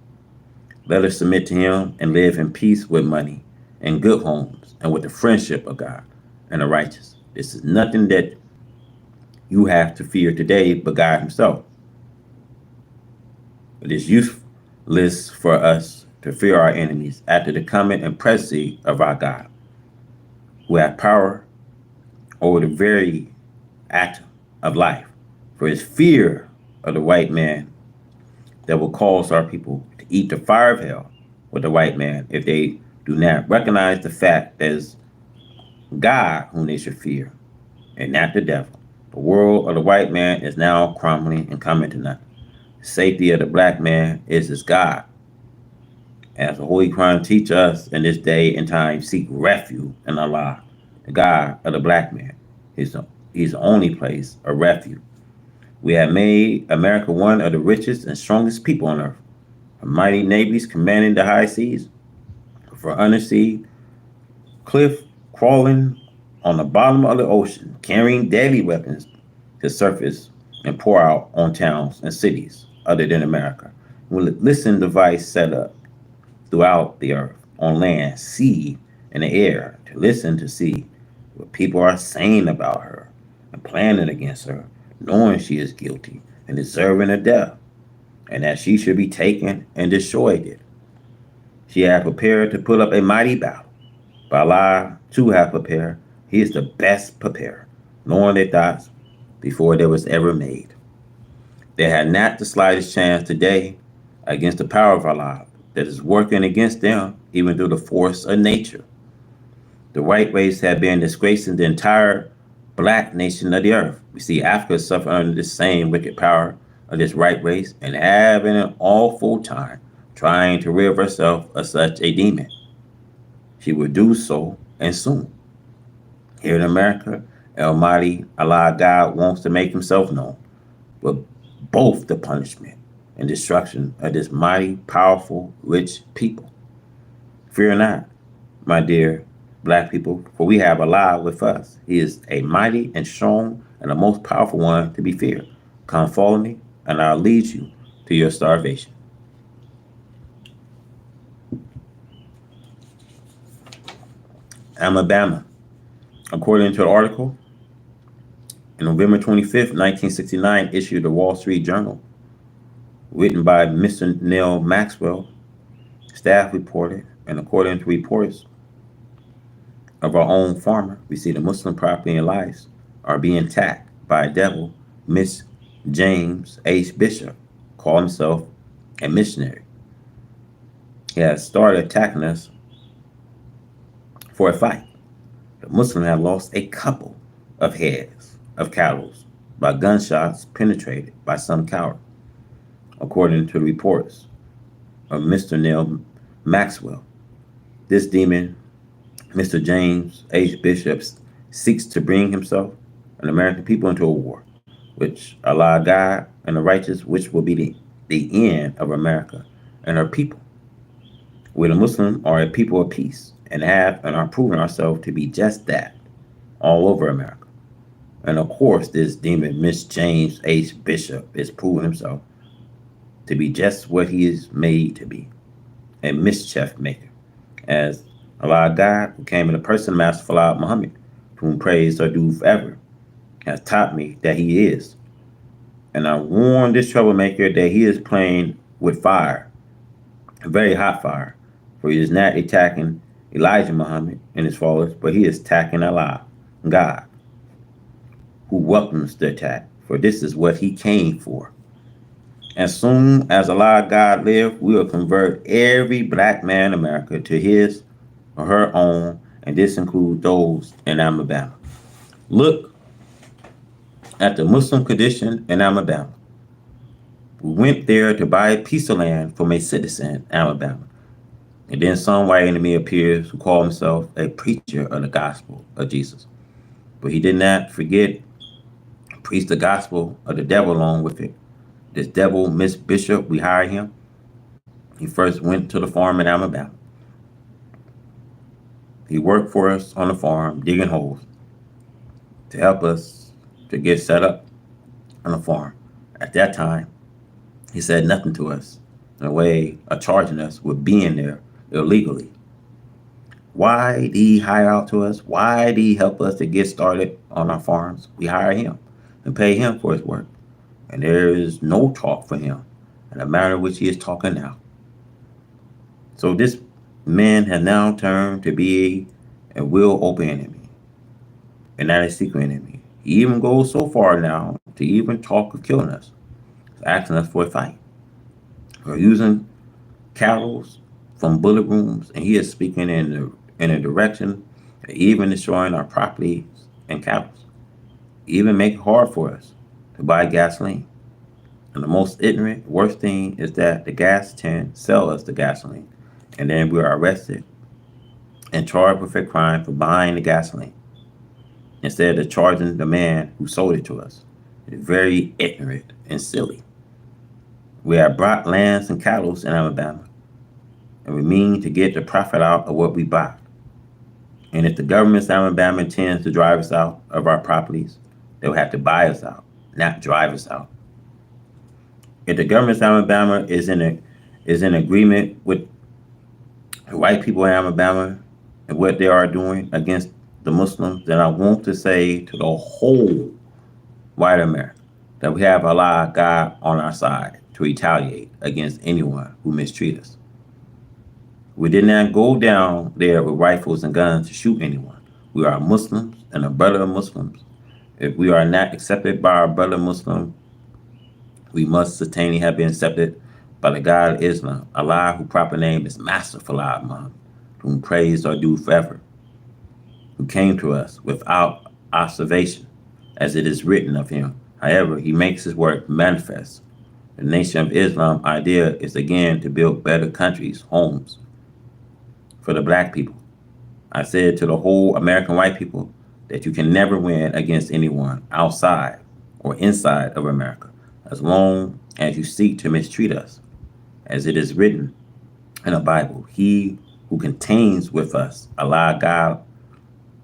Let us submit to him and live in peace with money and good homes and with the friendship of God and the righteous. This is nothing that you have to fear today but God himself. It is useless for us to fear our enemies after the coming and presence of our God, who have power over the very act of life. For his fear of the white man that will cause our people to eat the fire of hell with the white man if they do not recognize the fact that it's God whom they should fear and not the devil. The world of the white man is now crumbling and coming to nothing. The safety of the black man is his God. As the Holy Quran teach us in this day and time, seek refuge in Allah, the God of the black man. He's the only place of refuge. We have made America one of the richest and strongest people on earth. From mighty navies commanding the high seas, for undersea cliff crawling on the bottom of the ocean, carrying deadly weapons to surface and pour out on towns and cities other than America. With listen device set up throughout the earth, on land, sea, and the air, to listen to see what people are saying about her and planning against her, knowing she is guilty and deserving of death, and that she should be taken and destroyed. She had prepared to put up a mighty battle. But Allah too have prepared. He is the best prepared, knowing their thoughts before they was ever made. They had not the slightest chance today against the power of Allah that is working against them, even through the force of nature. The white race had been disgracing the entire black nation of the earth. We see Africa suffer under the same wicked power of this white race and having an awful time trying to rid herself of such a demon. She will do so and soon. Here in America, Almighty Allah God wants to make himself known, but both the punishment and destruction of this mighty, powerful, rich people. Fear not, my dear black people, for we have Allah with us. He is a mighty and strong and the most powerful one to be feared. Come follow me, and I'll lead you to your starvation. Alabama. According to the article, in November 25th, 1969, issued the Wall Street Journal, written by Mr. Neil Maxwell, staff reported, and according to reports of our own farmer, we see the Muslim property and lives are being attacked by a devil, Miss James H. Bishop, called himself a missionary. He has started attacking us for a fight. The Muslims have lost a couple of heads of cattle by gunshots penetrated by some coward, according to the reports of Mr. Neil Maxwell. This demon, Mr. James H. Bishop, seeks to bring himself and American people into a war, which Allah God and the righteous, which will be the end of America and her people. We the Muslims are a people of peace and have and are proving ourselves to be just that all over America. And of course, this demon, Miss James H. Bishop, is proving himself to be just what he is made to be, a mischief maker. As Allah God, who came in the person of Master Falad Muhammad, to whom praise are due forever, has taught me that he is. And I warn this troublemaker that he is playing with fire, a very hot fire, for he is not attacking Elijah Muhammad and his followers, but he is attacking Allah, God, who welcomes the attack, for this is what he came for. As soon as Allah God live, we will convert every black man in America to his or her own, and this includes those in Alabama. Look at the Muslim condition in Alabama. We went there to buy a piece of land from a citizen in Alabama. And then some white enemy appears who called himself a preacher of the gospel of Jesus. But he did not forget to preach the gospel of the devil along with it. This devil, Miss Bishop, we hired him. He first went to the farm in Alabama. He worked for us on the farm, digging holes to help us to get set up on the farm. At that time, he said nothing to us in a way of charging us with being there illegally. Why did he hire out to us? Why did he help us to get started on our farms? We hire him and pay him for his work. And there is no talk for him in the manner in which he is talking now. So this man has now turned to be a real open enemy and not a secret enemy. He even goes so far now to even talk of killing us, asking us for a fight. or using cattle from bullet rooms, and he is speaking in a direction, even destroying our properties and cattle, even make it hard for us to buy gasoline. And the most ignorant, worst thing is that the gas tent sell us the gasoline, and then we are arrested and charged with a crime for buying the gasoline instead of charging the man who sold it to us. It's very ignorant and silly. We have brought lands and cattle in Alabama, and we mean to get the profit out of what we buy. And if the government of Alabama intends to drive us out of our properties, they'll have to buy us out, not drive us out. If the government of Alabama is in agreement with the white people in Alabama and what they are doing against the Muslims, then I want to say to the whole white America that we have Allah God on our side to retaliate against anyone who mistreats us. We did not go down there with rifles and guns to shoot anyone. We are Muslims and a brother of Muslims. If we are not accepted by our brother Muslim, we must certainly have been accepted by the God of Islam, Allah, whose proper name is Master Falah Muhammad, whom praise are due forever, who came to us without observation, as it is written of him. However, he makes his work manifest. The Nation of Islam idea is again to build better countries, homes for the black people. I said to the whole American white people that you can never win against anyone outside or inside of America as long as you seek to mistreat us. As it is written in the Bible, he who contains with us, Allah God,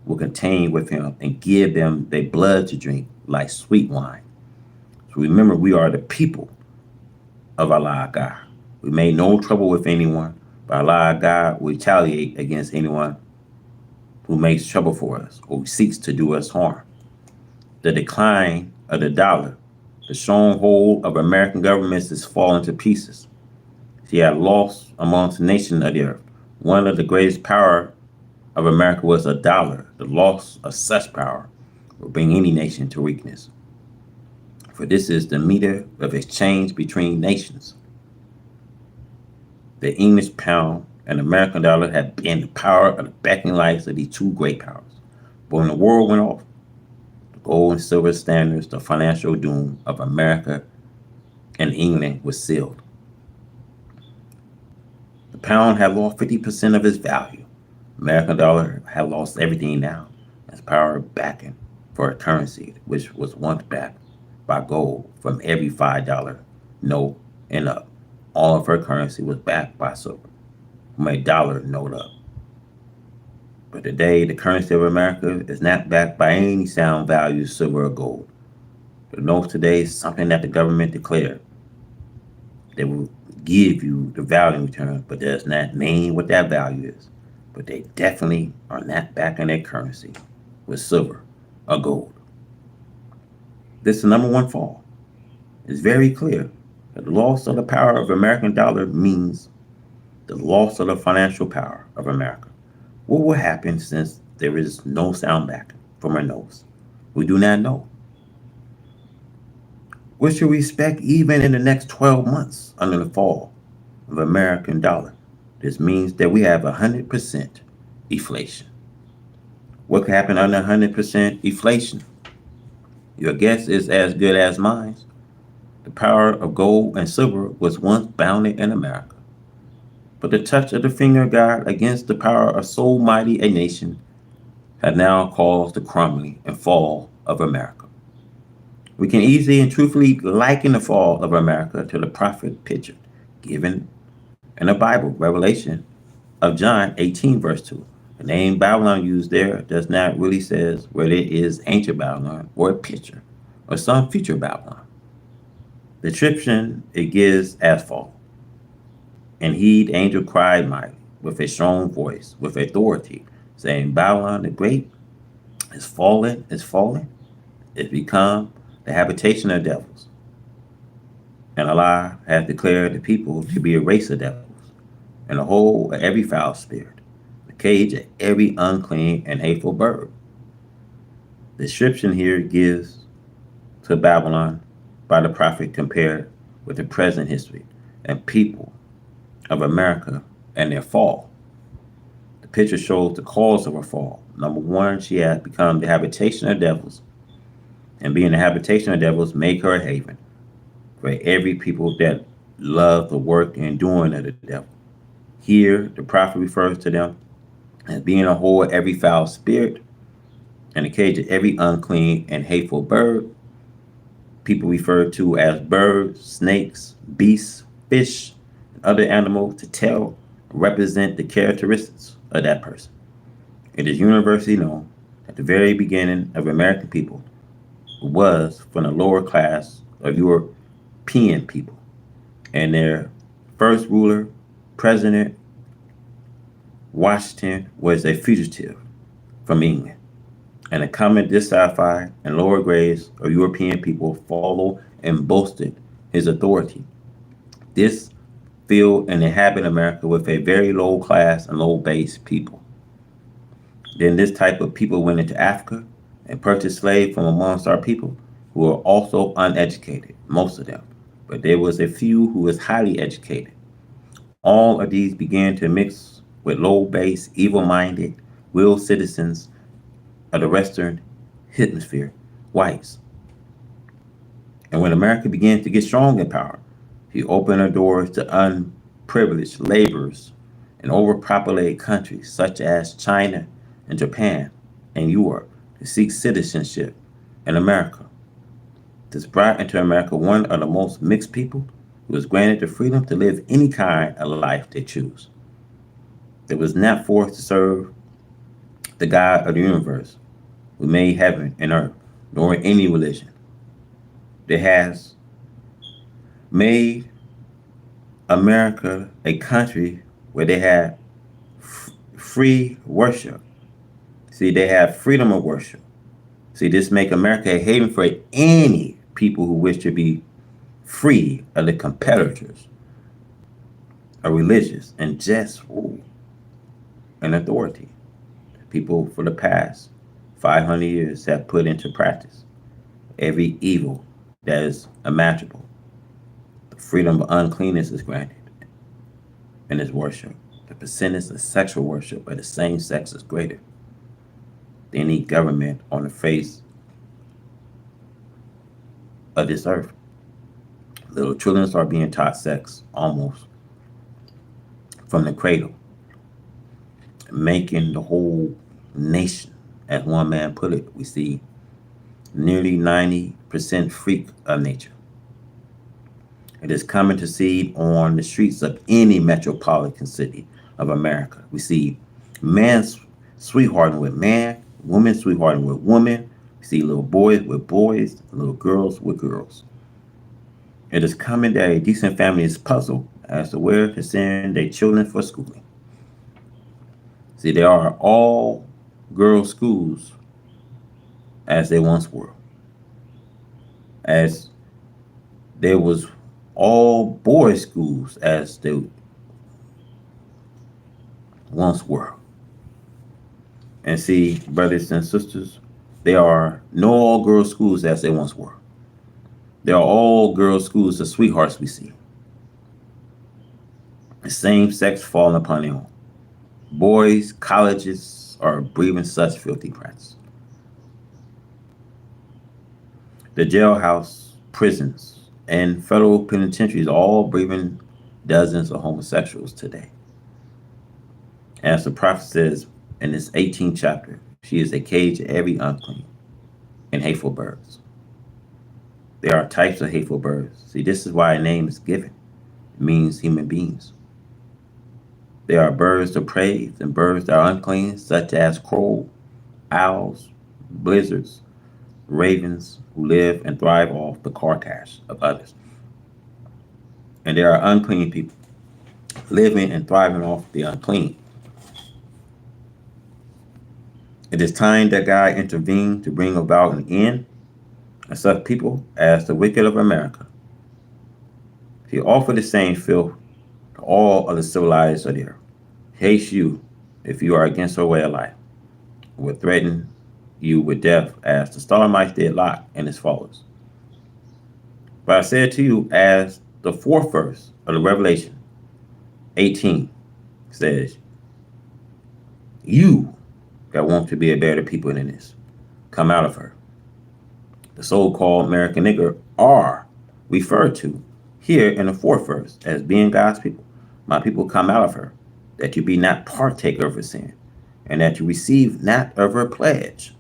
will contain with him and give them their blood to drink like sweet wine. So remember, we are the people of Allah God. We made no trouble with anyone, but Allah God will retaliate against anyone who makes trouble for us or who seeks to do us harm. The decline of the dollar, the stronghold of American governments is falling to pieces. She had lost amongst the nations of the earth. One of the greatest power of America was a dollar. The loss of such power will bring any nation to weakness. For this is the meter of exchange between nations. The English pound and American dollar have been the power of the backing lights of these two great powers. But when the war went off, the gold and silver standards, the financial doom of America and England was sealed. The pound had lost 50% of its value. American dollar had lost everything now. Its power backing for a currency which was once backed by gold from every $5 note and up. All of her currency was backed by silver from a dollar note up. But today, the currency of America is not backed by any sound value, silver or gold. The notes today is something that the government declared. They will give you the value in return, but does not name what that value is. But they definitely are not backing their currency with silver or gold. This is the number one fall. It's very clear that the loss of the power of the American dollar means the loss of the financial power of America. What will happen since there is no sound back from our nose? We do not know. What should we expect even in the next 12 months under the fall of the American dollar? This means that we have 100% inflation. What could happen under 100% inflation? Your guess is as good as mine. The power of gold and silver was once bounded in America. But the touch of the finger of God against the power of so mighty a nation has now caused the crumbling and fall of America. We can easily and truthfully liken the fall of America to the prophet picture given in the Bible, Revelation of John 18, verse 2. The name Babylon used there does not really says whether it is ancient Babylon or a picture or some future Babylon. The description it gives as follows. And he, the angel, cried mightily with a strong voice, with authority, saying, Babylon the great is fallen, it's become the habitation of devils. And Allah hath declared the people to be a race of devils, and the whole of every foul spirit, the cage of every unclean and hateful bird. The description here gives to Babylon by the prophet compared with the present history. and people of America and their fall. The picture shows the cause of her fall. Number one, she had become the habitation of devils, and being the habitation of devils make her a haven for every people that love the work and doing of the devil. Here, the prophet refers to them as being a whole of every foul spirit and a cage of every unclean and hateful bird. People refer to as birds, snakes, beasts, fish, and other animals to tell represent the characteristics of that person. It is universally known at the very beginning of American people was from the lower class of European people, and their first ruler, President Washington, was a fugitive from England, and the common dissatisfied and lower grades of European people followed and boasted his authority. This filled and inhabited America with a very low class and low base people. Then this type of people went into Africa and purchased slaves from amongst our people who were also uneducated, most of them. But there was a few who was highly educated. All of these began to mix with low base, evil minded, will citizens of the Western Hemisphere, whites. And when America began to get strong in power, he opened her doors to unprivileged laborers in overpopulated countries such as China and Japan and Europe to seek citizenship in America. This brought into America one of the most mixed people who was granted the freedom to live any kind of life they choose. They was not forced to serve the God of the universe who made heaven and earth, nor any religion. That has made America a country where they have free worship. See, they have freedom of worship. See, this make America a haven for any people who wish to be free of the competitors of religious and just rule and authority. People for the past 500 years have put into practice every evil that is imaginable. The freedom of uncleanness is granted in his worship. The percentage of sexual worship of the same sex is greater than any government on the face of this earth. Little children are being taught sex almost from the cradle, making the whole nation, as one man put it, we see nearly 90% freak of nature. It is common to see on the streets of any metropolitan city of America. We see men sweethearting with man, women sweethearting with women. We see little boys with boys, little girls with girls. It is common that a decent family is puzzled as to where to send their children for schooling. See, there are all girls' schools as they once were, as there was all boys' schools as they once were. And see, brothers and sisters, there are no all girls' schools as they once were. There are all girls' schools of sweethearts we see. The same sex falling upon their own. Boys' colleges are breathing such filthy practice. The jailhouse, prisons, and federal penitentiaries are all breathing dozens of homosexuals today. As the prophet says in this 18th chapter, she is a cage of every unclean and hateful birds. There are types of hateful birds. See, this is why a name is given. It means human beings. There are birds depraved and birds that are unclean, such as crow, owls, blizzards, ravens, who live and thrive off the carcass of others. And there are unclean people living and thriving off the unclean. It is time that God intervened to bring about an end of such people as the wicked of America. He offered the same filth to all of the civilized of the earth. Hates you if you are against her way of life, will threaten you with death as the Starmites did Lot and his followers. But I said to you, as the fourth verse of the Revelation 18 says, "You that want to be a better people than this, come out of her." The so-called American nigger are referred to here in the fourth verse as being God's people. My people, come out of her, that you be not partaker of her sin, and that you receive not of her pledge.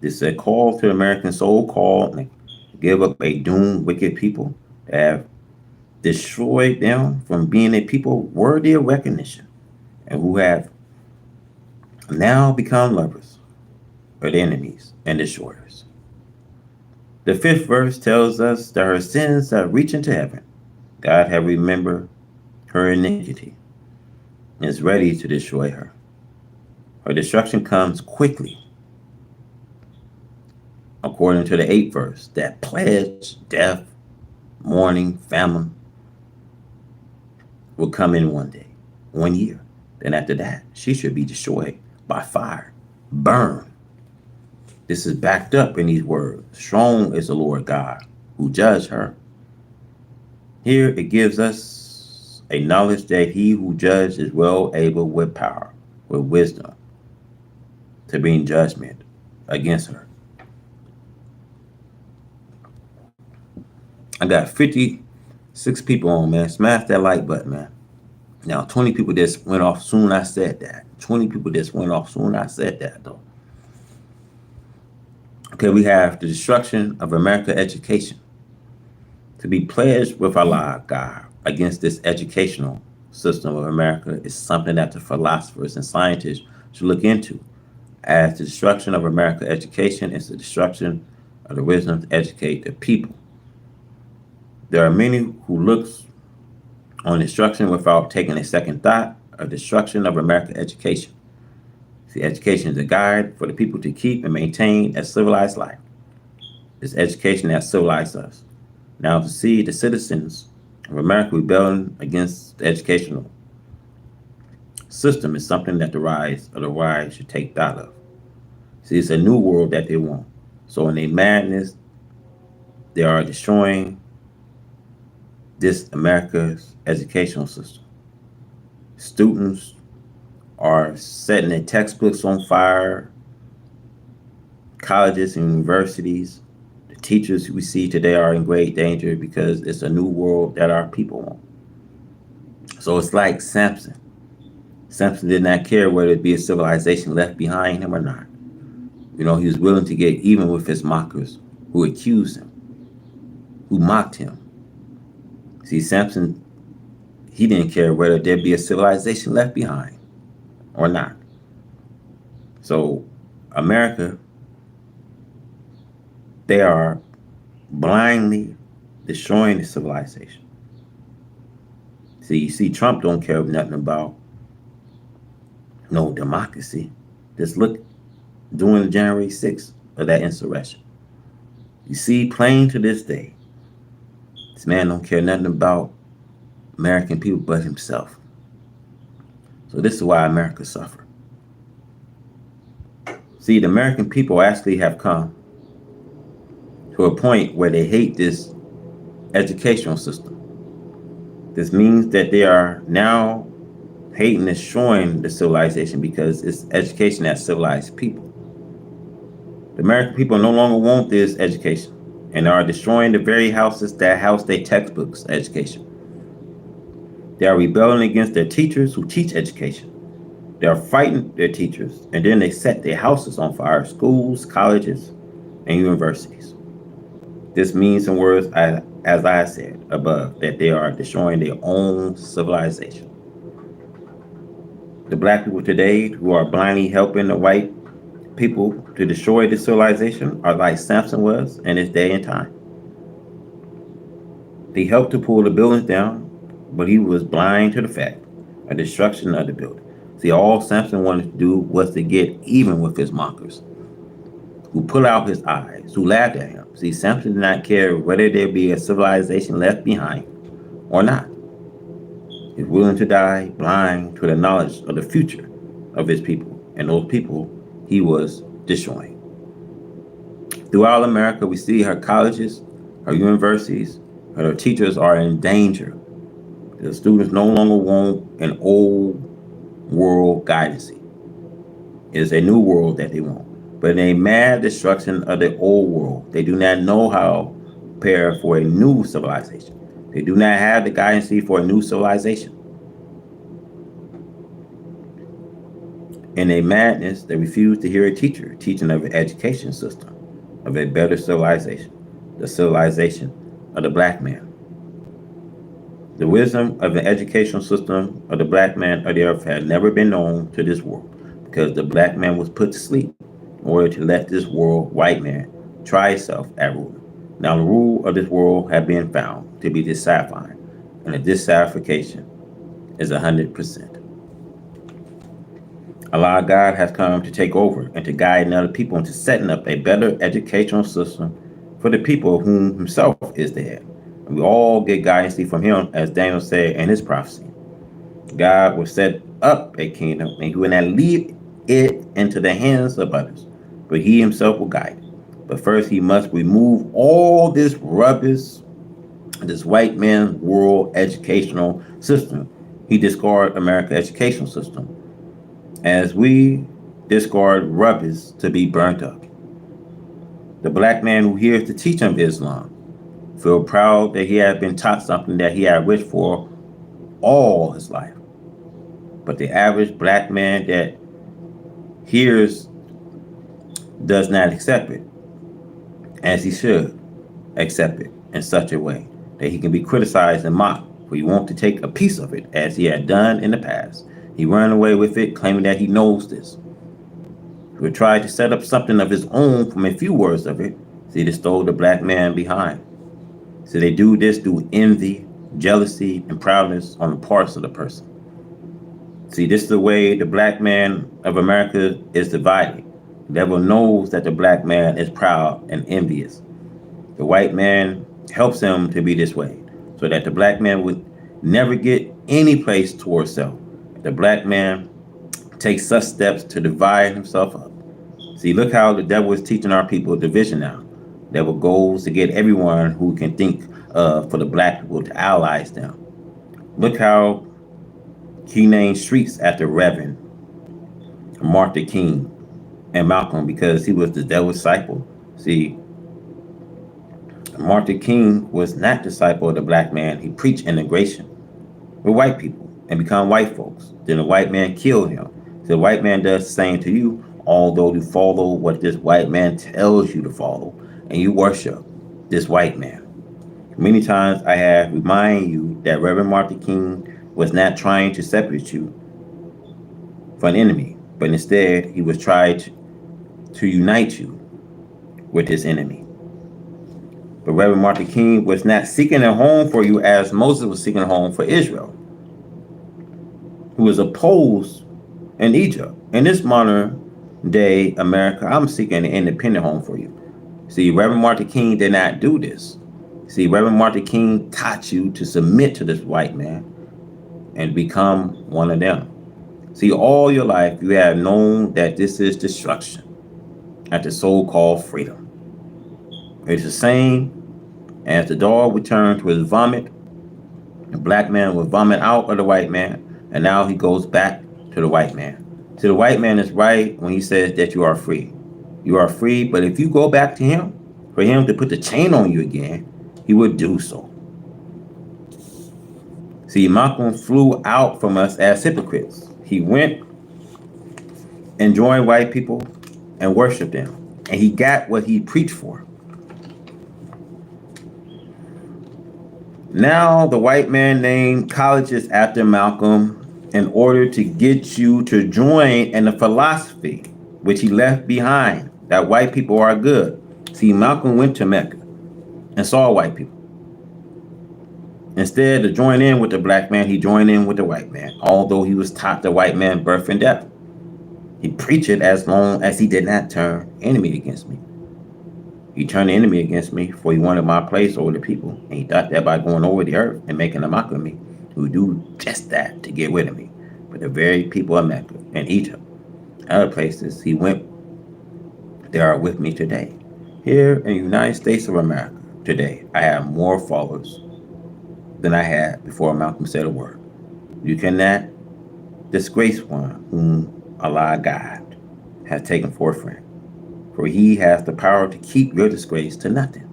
This is a call to the American so-called give up a doomed wicked people that have destroyed them from being a people worthy of recognition, and who have now become lovers of the enemies and destroyers. The fifth verse tells us that her sins have reached into heaven. God have remembered her iniquity and is ready to destroy her. Her destruction comes quickly, according to the eighth verse, that pledge death, mourning, famine will come in one day, 1 year. Then after that, she should be destroyed by fire, burned. This is backed up in these words. Strong is the Lord God who judged her. Here it gives us a knowledge that he who judged is well able with power, with wisdom, to bring judgment against her. I got 56 people on, man. Smash that like button, man. Now, 20 people just went off soon I said that. 20 people just went off soon I said that, though. Okay, we have the destruction of American education. To be pledged with Allah, God, against this educational system of America is something that the philosophers and scientists should look into, as the destruction of American education is the destruction of the wisdom to educate the people. There are many who look on destruction without taking a second thought of destruction of American education. See, education is a guide for the people to keep and maintain a civilized life. It's education that civilized us. Now, to see the citizens of America rebelling against the educational system is something that the rise of the wise should take thought of. See, it's a new world that they want. So in their madness, they are destroying this America's educational system. Students are setting their textbooks on fire. Colleges and universities, the teachers we see today are in great danger because it's a new world that our people want. So it's like Samson. Samson did not care whether it be a civilization left behind him or not. You know, he was willing to get even with his mockers who accused him, who mocked him. See, Samson, he didn't care whether there be a civilization left behind or not. So America, they are blindly destroying the civilization. See, you see, Trump don't care nothing about no democracy. Just look during January 6th of that insurrection. You see, plain to this day, this man don't care nothing about American people but himself. So this is why America suffered. See, the American people actually have come to a point where they hate this educational system. This means that they are now hating and destroying the civilization because it's education that civilized people. The American people no longer want this education and are destroying the very houses that house their textbooks education. They are rebelling against their teachers who teach education. They are fighting their teachers, and then they set their houses on fire, schools, colleges, and universities. This means, in words, as I said above, that they are destroying their own civilization. The black people today who are blindly helping the white people to destroy the civilization are like Samson was in his day and time. They helped to pull the buildings down, but he was blind to the fact of destruction of the building. See, all Samson wanted to do was to get even with his mockers, who put out his eyes, who laughed at him. See, Samson did not care whether there be a civilization left behind or not. He's willing to die blind to the knowledge of the future of his people, and those people he was destroying. Throughout America, we see her colleges, her universities, The teachers are in danger. The students no longer want an old world guidance. It is a new world that they want. But in a mad destruction of the old world, they do not know how to prepare for a new civilization. They do not have the guidance for a new civilization. In a madness, they refuse to hear a teacher teaching of an education system, of a better civilization, the civilization of the black man. The wisdom of the educational system of the black man of the earth had never been known to this world because the black man was put to sleep in order to let this world, white man, try itself at rule. Now, the rule of this world had been found to be dissatisfying, and the dissatisfaction is 100%. Allah God has come to take over and to guide other people into setting up a better educational system for the people of whom himself is the head. And we all get guidance from him, as Daniel said in his prophecy. God will set up a kingdom and he will not leave it into the hands of others, but he himself will guide it. But first he must remove all this rubbish, this white man's world educational system. He discarded America's educational system as we discard rubbish to be burnt up. The black man who hears the teaching of Islam feel proud that he had been taught something that he had wished for all his life. But the average black man that hears does not accept it as he should accept it in such a way that he can be criticized and mocked, for he wants to take a piece of it as he had done in the past. He ran away with it, claiming that he knows this. He would try to set up something of his own from a few words of it, so he stole the black man behind. So they do this through envy, jealousy, and proudness on the parts of the person. See, this is the way the black man of America is divided. The devil knows that the black man is proud and envious. The white man helps him to be this way, so that the black man would never get any place towards self. The black man takes such steps to divide himself up. See, look how the devil is teaching our people division now. The devil goes to get everyone who can think for the black people to allies them. Look how he named streets after Reverend Martin Luther King and Malcolm because he was the devil's disciple. See, Martin Luther King was not disciple of the black man. He preached integration with white people and become white folks. Then the white man killed him. So the white man does the same to you, although you follow what this white man tells you to follow, and you worship this white man. Many times I have remind you that Reverend Martin King was not trying to separate you from an enemy, but instead he was trying to unite you with his enemy. But Reverend Martin King was not seeking a home for you as Moses was seeking a home for Israel, who was opposed in Egypt. In this modern day America, I'm seeking an independent home for you. See, Reverend Martin King did not do this. See, Reverend Martin King taught you to submit to this white man and become one of them. See, all your life you have known that this is destruction at the so-called freedom. It's the same as the dog would turn to his vomit. The black man would vomit out of the white man, and now he goes back to the white man. So the white man is right when he says that you are free. You are free, but if you go back to him, for him to put the chain on you again, he would do so. See, Malcolm flew out from us as hypocrites. He went and joined white people and worshiped them, and he got what he preached for. Now the white man named colleges after Malcolm in order to get you to join in the philosophy which he left behind, that white people are good. See, Malcolm went to Mecca and saw white people. Instead of joining in with the black man, he joined in with the white man, although he was taught the white man birth and death. He preached it as long as he did not turn enemy against me. He turned the enemy against me, for he wanted my place over the people. And he thought that by going over the earth and making a mock of me, he would do just that to get rid of me. But the very people of Mecca and Egypt, other places he went, they are with me today. Here in the United States of America, today. I have more followers than I had before Malcolm said a word. You cannot disgrace one whom Allah God has taken for a friend, for he has the power to keep your disgrace to nothing.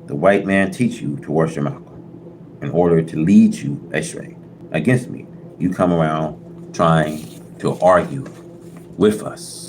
The white man teach you to worship Malcolm in order to lead you astray against me. You come around trying to argue with us.